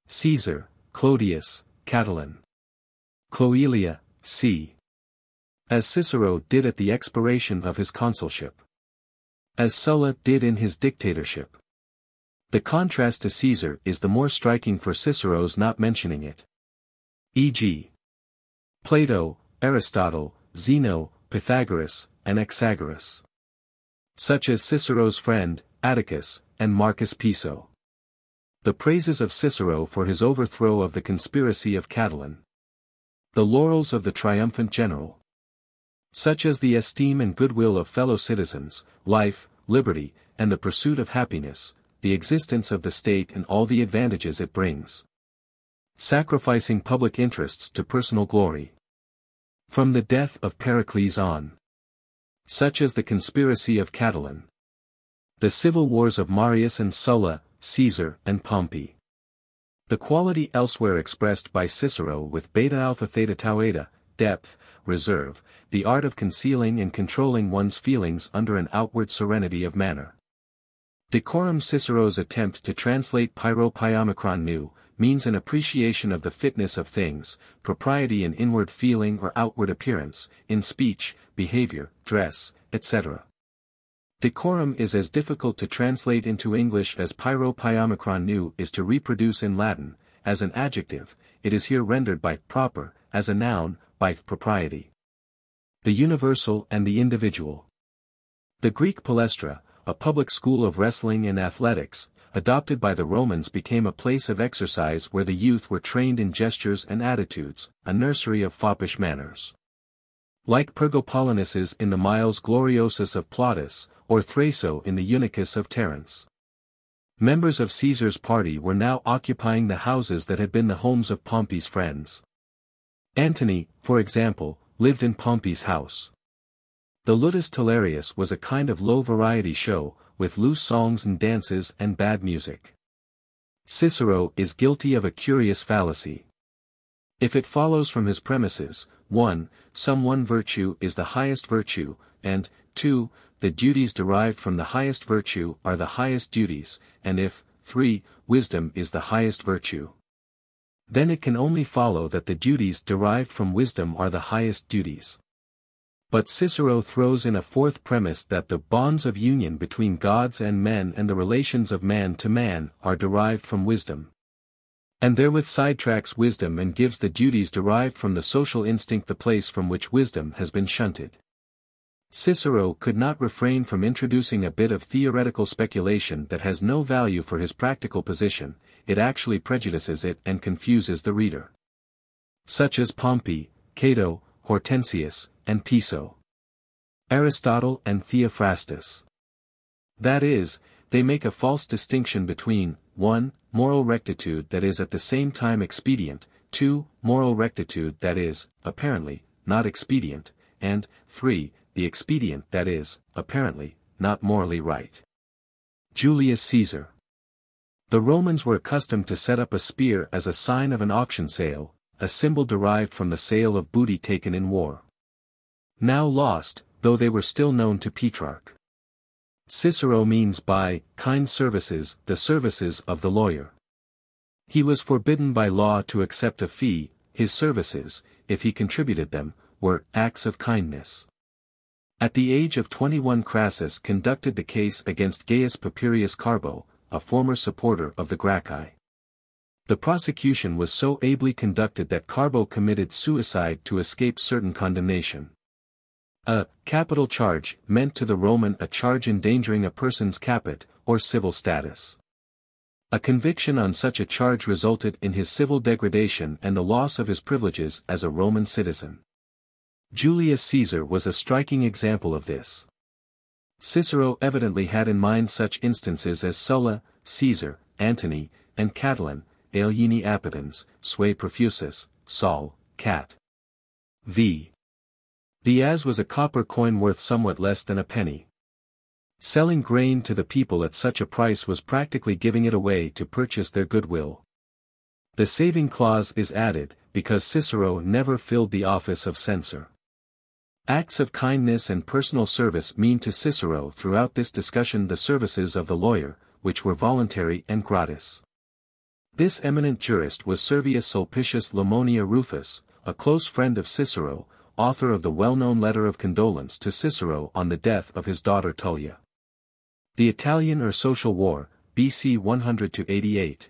Caesar, Clodius, Catiline. Cloelia, c. As Cicero did at the expiration of his consulship. As Sulla did in his dictatorship. The contrast to Caesar is the more striking for Cicero's not mentioning it. E.g. Plato, Aristotle, Zeno, Pythagoras, and Anaxagoras. Such as Cicero's friend, Atticus, and Marcus Piso. The praises of Cicero for his overthrow of the conspiracy of Catiline. The laurels of the triumphant general. Such as the esteem and goodwill of fellow citizens, life, liberty, and the pursuit of happiness, the existence of the state and all the advantages it brings. Sacrificing public interests to personal glory. From the death of Pericles on. Such as the conspiracy of Catiline. The civil wars of Marius and Sulla, Caesar and Pompey. The quality elsewhere expressed by Cicero with beta alpha theta tau eta, depth, reserve, the art of concealing and controlling one's feelings under an outward serenity of manner. Decorum. Cicero's attempt to translate pyro pyomicron nu, means an appreciation of the fitness of things, propriety in inward feeling or outward appearance, in speech, behavior, dress, etc. Decorum is as difficult to translate into English as pyro pyomicron nu is to reproduce in Latin. As an adjective, it is here rendered by proper, as a noun, by propriety. The universal and the individual. The Greek palestra, a public school of wrestling and athletics, adopted by the Romans, became a place of exercise where the youth were trained in gestures and attitudes, a nursery of foppish manners. Like Pergopolinices in the Miles Gloriosus of Plautus, or Thraso in the Eunuchus of Terence. Members of Caesar's party were now occupying the houses that had been the homes of Pompey's friends. Antony, for example, lived in Pompey's house. The ludus Tellarius was a kind of low-variety show, with loose songs and dances and bad music. Cicero is guilty of a curious fallacy. If it follows from his premises, 1. Some one virtue is the highest virtue, and, 2. The duties derived from the highest virtue are the highest duties, and if, 3. Wisdom is the highest virtue, then it can only follow that the duties derived from wisdom are the highest duties. But Cicero throws in a fourth premise that the bonds of union between gods and men and the relations of man to man are derived from wisdom. And therewith sidetracks wisdom and gives the duties derived from the social instinct the place from which wisdom has been shunted. Cicero could not refrain from introducing a bit of theoretical speculation that has no value for his practical position, it actually prejudices it and confuses the reader. Such as Pompey, Cato, Hortensius, and Piso. Aristotle and Theophrastus. That is, they make a false distinction between, 1. Moral rectitude that is at the same time expedient, 2. Moral rectitude that is, apparently, not expedient, and, 3. The expedient that is, apparently, not morally right. Julius Caesar. The Romans were accustomed to set up a spear as a sign of an auction sale, a symbol derived from the sale of booty taken in war. Now lost, though they were still known to Petrarch. Cicero means by kind services the services of the lawyer. He was forbidden by law to accept a fee. His services, if he contributed them, were acts of kindness. At the age of 21 Crassus conducted the case against Gaius Papirius Carbo, a former supporter of the Gracchi. The prosecution was so ably conducted that Carbo committed suicide to escape certain condemnation. A capital charge meant to the Roman a charge endangering a person's caput, or civil status. A conviction on such a charge resulted in his civil degradation and the loss of his privileges as a Roman citizen. Julius Caesar was a striking example of this. Cicero evidently had in mind such instances as Sulla, Caesar, Antony, and Catiline, alieni appetens, sui profusus, Sol, Cat. V. The as was a copper coin worth somewhat less than a penny. Selling grain to the people at such a price was practically giving it away to purchase their goodwill. The saving clause is added, because Cicero never filled the office of censor. Acts of kindness and personal service mean to Cicero throughout this discussion the services of the lawyer, which were voluntary and gratis. This eminent jurist was Servius Sulpicius Lamonia Rufus, a close friend of Cicero, author of the well-known letter of condolence to Cicero on the death of his daughter Tullia. The Italian or Social War, BC 100–88.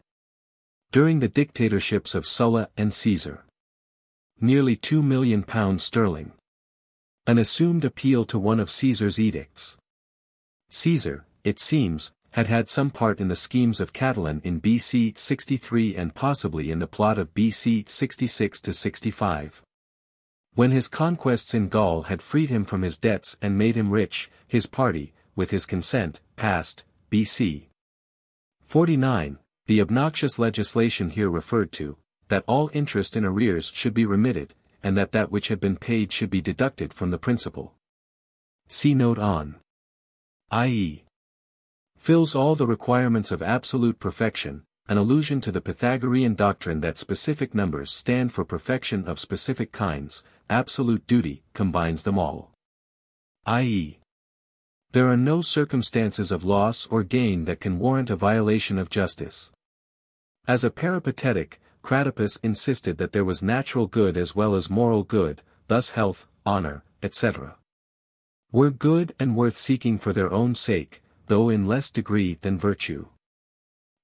During the dictatorships of Sulla and Caesar. Nearly £2 million. An assumed appeal to one of Caesar's edicts. Caesar, it seems, had had some part in the schemes of Catiline in BC 63 and possibly in the plot of BC 66–65. When his conquests in Gaul had freed him from his debts and made him rich, his party, with his consent, passed, BC 49, the obnoxious legislation here referred to, that all interest in arrears should be remitted, and that that which had been paid should be deducted from the principal. See note on. I.e. fills all the requirements of absolute perfection, an allusion to the Pythagorean doctrine that specific numbers stand for perfection of specific kinds, absolute duty combines them all. I.e. there are no circumstances of loss or gain that can warrant a violation of justice. As a peripatetic, Cratopus insisted that there was natural good as well as moral good, thus health, honor, etc. were good and worth seeking for their own sake, though in less degree than virtue.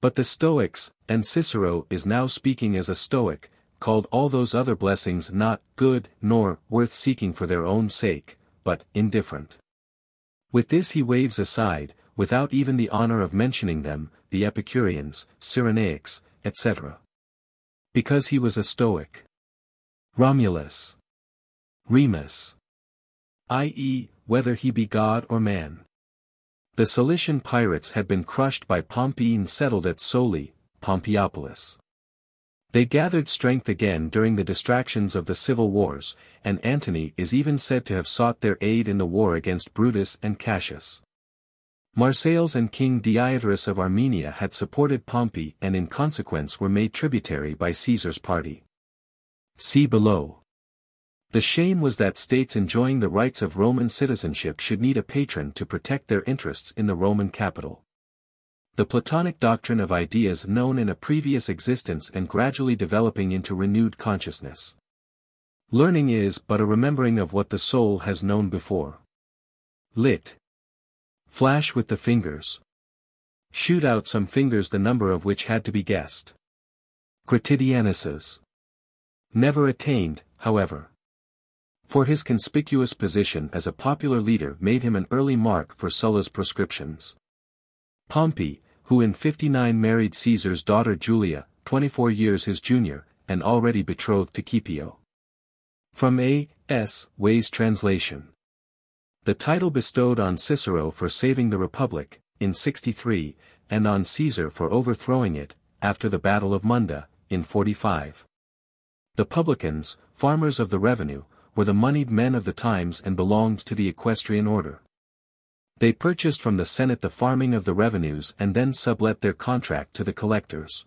But the Stoics, and Cicero is now speaking as a Stoic, called all those other blessings not good nor worth seeking for their own sake, but indifferent. With this he waves aside, without even the honor of mentioning them, the Epicureans, Cyrenaics, etc. Because he was a Stoic. Romulus. Remus. I.e., whether he be god or man. The Cilician pirates had been crushed by Pompey and settled at Soli, Pompeiopolis. They gathered strength again during the distractions of the civil wars, and Antony is even said to have sought their aid in the war against Brutus and Cassius. Marseilles and King Deiodorus of Armenia had supported Pompey and in consequence were made tributary by Caesar's party. See below. The shame was that states enjoying the rights of Roman citizenship should need a patron to protect their interests in the Roman capital. The Platonic doctrine of ideas known in a previous existence and gradually developing into renewed consciousness. Learning is but a remembering of what the soul has known before. Lit. Flash with the fingers. Shoot out some fingers the number of which had to be guessed. Quotidianuses. Never attained, however. For his conspicuous position as a popular leader made him an early mark for Sulla's proscriptions. Pompey, who in 59 married Caesar's daughter Julia, 24 years his junior, and already betrothed to Scipio. From A. S. Way's translation. The title bestowed on Cicero for saving the Republic, in 63, and on Caesar for overthrowing it, after the Battle of Munda, in 45. The publicans, farmers of the revenue, were the moneyed men of the times and belonged to the equestrian order. They purchased from the Senate the farming of the revenues and then sublet their contract to the collectors.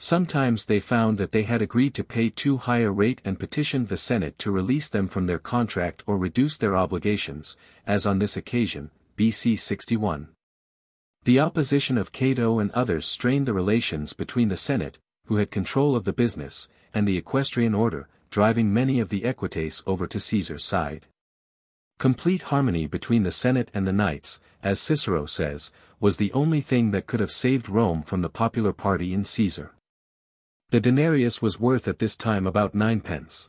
Sometimes they found that they had agreed to pay too high a rate and petitioned the Senate to release them from their contract or reduce their obligations, as on this occasion, BC 61. The opposition of Cato and others strained the relations between the Senate, who had control of the business, and the equestrian order, driving many of the equites over to Caesar's side. Complete harmony between the Senate and the knights, as Cicero says, was the only thing that could have saved Rome from the popular party in Caesar. The denarius was worth at this time about 9 pence.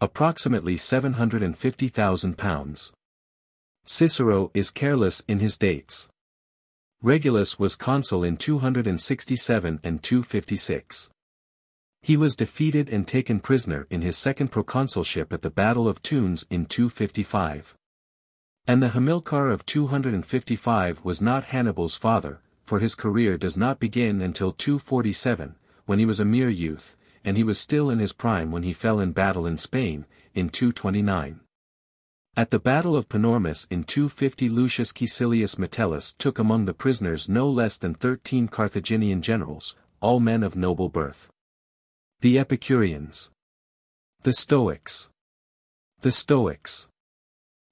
Approximately £750,000. Cicero is careless in his dates. Regulus was consul in 267 and 256. He was defeated and taken prisoner in his second proconsulship at the Battle of Tunes in 255. And the Hamilcar of 255 was not Hannibal's father, for his career does not begin until 247, when he was a mere youth, and he was still in his prime when he fell in battle in Spain, in 229. At the Battle of Panormus in 250 Lucius Caecilius Metellus took among the prisoners no less than 13 Carthaginian generals, all men of noble birth. The Epicureans. The Stoics. The Stoics.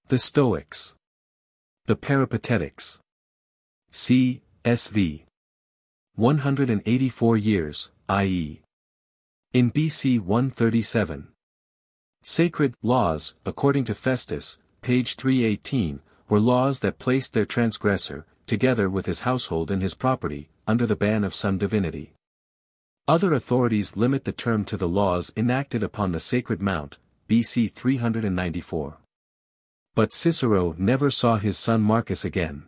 The Stoics. The Peripatetics. C. S. V. 184 years, i.e. In BC 137. Sacred laws, according to Festus, page 318, were laws that placed their transgressor, together with his household and his property, under the ban of some divinity. Other authorities limit the term to the laws enacted upon the Sacred Mount, BC 394. But Cicero never saw his son Marcus again.